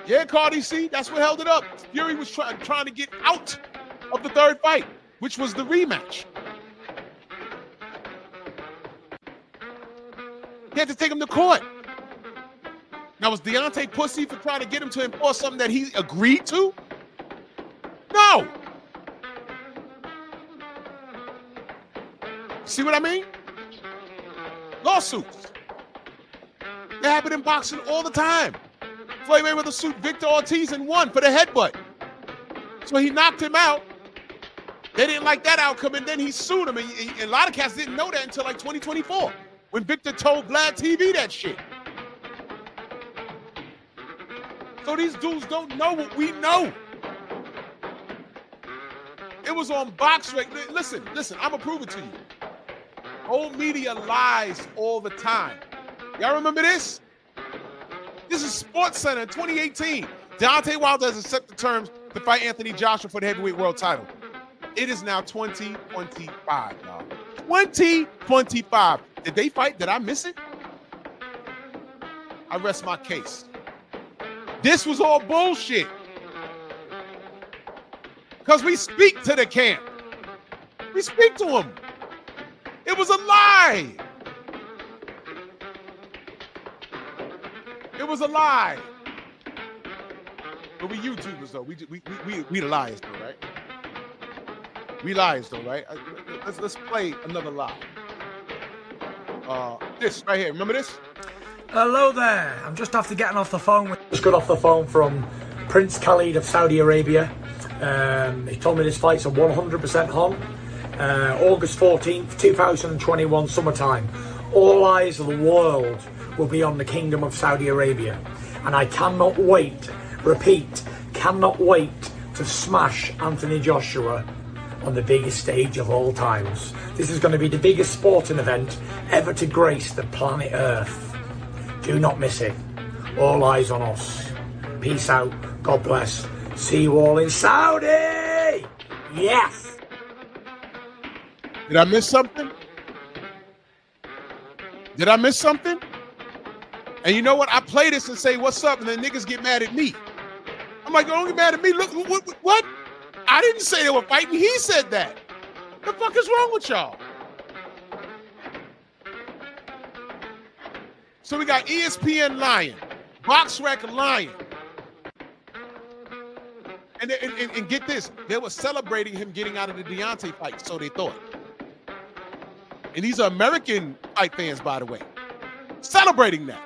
S5: Yeah, Cardi, see, that's what held it up. Fury was trying to get out of the third fight, which was the rematch. He had to take him to court. Now, was Deontay pussy for trying to get him to enforce something that he agreed to? No. See what I mean? Lawsuits. They happen in boxing all the time. Floyd Mayweather sued Victor Ortiz and won for the headbutt. So he knocked him out. They didn't like that outcome, and then he sued him. And a lot of cats didn't know that until like 2024, when Victor told Vlad TV that shit. So these dudes don't know what we know. It was on BoxRec. Listen, I'm going to prove it to you. Old media lies all the time. Y'all remember this? This is SportsCenter in 2018. Deontay Wilder has accepted terms to fight Anthony Joshua for the heavyweight world title. It is now 2025, y'all. 2025. Did they fight? Did I miss it? I rest my case. This was all bullshit. Because we speak to the camp. We speak to them. It was a lie. It was a lie. But we YouTubers though. We the liars though, right? We liars though, right? Let's play another lie. This right here. Remember this?
S10: Hello there. I'm just after getting off the phone.
S11: Just got off the phone from Prince Khalid of Saudi Arabia. He told me this fight's a 100% on. August 14th, 2021, summertime. All eyes of the world will be on the Kingdom of Saudi Arabia. And I cannot wait, repeat, cannot wait to smash Anthony Joshua on the biggest stage of all times. This is going to be the biggest sporting event ever to grace the planet Earth. Do not miss it. All eyes on us. Peace out. God bless. See you all in Saudi. Yes.
S5: Did I miss something? Did I miss something? And you know what? I play this and say, what's up? And then niggas get mad at me. I'm like, don't get mad at me. Look, what? I didn't say they were fighting. He said that. The fuck is wrong with y'all? So we got ESPN lying, BoxRec lying. And get this, they were celebrating him getting out of the Deontay fight, so they thought. And these are American fight fans, by the way, celebrating that.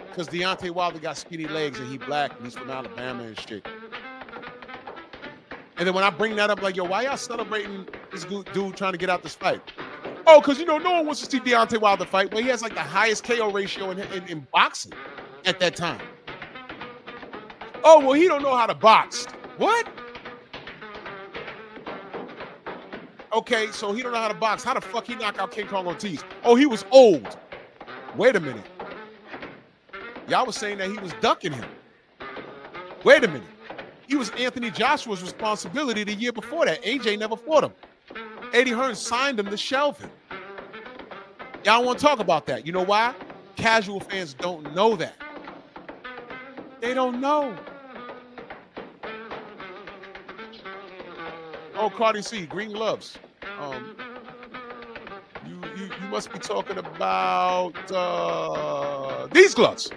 S5: Because Deontay Wilder got skinny legs and he black and he's from Alabama and shit. And then when I bring that up, like, yo, why y'all celebrating this dude trying to get out this fight? Oh, because, you know, no one wants to see Deontay Wilder fight, but he has like the highest KO ratio in boxing at that time. Oh, well, he don't know how to box. What? Okay, so he don't know how to box. How the fuck he knock out King Kong Ortiz? Oh, he was old. Wait a minute. Y'all was saying that he was ducking him. Wait a minute. He was Anthony Joshua's responsibility the year before that. AJ never fought him. Eddie Hearn signed him to shelve him. Y'all want to talk about that. You know why? Casual fans don't know that. They don't know. Oh, Cardi C, green gloves. You must be talking about these gloves.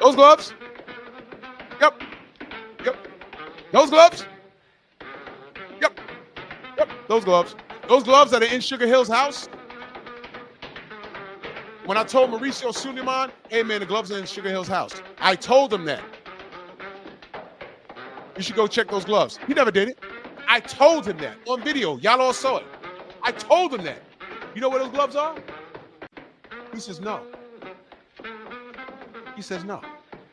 S5: Those gloves? Yep. Those gloves? Yep. Those gloves. Those gloves that are in Sugar Hill's house. When I told Mauricio Suleiman, hey man, the gloves are in Sugar Hill's house. I told him that. You should go check those gloves. He never did it. I told him that on video. Y'all all saw it. I told him that. You know where those gloves are? He says no. He says no.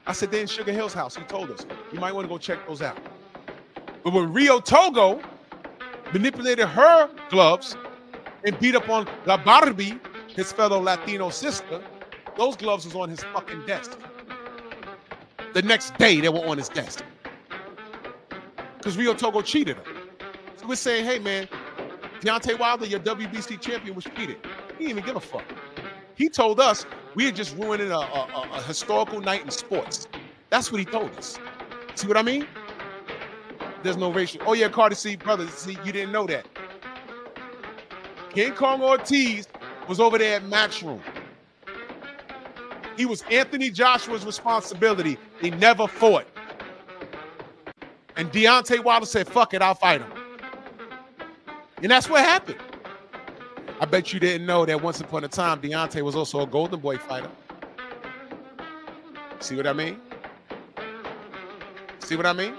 S5: I said they're in Sugar Hill's house. He told us. You might want to go check those out. But when Rio Togo manipulated her gloves and beat up on La Barbie, his fellow Latino sister, those gloves was on his fucking desk. The next day, they were on his desk. Because Rio Togo cheated him. So we're saying, hey, man, Deontay Wilder, your WBC champion, was cheated. He didn't even give a fuck. He told us we had just ruining a historical night in sports. That's what he told us. See what I mean? There's no racial. Oh, yeah, Carter C. Brothers. See, you didn't know that. King Kong Ortiz was over there at Matchroom. He was Anthony Joshua's responsibility. They never fought. And Deontay Wilder said, fuck it, I'll fight him. And that's what happened. I bet you didn't know that once upon a time, Deontay was also a Golden Boy fighter. See what I mean? See what I mean?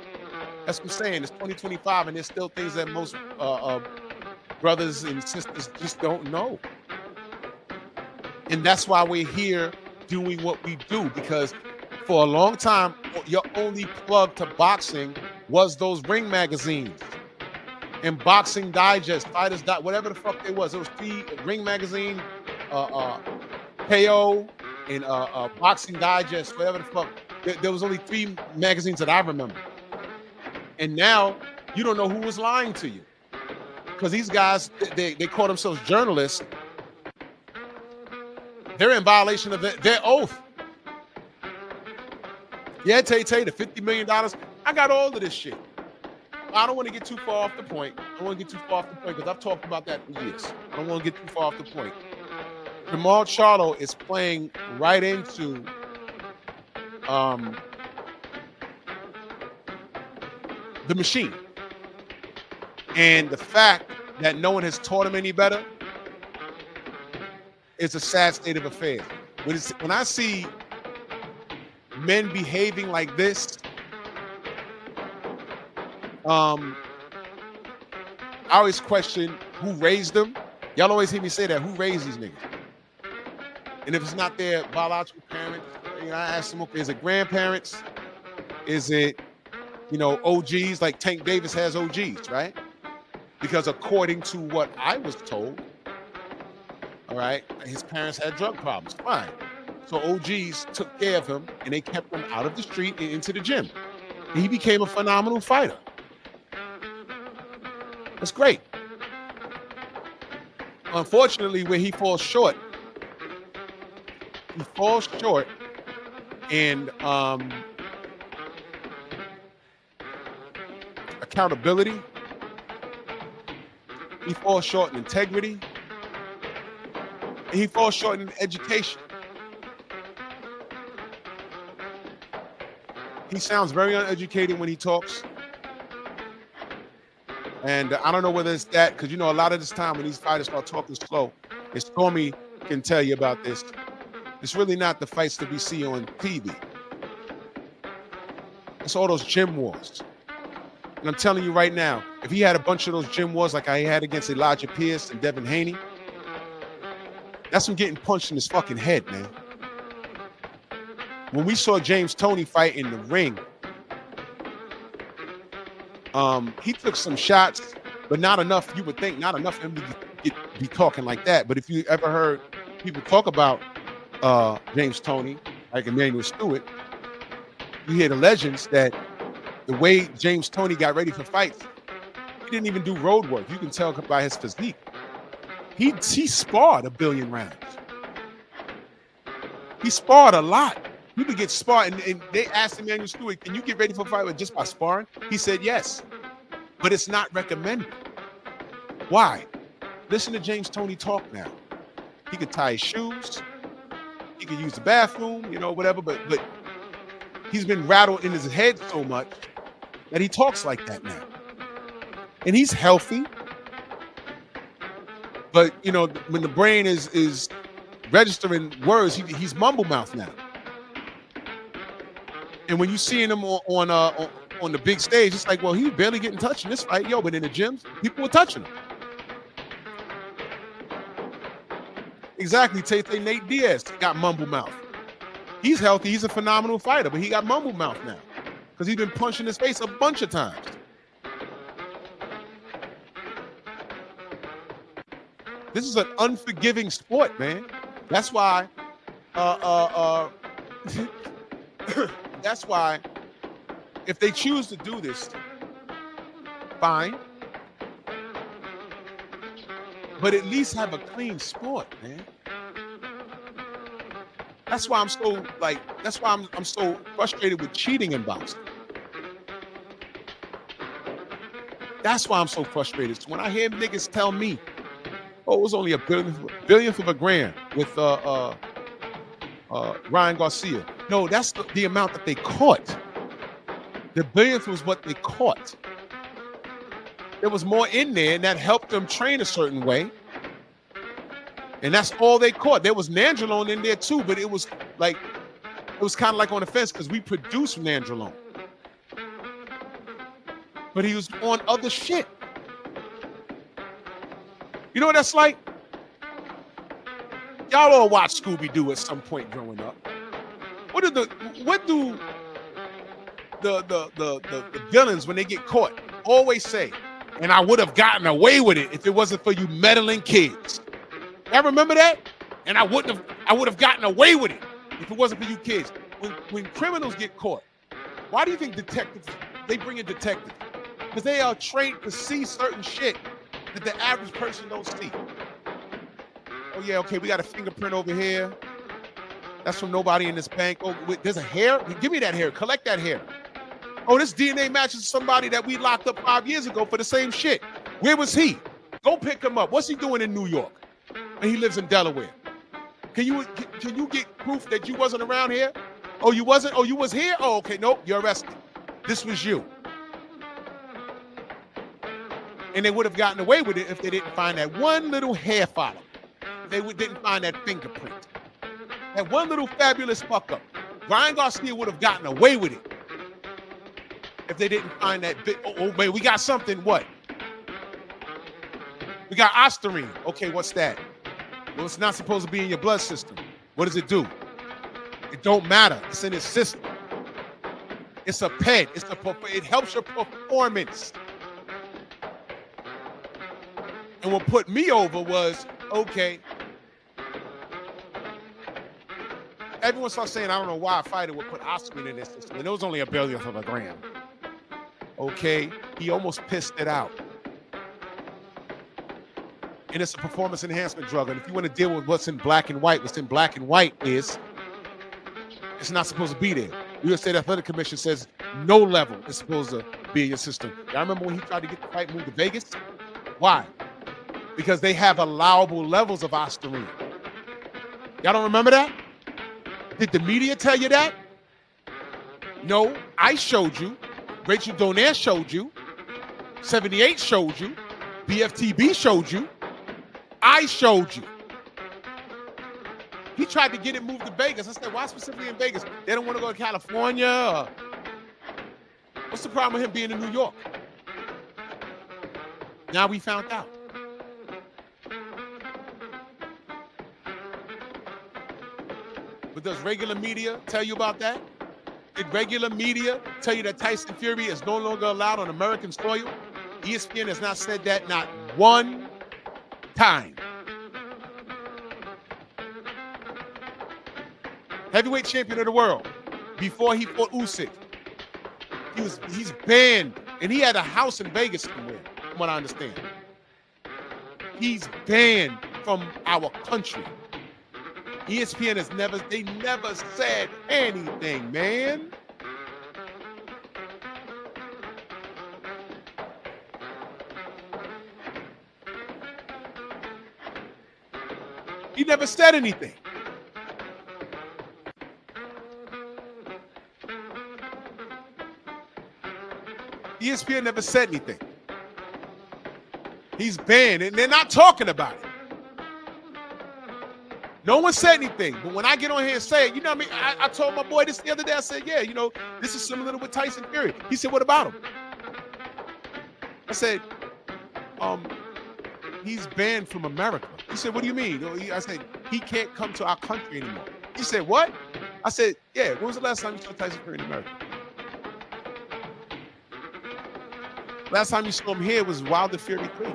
S5: That's what I'm saying. It's 2025, and there's still things that most brothers and sisters just don't know. And that's why we're here doing what we do, because for a long time, your only plug to boxing was those ring magazines and Boxing Digest, Fighters, whatever the fuck they was. It was Ring Magazine, KO, and Boxing Digest, whatever the fuck. There was only 3 magazines that I remember. And now you don't know who was lying to you, because these guys, they call themselves journalists. They're in violation of their oath. Yeah, Tay, the $50 million. I got all of this shit. I don't want to get too far off the point. I don't want to get too far off the point because I've talked about that for years. I don't want to get too far off the point. Jamal Charlo is playing right into the machine. And the fact that no one has taught him any better is a sad state of affairs. When I see men behaving like this, I always question who raised them. Y'all always hear me say that. Who raised these niggas? And if it's not their biological parents, I ask them, okay, is it grandparents? Is it, OGs? Like Tank Davis has OGs, right? Because according to what I was told, all right, his parents had drug problems. Fine. So OGs took care of him, and they kept him out of the street and into the gym. And he became a phenomenal fighter. That's great. Unfortunately, where he falls short in accountability He falls short in integrity. And he falls short in education. He sounds very uneducated when he talks. And I don't know whether it's that, because, you know, a lot of this time when these fighters start talking slow, and Stormy can tell you about this, it's really not the fights that we see on TV. It's all those gym wars. And I'm telling you right now, if he had a bunch of those gym wars like I had against Elijah Pierce and Devin Haney, that's him getting punched in his fucking head, man. When we saw James Toney fight in the ring, he took some shots, but not enough. You would think not enough for him to be talking like that. But if you ever heard people talk about James Toney, like Emmanuel Stewart, you hear the legends that the way James Toney got ready for fights, he didn't even do road work. You can tell by his physique. He sparred 1 billion rounds. He sparred a lot. You could get sparred, and they asked Emmanuel Stewart, can you get ready for a fight just by sparring? He said yes, but it's not recommended. Why? Listen to James Toney talk now. He could tie his shoes. He could use the bathroom, you know, whatever, but he's been rattled in his head so much that he talks like that now. And he's healthy. But, you know, when the brain is registering words, he's mumble mouth now. And when you seeing him on the big stage, it's like, well, he's barely getting touched in this fight. Yo, but in the gyms, people were touching him. Exactly. Tate Nate Diaz got mumble mouth. He's healthy. He's a phenomenal fighter, but he got mumble mouth now because he's been punched in his face a bunch of times. This is an unforgiving sport, man. That's why that's why if they choose to do this, fine. But at least have a clean sport, man. That's why I'm so I'm so frustrated with cheating in boxing. That's why I'm so frustrated. So when I hear niggas tell me, oh, it was only a billionth of a gram with Ryan Garcia. No, that's the amount that they caught. The billionth was what they caught. There was more in there, and that helped them train a certain way. And that's all they caught. There was nandrolone in there too, but it was kind of like on the fence because we produced nandrolone. But he was on other shit. You know what that's like? Y'all all watch Scooby-Doo at some point growing up. What do the villains when they get caught always say? And I would have gotten away with it if it wasn't for you meddling kids. Y'all remember that? And I would have gotten away with it if it wasn't for you kids. When criminals get caught, why do you think they bring in detectives? Because they are trained to see certain shit that the average person don't see. Oh yeah, okay, we got a fingerprint over here. That's from nobody in this bank. Oh, wait, there's a hair? Give me that hair, collect that hair. Oh, this DNA matches somebody that we locked up 5 years ago for the same shit. Where was he? Go pick him up. What's he doing in New York? And he lives in Delaware. Can you get proof that you wasn't around here? Oh, you wasn't? Oh, you was here? Oh, okay, nope, you're arrested. This was you. And they would have gotten away with it if they didn't find that one little hair follow. They didn't find that fingerprint. That one little fabulous fuck up. Ryan Garcia would have gotten away with it if they didn't find that bit. Oh, wait, we got something. What? We got Ostarine. Okay, what's that? Well, it's not supposed to be in your blood system. What does it do? It don't matter. It's in his system. It's a pet. It helps your performance. And what put me over was, okay, everyone starts saying, I don't know why a fighter would put Ostarine in this system. And it was only a billionth of a gram. Okay, he almost pissed it out. And it's a performance enhancement drug. And if you want to deal with what's in black and white is it's not supposed to be there. U.S. State Athletic Commission says no level is supposed to be in your system. Y'all remember when he tried to get the fight moved to Vegas? Why? because they have allowable levels of ostarine. Y'all don't remember that? Did the media tell you that? No, I showed you. Rachel Donaire showed you. 78 showed you. BFTB showed you. I showed you. He tried to get it moved to Vegas. I said, why specifically in Vegas? They don't want to go to California. What's the problem with him being in New York? Now we found out. But does regular media tell you about that? Did regular media tell you that Tyson Fury is no longer allowed on American soil? ESPN has not said that not one time. Heavyweight champion of the world before he fought Usyk. He's banned, and he had a house in Vegas somewhere, from what I understand. He's banned from our country. ESPN has never said anything, man. He never said anything. ESPN never said anything. He's banned, and they're not talking about it. No one said anything, but when I get on here and say it, you know what I mean? I told my boy this the other day. I said, yeah, you know, this is similar to with Tyson Fury. He said, what about him? I said, he's banned from America. He said, what do you mean? I said, he can't come to our country anymore. He said, what? I said, yeah, when was the last time you saw Tyson Fury in America? Last time you saw him here was Wilder Fury 3.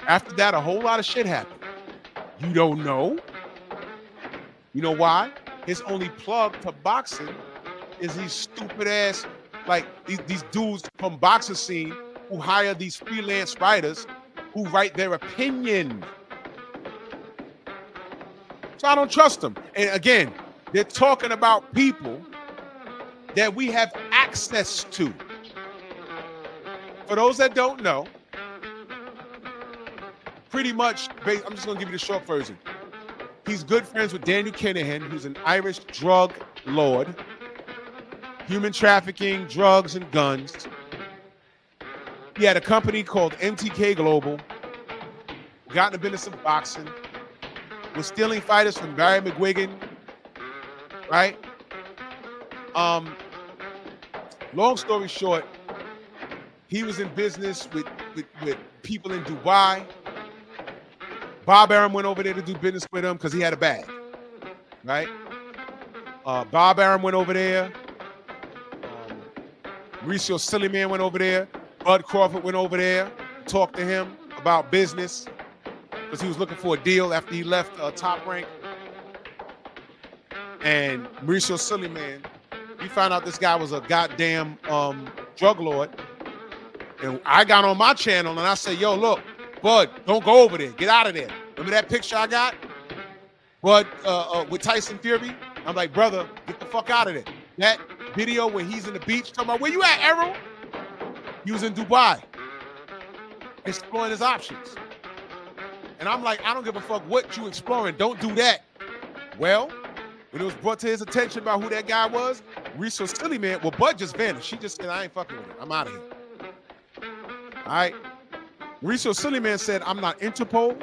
S5: After that, a whole lot of shit happened. You don't know. You know why? His only plug to boxing is these stupid ass, like these dudes from boxing scene who hire these freelance writers who write their opinion. So I don't trust them. And again, they're talking about people that we have access to. For those that don't know, pretty much, I'm just going to give you the short version. He's good friends with Daniel Kinahan, who's an Irish drug lord, human trafficking, drugs, and guns. He had a company called MTK Global, got in the business of boxing, was stealing fighters from Barry McGuigan, right? Long story short, he was in business with people in Dubai. Bob Arum went over there to do business with him because he had a bag, right? Bob Arum went over there. Mauricio Silliman went over there. Bud Crawford went over there, talked to him about business because he was looking for a deal after he left Top Rank. And Mauricio Silliman, we found out this guy was a goddamn drug lord. And I got on my channel and I said, yo, look, Bud, don't go over there. Get out of there. Remember that picture I got? Bud, with Tyson Fury? I'm like, brother, get the fuck out of there. That video where he's in the beach talking about, where you at, Errol? He was in Dubai, exploring his options. And I'm like, I don't give a fuck what you exploring. Don't do that. Well, when it was brought to his attention about who that guy was, Mauricio Silliman, well, Bud just vanished. She just said, I ain't fucking with him. I'm out of here. All right? Mauricio Silliman said, I'm not Interpol,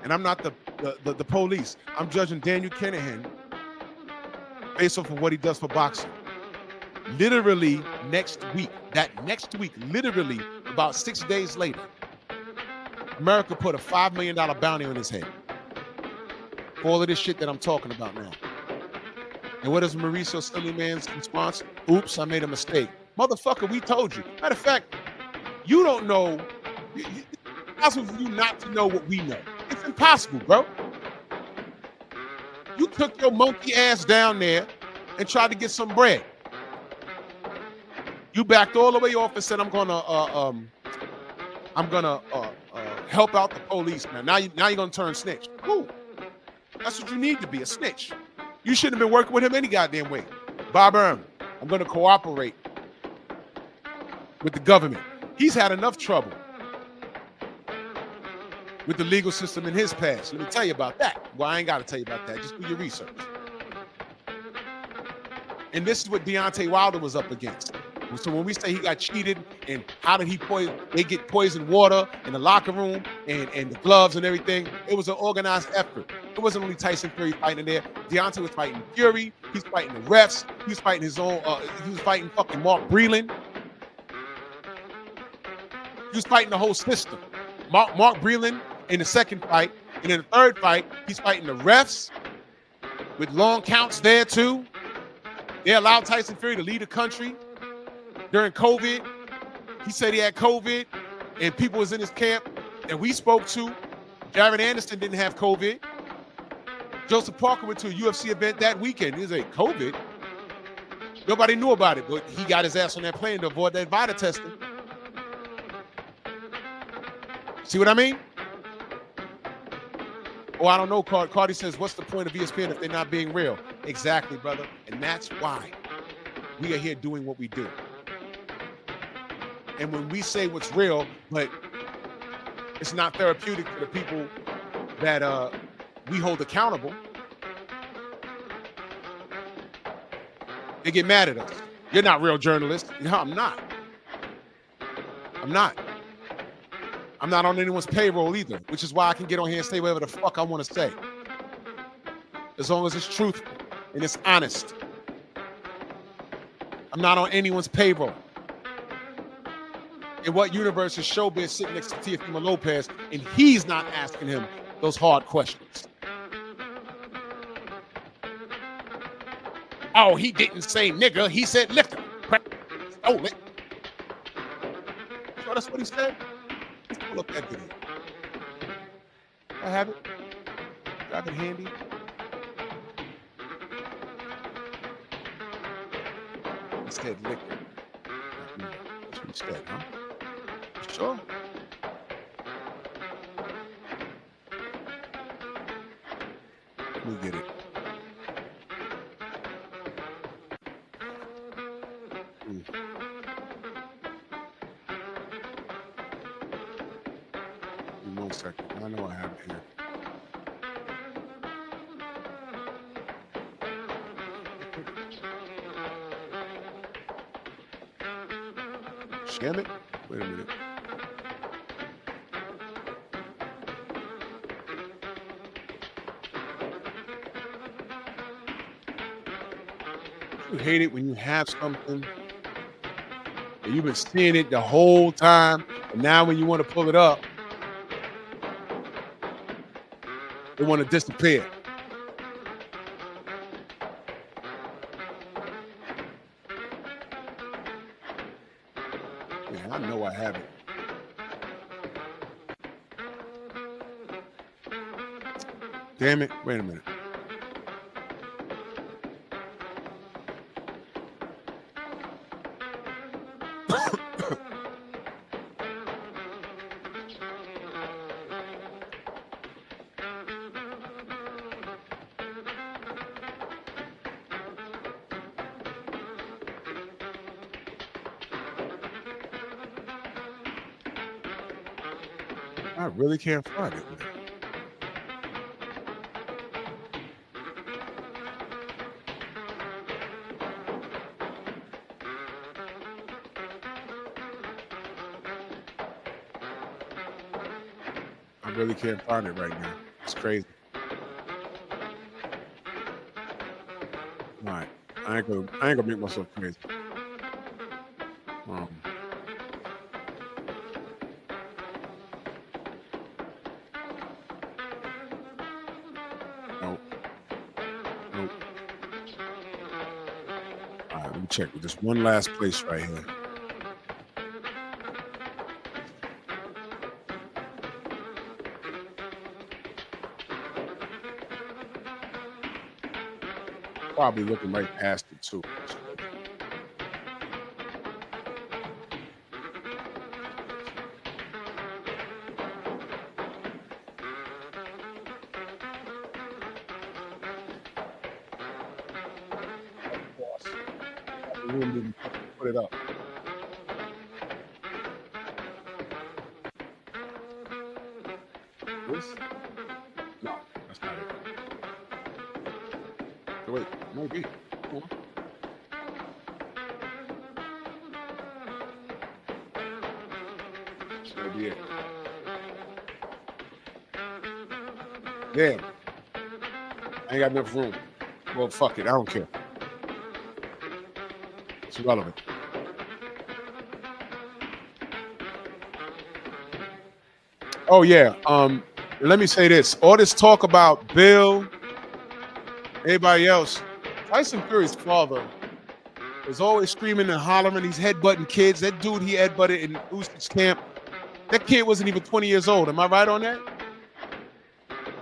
S5: and I'm not the police. I'm judging Daniel Kinahan based off of what he does for boxing. Literally next week, literally about 6 days later, America put a $5 million bounty on his head for all of this shit that I'm talking about now. And what is Mauricio Silliman's response? Oops, I made a mistake. Motherfucker, we told you. Matter of fact, you don't know. It's impossible for you not to know what we know. It's impossible, bro. You took your monkey ass down there and tried to get some bread. You backed all the way off and said, I'm gonna help out the police, man. Now you're gonna turn snitch. Cool. That's what you need to be, a snitch. You shouldn't have been working with him any goddamn way. Bob Arum, I'm gonna cooperate with the government. He's had enough trouble with the legal system in his past. Let me tell you about that. Well, I ain't got to tell you about that. Just do your research. And this is what Deontay Wilder was up against. So when we say he got cheated and how did they get poisoned water in the locker room and the gloves and everything, it was an organized effort. It wasn't only Tyson Fury fighting there. Deontay was fighting Fury. He's fighting the refs. He was fighting his own. He was fighting fucking Mark Breland. He was fighting the whole system. Mark Breland in the second fight, and in the third fight, he's fighting the refs with long counts there too. They allowed Tyson Fury to lead the country during COVID. He said he had COVID, and people was in his camp that we spoke to. Jared Anderson didn't have COVID. Joseph Parker went to a UFC event that weekend. He was like, COVID? Nobody knew about it, but he got his ass on that plane to avoid that Vita testing. See what I mean? Oh, I don't know, Cardi says, what's the point of ESPN if they're not being real? Exactly, brother. And that's why we are here doing what we do. And when we say what's real, but it's not therapeutic for the people that we hold accountable, they get mad at us. You're not real journalists. No, I'm not. I'm not. I'm not on anyone's payroll either, which is why I can get on here and say whatever the fuck I want to say. As long as it's truthful and it's honest. I'm not on anyone's payroll. In what universe is Showbiz sitting next to Teofimo Lopez and he's not asking him those hard questions? Oh, he didn't say nigga, he said liquor. Stole it. So that's what he said? Let's pull up that video. I have it. Grab it handy. He said liquor. That's what he said, huh? Sure. Let me get it. Give me 1 second. I know I have it here. Damn it. Wait a minute. You hate it when you have something and you've been seeing it the whole time, and now when you want to pull it up, they want to disappear. Yeah, I know I have it. Damn it. Wait a minute. I really can't find it. I really can't find it right now. It's crazy. All right. I ain't gonna make myself crazy. Nope. All right, let me check with this one last place right here. Probably looking right past it too. Put it up. wait. Maybe. Come on. Should be it. Damn. I ain't got enough room. Well, fuck it. I don't care. It's irrelevant. Oh, yeah. Let me say this. All this talk about Bill, everybody else, Tyson Fury's father is always screaming and hollering. He's headbutting kids. That dude he headbutted in Usman's camp, that kid wasn't even 20 years old. Am I right on that?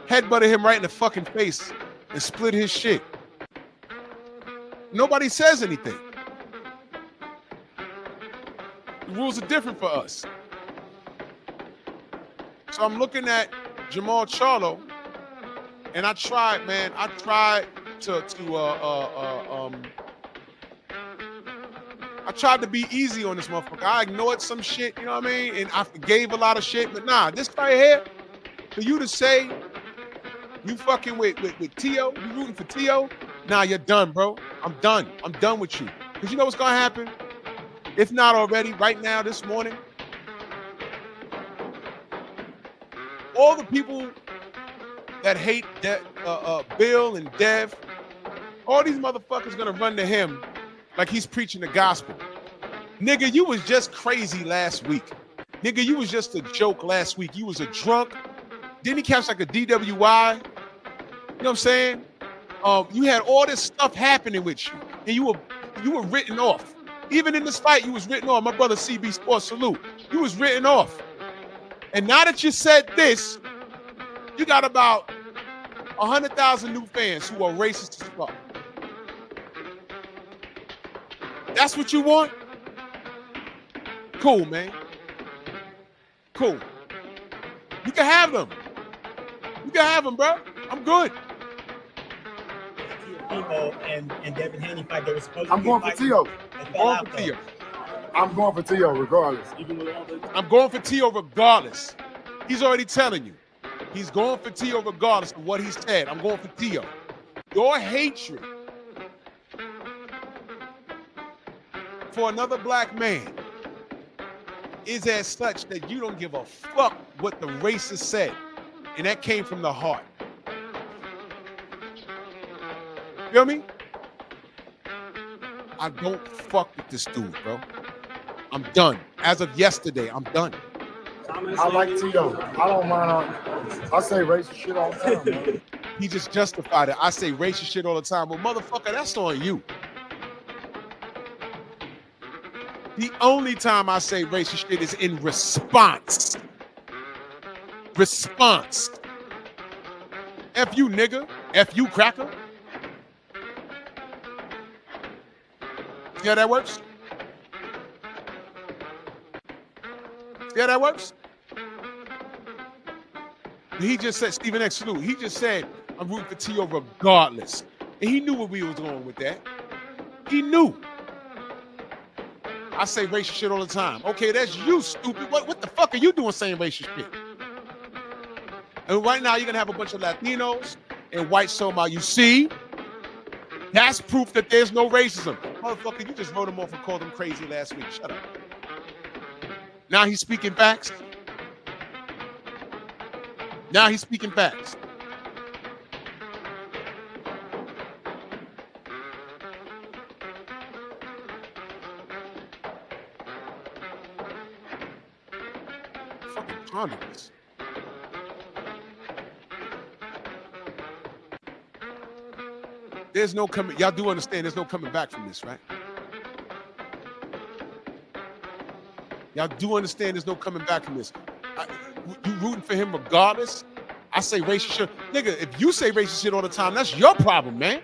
S5: Headbutted him right in the fucking face and split his shit. Nobody says anything. The rules are different for us. So I'm looking at Jamal Charlo, and I tried, man. I tried I tried to be easy on this motherfucker. I ignored some shit, you know what I mean? And I forgave a lot of shit, but nah, this right here, for you to say you fucking with Tio, you rooting for Tio, nah, you're done, bro. I'm done. I'm done with you. Because you know what's gonna happen? If not already, right now, this morning, all the people that hate Bill and Dev, all these motherfuckers gonna run to him like he's preaching the gospel. Nigga, you was just crazy last week. Nigga, you was just a joke last week. You was a drunk. Didn't he catch like a DWI? You know what I'm saying? You had all this stuff happening with you, and you were written off. Even in this fight, you was written off. My brother CB Sports, salute. You was written off. And now that you said this, you got about 100,000 new fans who are racist as fuck. That's what you want? Cool, man. Cool. You can have them. You can have them, bro. I'm good.
S9: And Devin Haney fight that was supposed to
S8: I'm going for Tio. I'm going for Tio regardless.
S5: I'm going for Tio regardless. He's already telling you. He's going for Tio regardless of what he said. I'm going for Tio. Your hatred for another black man is as such that you don't give a fuck what the racist said. And that came from the heart. You feel me? I don't fuck with this dude, bro. I'm done. As of yesterday, I'm done.
S8: I like Tio. I don't mind. I say racist shit all the time, man.
S5: He just justified it. I say racist shit all the time. Well, motherfucker, that's on you. The only time I say racist shit is in response. Response. F you, nigga. F you, cracker. See how that works? See how that works? He just said, Stephen X. Salute, he just said, I'm rooting for Tio regardless. And he knew where we was going with that. He knew. I say racist shit all the time. Okay, that's you, stupid. What the fuck are you doing saying racist shit? And right now, you're going to have a bunch of Latinos and whites talking about, you see, that's proof that there's no racism. Motherfucker, you just wrote him off and called him crazy last week. Shut up. Now he's speaking facts. Now he's speaking facts. Fucking ponder this. There's no coming. Y'all do understand there's no coming back from this, right? Y'all do understand there's no coming back from this. You rooting for him regardless? I say racist shit. Nigga, if you say racist shit all the time, that's your problem, man.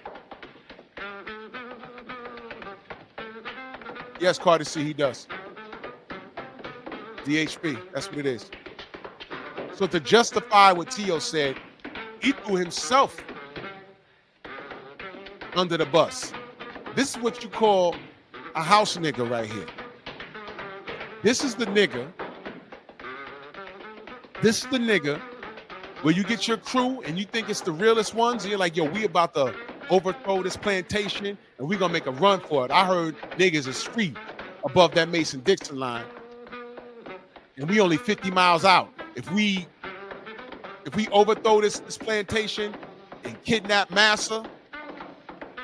S5: Yes, Carter C, he does. DHP, that's what it is. So to justify what Tio said, he threw himself under the bus. This is what you call a house nigga right here. This is the nigga. This is the nigga where you get your crew and you think it's the realest ones. And you're like, yo, we about to overthrow this plantation, and we're gonna make a run for it. I heard niggas is free above that Mason-Dixon line, and we only 50 miles out. If we overthrow this plantation and kidnap Massa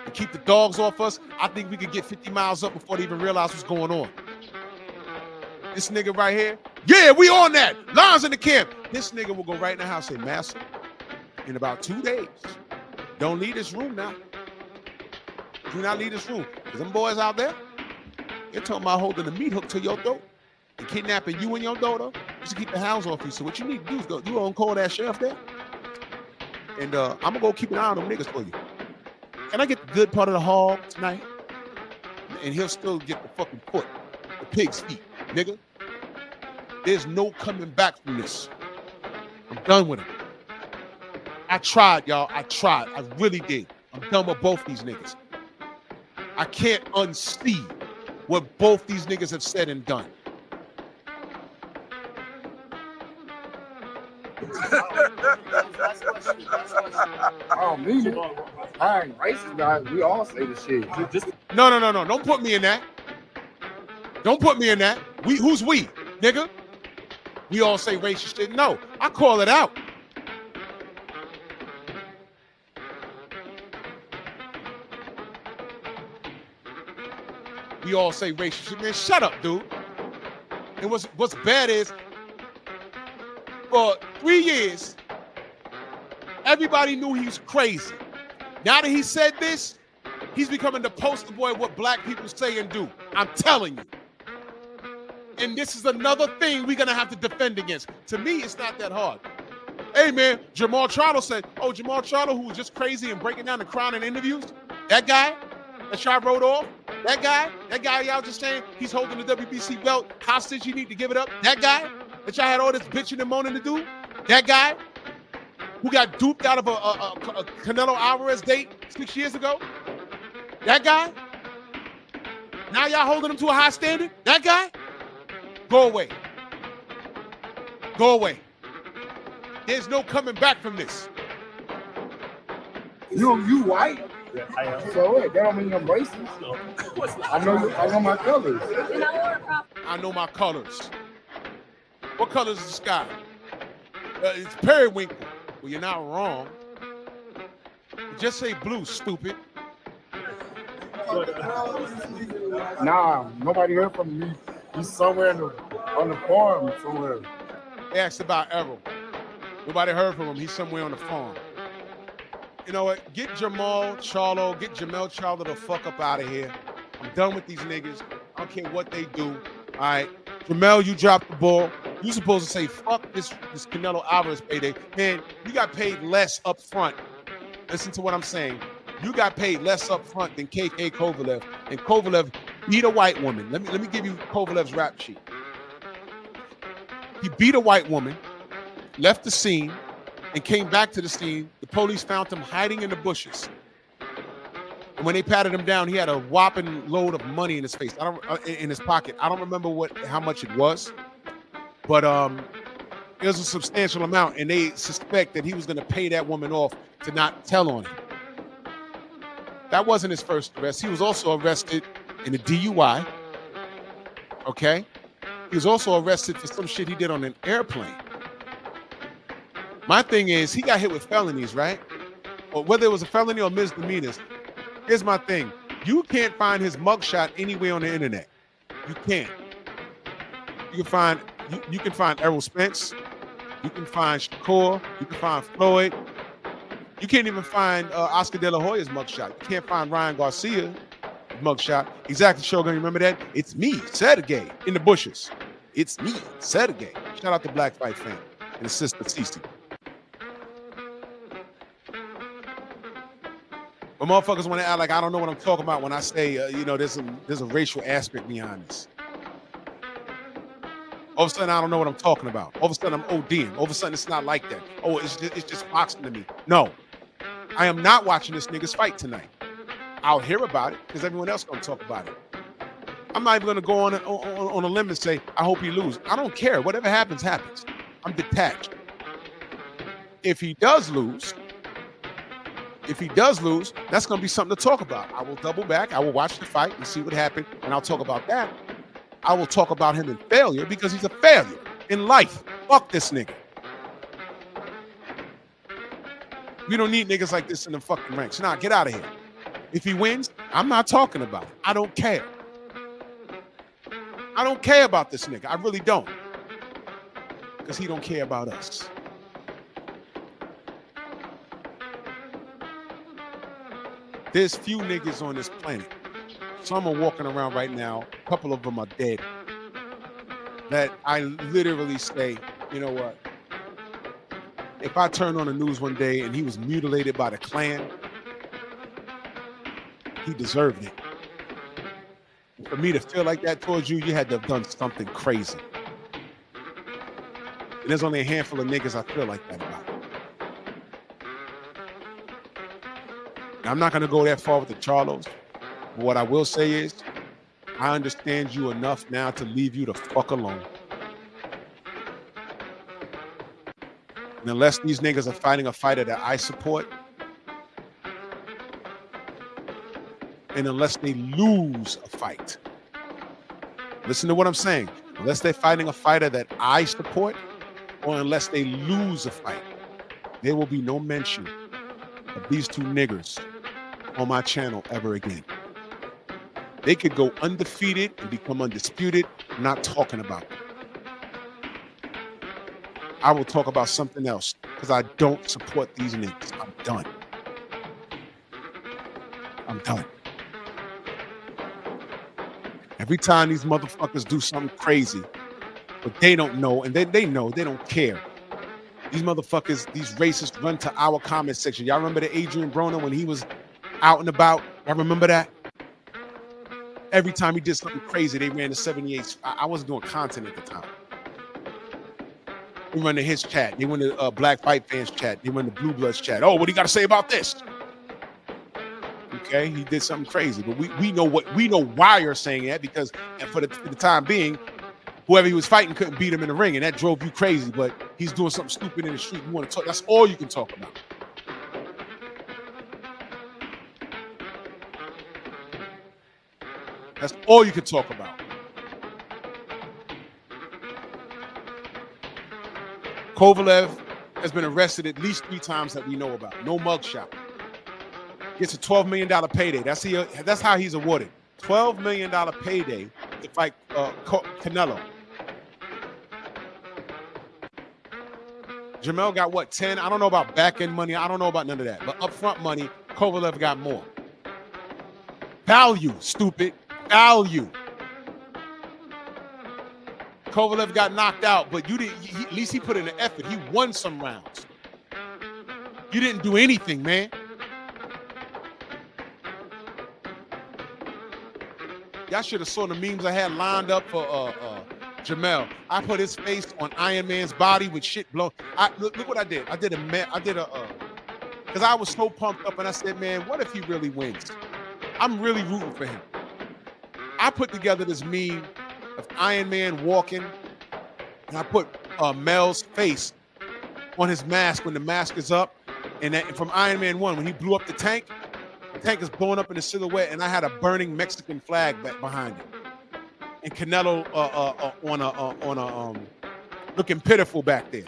S5: and keep the dogs off us, I think we could get 50 miles up before they even realize what's going on. This nigga right here, yeah, we on that. Lines in the camp. This nigga will go right in the house and say, Massa, in about 2 days, don't leave this room now. Do not leave this room. Because them boys out there, they're talking about holding the meat hook to your throat and kidnapping you and your daughter just to keep the hounds off you. So what you need to do is go, you on call that sheriff there. And I'm going to go keep an eye on them niggas for you. Can I get the good part of the hog tonight? And he'll still get the fucking foot, the pig's feet, nigga. There's no coming back from this. I'm done with it. I tried, y'all. I tried. I really did. I'm done with both these niggas. I can't unsee what both these niggas have said and done.
S8: I don't mean it. I ain't racist, guys. We all say the shit.
S5: No. Don't put me in that. Don't put me in that. Who's we, nigga? We all say racist shit. No, I call it out. We all say racist shit. Man, shut up, dude. And what's bad is, for 3 years, everybody knew he was crazy. Now that he said this, he's becoming the poster boy of what black people say and do. I'm telling you. And this is another thing we're going to have to defend against. To me, it's not that hard. Hey, man, Jamal Charlo said, Jamal Charlo, who was just crazy and breaking down the crown in interviews, that guy that y'all wrote off, that guy y'all just saying he's holding the WBC belt hostage, you need to give it up, that guy that y'all had all this bitching and moaning to do, that guy who got duped out of a Canelo Alvarez date 6 years ago, that guy, now y'all holding him to a high standard, that guy, go away. Go away. There's no coming back from this.
S8: You white?
S9: Yeah, I am.
S8: So what? That don't mean I'm racist.
S9: No.
S8: I know my colors.
S5: I know my colors. What color is the sky? It's periwinkle. Well, you're not wrong. Just say blue, stupid.
S8: Nah, nobody heard from me. He's somewhere on the farm somewhere.
S5: They asked about Errol. Nobody heard from him. He's somewhere on the farm. You know what? Get Jamel Charlo the fuck up out of here. I'm done with these niggas. I don't care what they do. All right. Jamel, you dropped the ball. You supposed to say, fuck this Canelo Alvarez payday. Man, you got paid less up front. Listen to what I'm saying. You got paid less up front than KK Kovalev. And Kovalev beat a white woman. Let me give you Kovalev's rap sheet. He beat a white woman, left the scene, and came back to the scene. The police found him hiding in the bushes. And when they patted him down, he had a whopping load of money in his face. In his pocket. I don't remember how much it was, but it was a substantial amount, and they suspect that he was going to pay that woman off to not tell on him. That wasn't his first arrest. He was also arrested in a DUI. Okay, he was also arrested for some shit he did on an airplane. My thing is, he got hit with felonies, right? Or whether it was a felony or misdemeanors. Here's my thing. You can't find his mugshot anywhere on the internet. You can't. You can find Errol Spence. You can find Shakur. You can find Floyd. You can't even find Oscar De La Hoya's mugshot. You can't find Ryan Garcia's mugshot. Exactly, Shogun. You remember that? It's me, Saturday, in the bushes. It's me, Saturday. Shout out to Black Fight Fan and his sister Cece. But motherfuckers want to act like I don't know what I'm talking about when I say, there's a racial aspect behind this. All of a sudden, I don't know what I'm talking about. All of a sudden, I'm ODing. All of a sudden, it's not like that. Oh, it's just boxing to me. No, I am not watching this nigga's fight tonight. I'll hear about it because everyone else gonna talk about it. I'm not even gonna go on a limb and say I hope he loses. I don't care. Whatever happens, happens. I'm detached. If he does lose, If he does lose, that's going to be something to talk about. I will double back. I will watch the fight and see what happened, and I'll talk about that. I will talk about him in failure because he's a failure in life. Fuck this nigga. We don't need niggas like this in the fucking ranks. Nah, get out of here. If he wins, I'm not talking about it. I don't care. I don't care about this nigga. I really don't. Because he don't care about us. There's few niggas on this planet. Some are walking around right now. A couple of them are dead. That I literally say, you know what? If I turned on the news one day and he was mutilated by the Klan, he deserved it. For me to feel like that towards you, you had to have done something crazy. And there's only a handful of niggas I feel like that about. Now, I'm not going to go that far with the Charlos, but what I will say is, I understand you enough now to leave you the fuck alone. And unless these niggas are fighting a fighter that I support, and unless they lose a fight, listen to what I'm saying, unless they're fighting a fighter that I support, or unless they lose a fight, there will be no mention of these two niggers on my channel ever again. They could go undefeated and become undisputed. I'm not talking about them. I will talk about something else because I don't support these niggas. I'm done. I'm done. Every time these motherfuckers do something crazy, but they don't know, and they know, they don't care. These motherfuckers, these racists run to our comment section. Y'all remember the Adrian Broner when he was out and about? Y'all remember that? Every time he did something crazy, they ran to 78. I wasn't doing content at the time. They went to his chat. They went to Black Fight Fans chat. They went to Blue Bloods chat. Oh, what do you got to say about this? Okay, he did something crazy, but we know why you're saying that, because for the time being, whoever he was fighting couldn't beat him in the ring, and that drove you crazy. But he's doing something stupid in the street. You want to talk? That's all you can talk about. That's all you can talk about. Kovalev has been arrested at least 3 times that we know about. No mugshot. Gets a $12 million payday. That's how he's awarded. $12 million payday to fight Canelo. Jamel got what, 10? I don't know about back-end money. I don't know about none of that. But upfront money, Kovalev got more. Value, stupid. Value. Kovalev got knocked out, but you didn't. At least he put in an effort. He won some rounds. You didn't do anything, man. Y'all should have saw the memes I had lined up for Jamel. I put his face on Iron Man's body with shit blown. Look what I did. I did because I was so pumped up, and I said, man, what if he really wins? I'm really rooting for him. I put together this meme of Iron Man walking, and I put Mel's face on his mask when the mask is up, and from Iron Man 1, when he blew up the tank is blowing up in the silhouette, and I had a burning Mexican flag back behind it, and Canelo on a looking pitiful back there,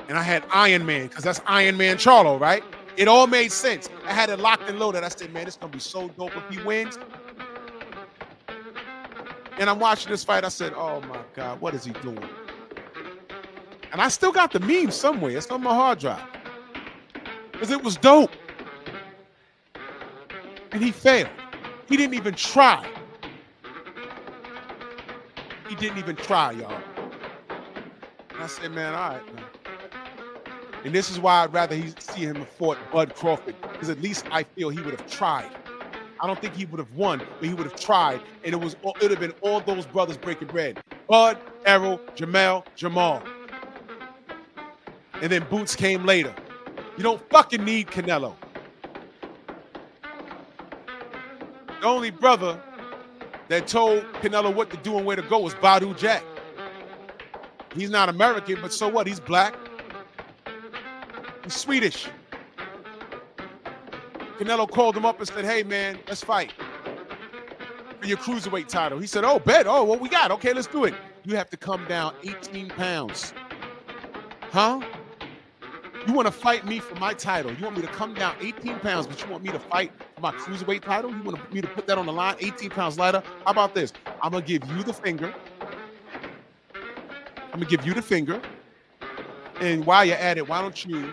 S5: and I had Iron Man because that's Iron Man Charlo, right? It all made sense. I had it locked and loaded. I said, man, this is going to be so dope if he wins. And I'm watching this fight. I said, oh, my God, what is he doing? And I still got the meme somewhere. It's on my hard drive. Because it was dope. And he failed. He didn't even try. He didn't even try, y'all. And I said, man, all right, man. And this is why I'd rather see him fought Bud Crawford, because at least I feel he would have tried. I don't think he would have won, but he would have tried, and it would have been all those brothers breaking bread. Bud, Errol, Jamel, Jamal. And then Boots came later. You don't fucking need Canelo. The only brother that told Canelo what to do and where to go was Badu Jack. He's not American, but so what? He's black. He's Swedish. Canelo called him up and said, hey, man, let's fight for your cruiserweight title. He said, oh, bet. Oh, what we got? Okay, let's do it. You have to come down 18 pounds. Huh? You want to fight me for my title? You want me to come down 18 pounds, but you want me to fight for my cruiserweight title? You want me to put that on the line 18 pounds lighter? How about this? I'm going to give you the finger. And while you're at it, why don't you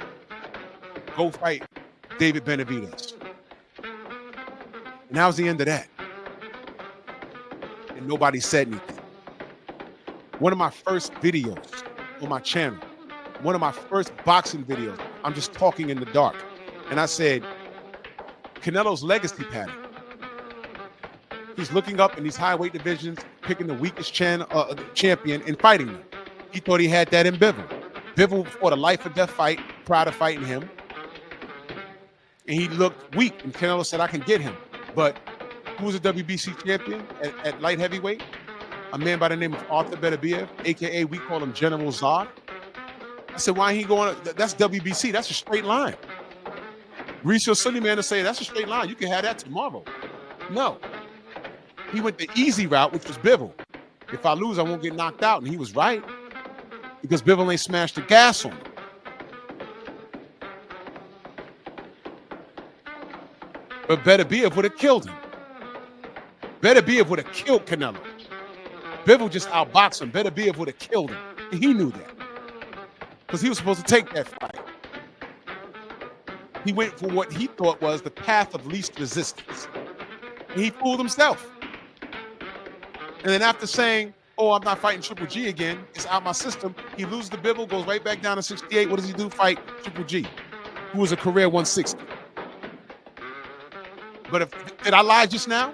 S5: go fight David Benavidez? And that was the end of that. And nobody said anything. One of my first videos on my channel, one of my first boxing videos, I'm just talking in the dark. And I said, Canelo's legacy pattern. He's looking up in these high weight divisions, picking the weakest champion and fighting them. He thought he had that in Bivol. Bivol fought a life or death fight prior to fighting him. And he looked weak. And Canelo said, I can get him. But who was a WBC champion at light heavyweight? A man by the name of Arthur Beterbiev, a.k.a. we call him General Zod. I said, why ain't he going? That's WBC. That's a straight line. Mauricio Simian to say, that's a straight line. You can have that tomorrow. No. He went the easy route, which was Bivol. If I lose, I won't get knocked out. And he was right. Because Bivol ain't smashed the gas on him. But Beterbiev would have killed him. Beterbiev would have killed Canelo. Bivol just outboxed him. Beterbiev would have killed him. And he knew that. Because he was supposed to take that fight. He went for what he thought was the path of least resistance. And he fooled himself. And then after saying, oh, I'm not fighting Triple G again, it's out my system, he loses the Bivol, goes right back down to 68. What does he do? Fight Triple G, who was a career 160. But did I lie just now?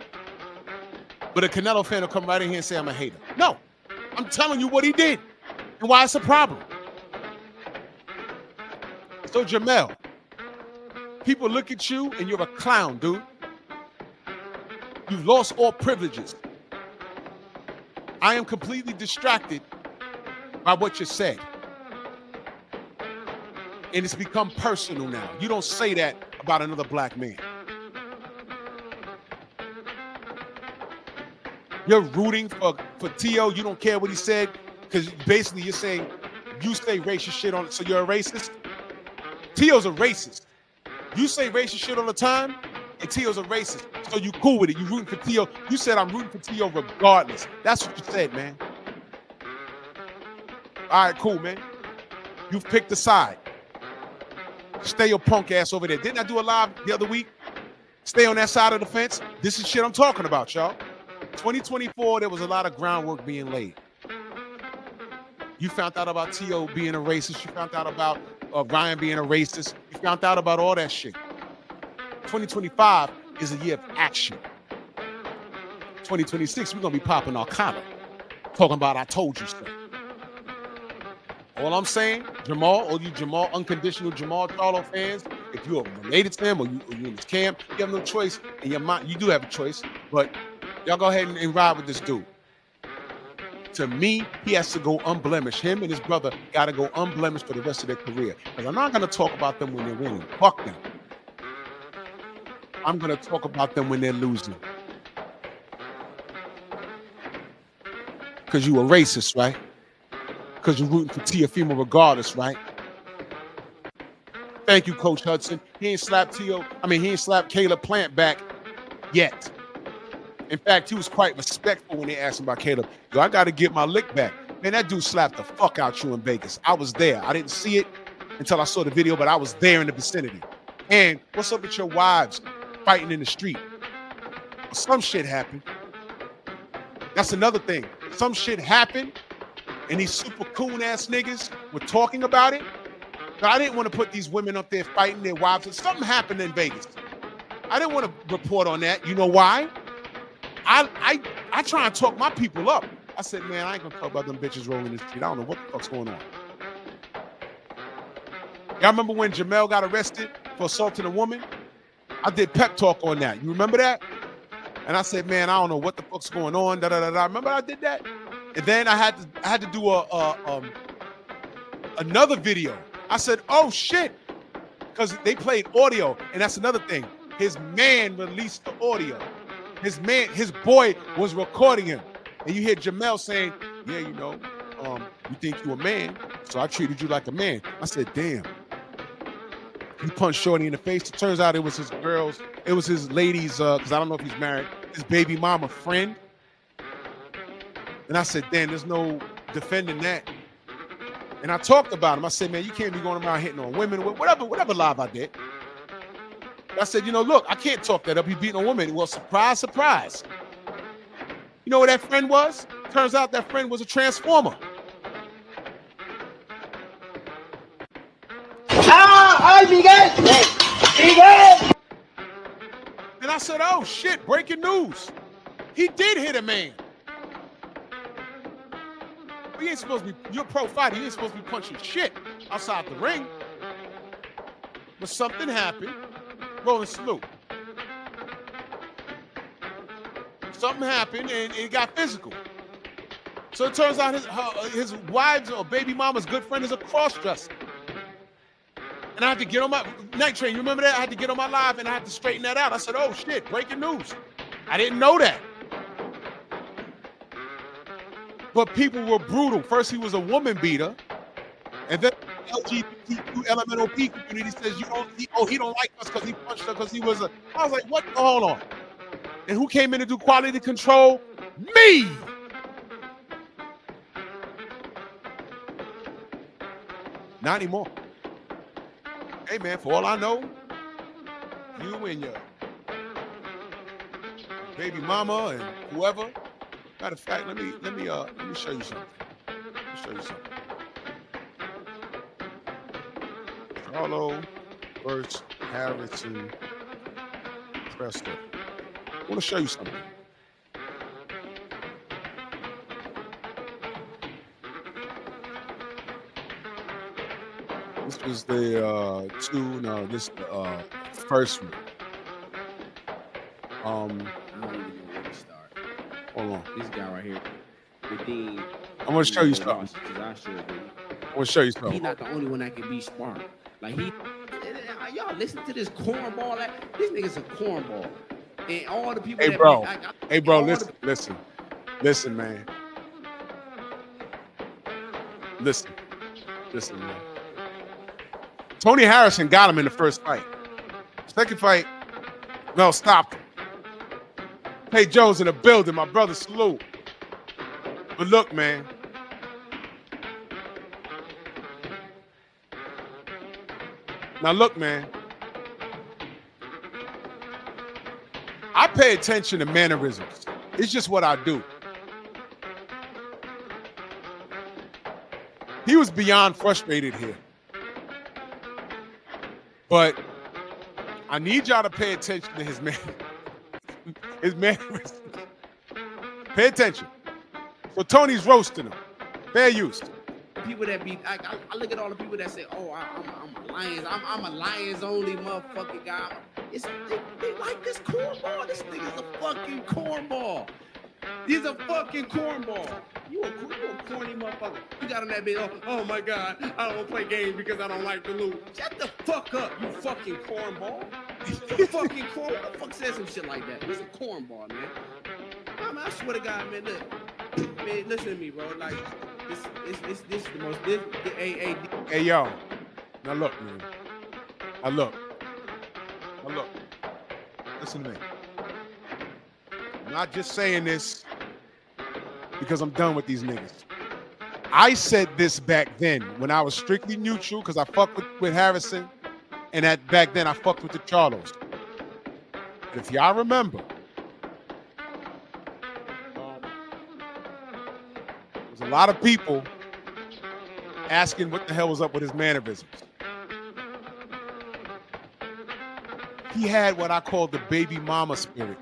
S5: But a Canelo fan will come right in here and say I'm a hater. No, I'm telling you what he did and why it's a problem. So Jamel, people look at you and you're a clown, dude. You've lost all privileges. I am completely distracted by what you said. And it's become personal now. You don't say that about another black man. You're rooting for Tio. You don't care what he said because basically you're saying you say racist shit on it, so you're a racist. Tio's a racist. You say racist shit all the time, and Tio's a racist. So you cool with it. You rooting for Tio. You said I'm rooting for Tio regardless. That's what you said, man. All right, cool, man. You've picked a side. Stay your punk ass over there. Didn't I do a live the other week? Stay on that side of the fence. This is shit I'm talking about, y'all. 2024, there was a lot of groundwork being laid. You found out about Tio being a racist. You found out about Ryan being a racist. You found out about all that shit. 2025 is a year of action. 2026, we're going to be popping our collar. Talking about I told you so. All I'm saying, Jamal, all you Jamal, unconditional Jamal Charlo fans, if you're related to him or you in his camp, you have no choice in your mind. You do have a choice, but y'all go ahead and ride with this dude. To me, he has to go unblemished. Him and his brother got to go unblemished for the rest of their career. Because I'm not going to talk about them when they're winning. Fuck them. I'm going to talk about them when they're losing. Because you a racist, right? Because you're rooting for Teofimo regardless, right? Thank you, Coach Hudson. He ain't slapped Caleb Plant back yet. In fact, he was quite respectful when they asked him about Caleb. Yo, I got to get my lick back. Man, that dude slapped the fuck out you in Vegas. I was there. I didn't see it until I saw the video, but I was there in the vicinity. And what's up with your wives fighting in the street? Some shit happened. That's another thing. Some shit happened, and these super coon-ass niggas were talking about it. But I didn't want to put these women up there fighting their wives. Something happened in Vegas. I didn't want to report on that. You know why? I try and talk my people up. I said, man, I ain't gonna talk about them bitches rolling the street. I don't know what the fuck's going on. Y'all remember when Jamel got arrested for assaulting a woman? I did pep talk on that. You remember that? And I said, man, I don't know what the fuck's going on. Da da da da. Remember I did that? And then I had to do another video. I said, oh shit, because they played audio, and that's another thing. His man released the audio. His boy was recording him, and you hear Jamel saying, "Yeah, you know, you think you a man, so I treated you like a man." I said, "Damn." He punched Shorty in the face. It turns out it was his lady's, because I don't know if he's married, his baby mama friend. And I said, damn, there's no defending that. And I talked about him. I said, man, you can't be going around hitting on women, whatever live I did. I said, you know, look, I can't talk that up. He beating a woman. Well, surprise, surprise. You know what that friend was? Turns out that friend was a transformer. And I said, oh shit, breaking news. He did hit a man. But you ain't supposed to be, you're a pro fighter, you ain't supposed to be punching shit outside the ring. But something happened. Rolling salute. Something happened and it got physical. So it turns out his wife's or baby mama's good friend is a cross-dresser. And I had to get on my Night Train. You remember that? I had to get on my live and I had to straighten that out. I said, oh shit, breaking news. I didn't know that. But people were brutal. First, he was a woman beater. And then the LGBTQ LMNOP community says, he don't like us because he punched her because he was a. I was like, what? Hold on. And who came in to do quality control? Me. Not anymore. Hey man, for all I know, you and your baby mama and whoever. Matter of fact, let me show you something. Charlo versus Harrison Preston. I want to show you something. This was the first one.
S12: I don't even know where to start.
S5: Hold on.
S12: This guy right here, Redeem.
S5: I'm gonna show you something.
S12: I sure do.
S5: I'm gonna show you something.
S12: He's not the only one that can be smart. Like y'all listen to this cornball. This nigga's a cornball. And all the people.
S5: Hey bro, listen, man. Listen, man. Tony Harrison got him in the first fight. Second fight, Mel stopped him. Hey, Jones in the building, my brother, salute. But look, man. Now look, man. I pay attention to mannerisms. It's just what I do. He was beyond frustrated here. But I need y'all to pay attention to his mannerisms. Pay attention. So Tony's roasting him. Fair use.
S12: People that be, I look at all the people that say, "Oh, I'm a Lions. I'm a Lions only motherfucking guy." They like this cornball. This nigga's a fucking cornball. He's a fucking cornball. You a corny motherfucker. You got on that bitch. Oh my God, I don't play games because I don't like to lose. Shut the fuck up, you fucking cornball. You fucking cornball. Who the fuck says some shit like that? He's a cornball, man. I swear to God, man. Look, man, listen to me, bro. Like, this is the most.
S5: Hey, yo. Now look, man. Now look. Listen to me. I'm not just saying this because I'm done with these niggas. I said this back then when I was strictly neutral because I fucked with Harrison, and back then I fucked with the Charlos. But if y'all remember, there's a lot of people asking what the hell was up with his mannerisms. He had what I call the baby mama spirit.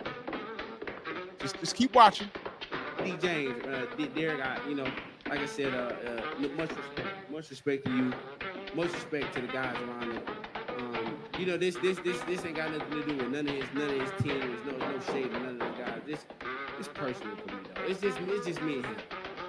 S5: Just keep watching.
S12: D. James, Derek, like I said, much respect to you, much respect to the guys around it. This ain't got nothing to do with none of his team. There's no shade to none of the guys. This personal for me though. It's just me and him.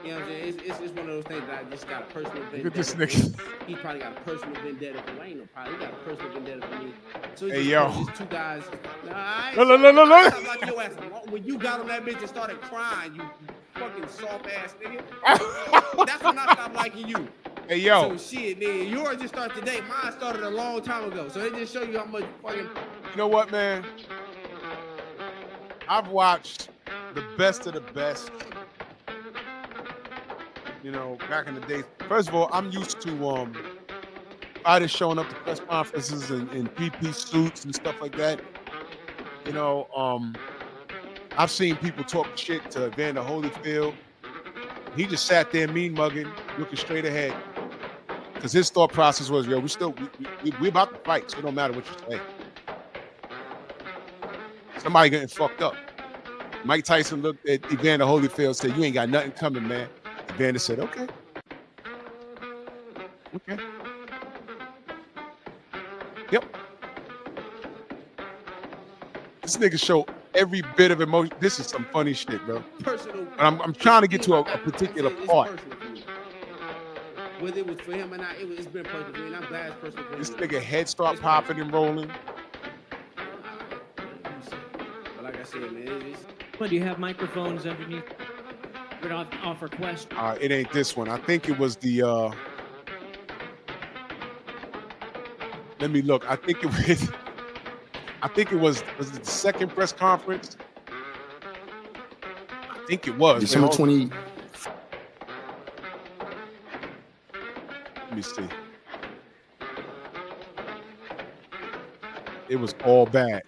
S12: You know what I'm saying? It's one of those things that I just got a personal vendetta.
S5: Look at this
S12: for.
S5: nigga.
S12: He probably got a personal vendetta for me. I ain't no problem. He got a personal vendetta for me. So
S5: Hey,
S12: just,
S5: yo.
S12: these two guys. Nah, I
S5: Look, look, look, look, look.
S12: stop like your ass. When you got on that bitch and started crying, you fucking soft ass nigga. That's when I stopped liking you.
S5: Hey, yo.
S12: So shit, man, yours just started today. Mine started a long time ago. So it just show you how much fucking.
S5: You know what, man? I've watched the best of the best. You know, back in the days. First of all, I'm used to fighters showing up to press conferences in PP suits and stuff like that. You know, I've seen people talk shit to Evander Holyfield. He just sat there mean mugging, looking straight ahead. Because his thought process was, yo, we about to fight, so it don't matter what you say. Somebody getting fucked up. Mike Tyson looked at Evander Holyfield and said, you ain't got nothing coming, man. Evander said, okay. Okay. Yep. This nigga show every bit of emotion. This is some funny shit, bro.
S12: Personal.
S5: And I'm trying to get to a particular part.
S12: Whether it was for him or not, it's been personal for me. And I'm glad it's personal for him.
S5: This nigga head start popping and rolling.
S12: But like I said, man,
S13: But do you have microphones underneath? Would offer questions.
S5: It ain't this one. I think it was the. Let me look. I think it was. I think it was it the second press conference. I think it was
S14: December 20.
S5: Let me see. It was all bad.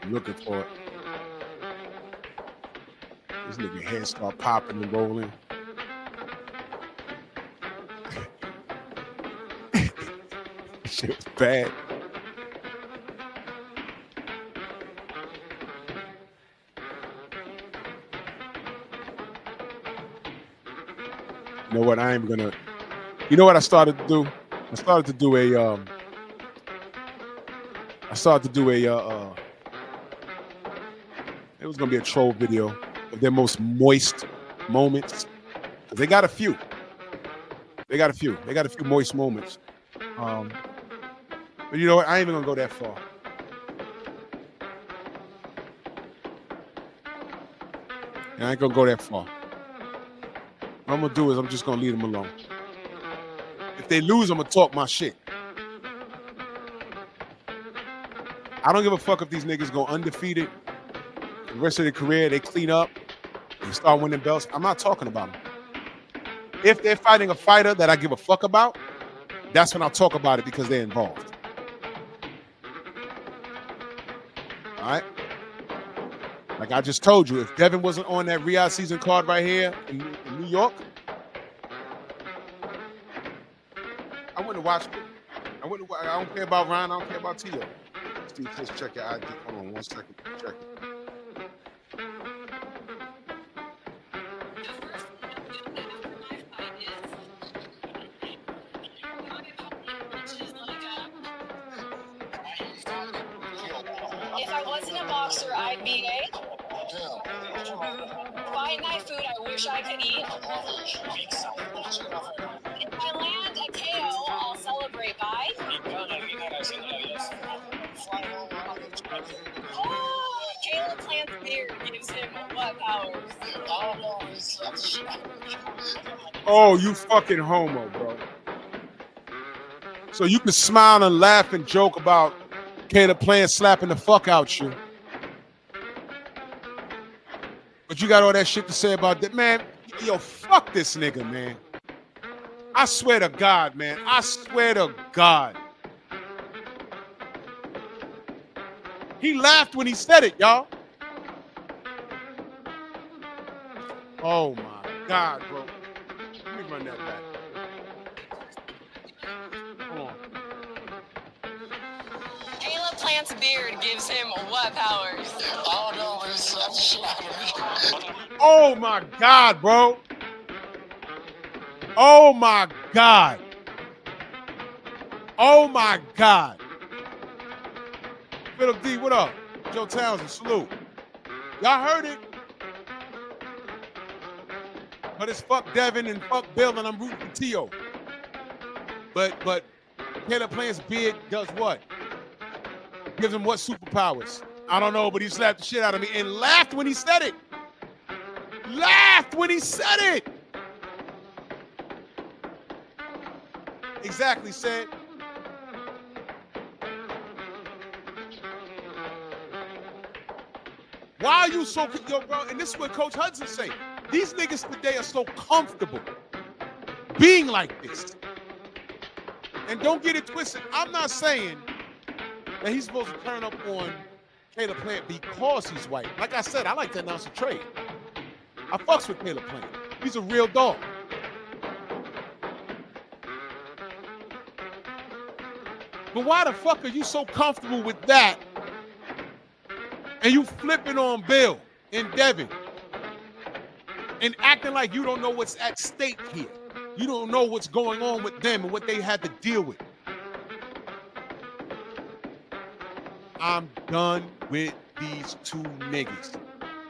S5: Looking for it. This nigga head start popping and rolling. Shit was bad. You know what? I ain't gonna. You know what I started to do? I started to do a. It was gonna be a troll video of their most moist moments. Cause they got a few. They got a few moist moments. But you know what? I ain't even gonna go that far. I ain't gonna go that far. What I'm gonna do is I'm just gonna leave them alone. If they lose, I'm gonna talk my shit. I don't give a fuck if these niggas go undefeated. The rest of their career, they clean up, they start winning belts. I'm not talking about them. If they're fighting a fighter that I give a fuck about, that's when I'll talk about it because they're involved. All right? Like I just told you, if Devin wasn't on that Riyadh season card right here in New York, I wouldn't have watched it. I don't care about Ryan. I don't care about Tio. Steve, just check your ID. Hold on 1 second. Check it.
S15: If I wasn't a boxer, I'd be a fight night food I wish I could eat. If I land a KO, I'll celebrate by. Oh, Caleb plants beer gives him what powers?
S5: Oh, you fucking homo, bro. So you can smile and laugh and joke about Caleb Plant slapping the fuck out you. But you got all that shit to say about that, man. Yo, fuck this nigga, man. I swear to God, man. I swear to God. He laughed when he said it, y'all. Oh my God, bro. Let me run that back. Come on.
S15: Caleb plants beard gives him what powers?
S5: Oh my God, bro. Oh my God. Oh my God. Philip D, what up? Joe Townsend, salute. Y'all heard it. But it's fuck Devin and fuck Bill, and I'm rooting for T.O. But Caleb Plant's beard does what? Gives him what superpowers? I don't know, but he slapped the shit out of me and laughed when he said it. Laughed when he said it. Exactly, said. Why are you so, yo, bro? And this is what Coach Hudson say. These niggas today are so comfortable being like this. And don't get it twisted. I'm not saying that he's supposed to turn up on Caleb Plant because he's white. Like I said, I like to announce a trade. I fucks with Caleb Plant. He's a real dog. But why the fuck are you so comfortable with that? And you flipping on Bill and Devin and acting like you don't know what's at stake here. You don't know what's going on with them and what they had to deal with. I'm done with these two niggas.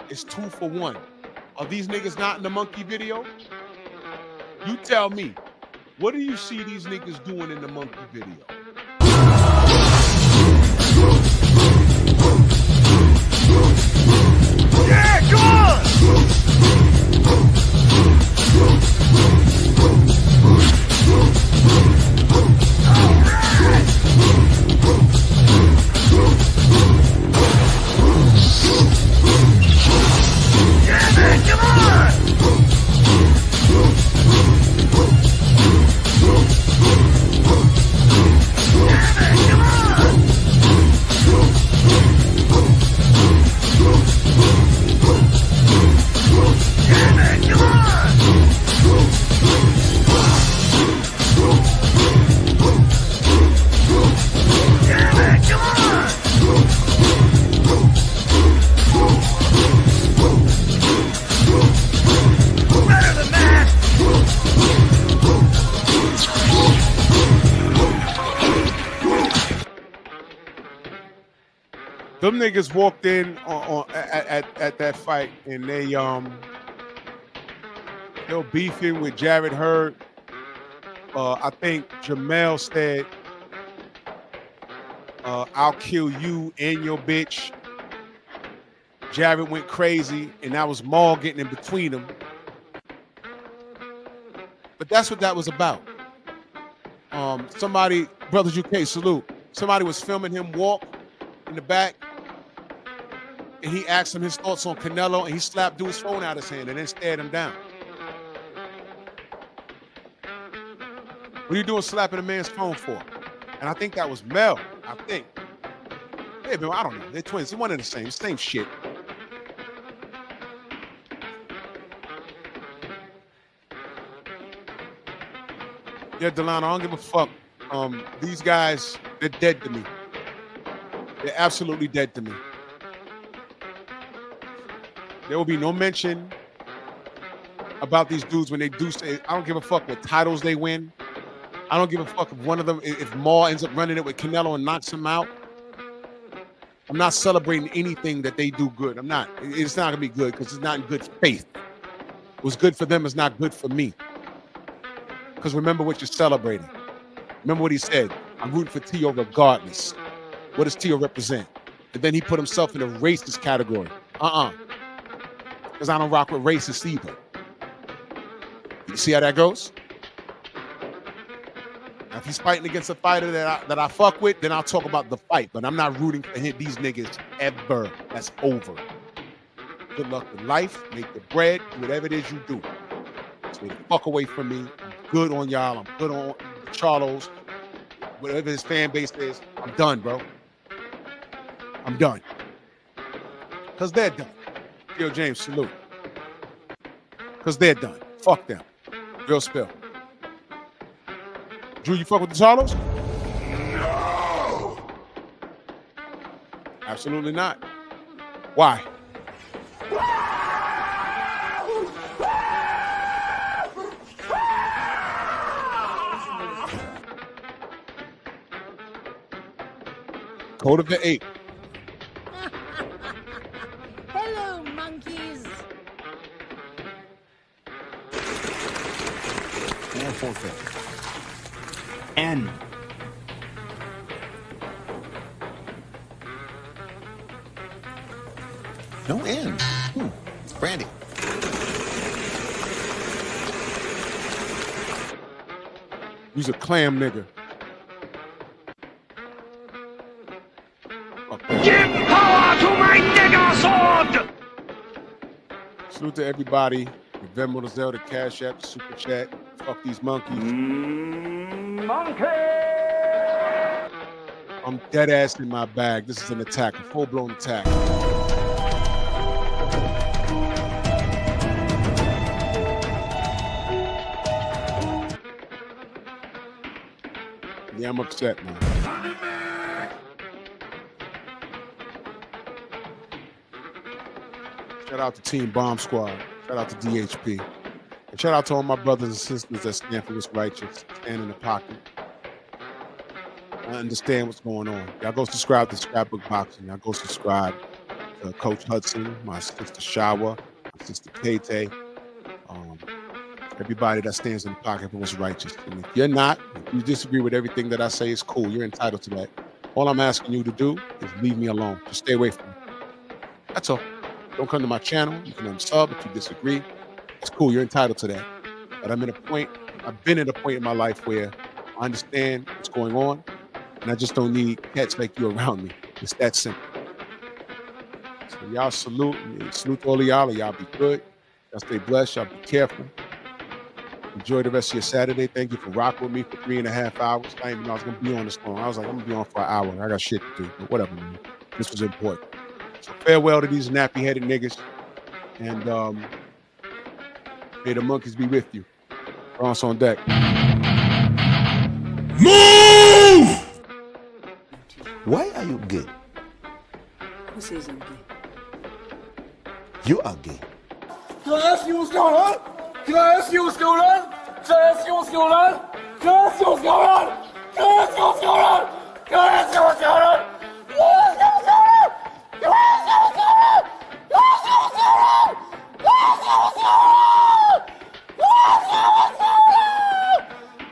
S5: It's 2 for 1. Are these niggas not in the Monkey video? You tell me. What do you see these niggas doing in the Monkey video?
S4: Yeah, come on! Yeah, man, come on! Yeah, man, come on! Yeah, man, come on! Yeah, man, come on! Better than that!
S5: Them niggas walked in at that fight and they were beefing with Jared Hurd. I think Jamel said, I'll kill you and your bitch. Jared went crazy, and that was Maul getting in between them. But that's what that was about. Somebody, Brothers UK, salute. Somebody was filming him walk in the back, and he asked him his thoughts on Canelo, and he slapped dude's phone out of his hand and then stared him down. What are you doing slapping a man's phone for? And I think that was Mel, I think. Hey, man, I don't know. They're twins. They're one and the same shit. Yeah, Delano, I don't give a fuck. These guys, they're dead to me. They're absolutely dead to me. There will be no mention about these dudes when they do say, I don't give a fuck what titles they win. I don't give a fuck if one of them, if Maul ends up running it with Canelo and knocks him out. I'm not celebrating anything that they do good. I'm not. It's not going to be good because it's not in good faith. What's good for them is not good for me. Because remember what you're celebrating. Remember what he said. I'm rooting for T.O. regardless. What does T.O. represent? And then he put himself in a racist category. Because I don't rock with racists either. You see how that goes? Now, if he's fighting against a fighter that I fuck with, then I'll talk about the fight. But I'm not rooting for these niggas ever. That's over. Good luck in life. Make the bread. Do whatever it is you do. Stay the fuck away from me. I'm good on y'all. I'm good on the Charlos. Whatever his fan base is, I'm done, bro. I'm done. Because they're done. Yo, James, salute. Because they're done. Fuck them. Real spill. Drew, you fuck with the Charlos? No. Absolutely not. Why? Code of the Ape.
S15: Hello, monkeys.
S14: And forfeit.
S9: N.
S14: No N. Brandy.
S5: You's a clam nigga.
S6: Give power to my nigger sword!
S5: Salute to everybody. The Venmo, the Zelda, Cash App, the Super Chat. Fuck these monkeys.
S6: Monkey!
S5: I'm dead ass in my bag. This is an attack, a full-blown attack. Yeah, I'm upset, man. Shout out to Team Bomb Squad. Shout out to DHP. And shout out to all my brothers and sisters that stand for what's righteous, stand in the pocket. I understand what's going on. Y'all go subscribe to Scrapbook Boxing. Y'all go subscribe to Coach Hudson, my sister Shawa, my sister Tay-Tay. Everybody that stands in the pocket for what's righteous. And if you're not, if you disagree with everything that I say, is cool. You're entitled to that. All I'm asking you to do is leave me alone. Just stay away from me. That's all. Don't come to my channel. You can unsub if you disagree. It's cool. You're entitled to that. But I've been at a point in my life where I understand what's going on, and I just don't need cats like you around me. It's that simple. So y'all salute. Salute to all of y'all. Y'all be good. Y'all stay blessed. Y'all be careful. Enjoy the rest of your Saturday. Thank you for rocking with me for 3.5 hours. I didn't even know I was going to be on this long. I was like, I'm going to be on for an hour. I got shit to do. But whatever, man. This was important. So farewell to these nappy-headed niggas. And may the monkeys be with you. Bronx on deck.
S14: Move! Why are you gay?
S16: Who says I'm gay?
S14: You are gay.
S6: Can I ask you what's going on? Can I ask you what's going on? Can I ask you what's going on? Can I ask you what's going on? Can I ask you what's going on? Can I ask you what's going on? Can I ask you what's going on? Can I ask you what's going on? Can I ask you what's going on? Can I ask you what's going on?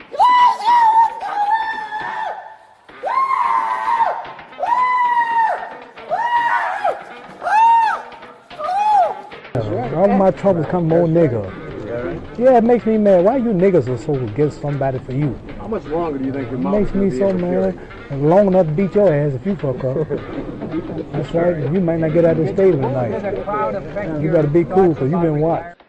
S6: Can I ask you what's going on? Can I ask you what's going on?
S17: All my troubles come more nigga. Yeah, it makes me mad. Why you niggas are so against somebody for you?
S18: How much longer do you think your
S17: It
S18: mom
S17: makes me so mad. And long enough to beat your ass if you fuck up. That's right. You might not get out of the stadium tonight. You gotta be cool because you've been watched.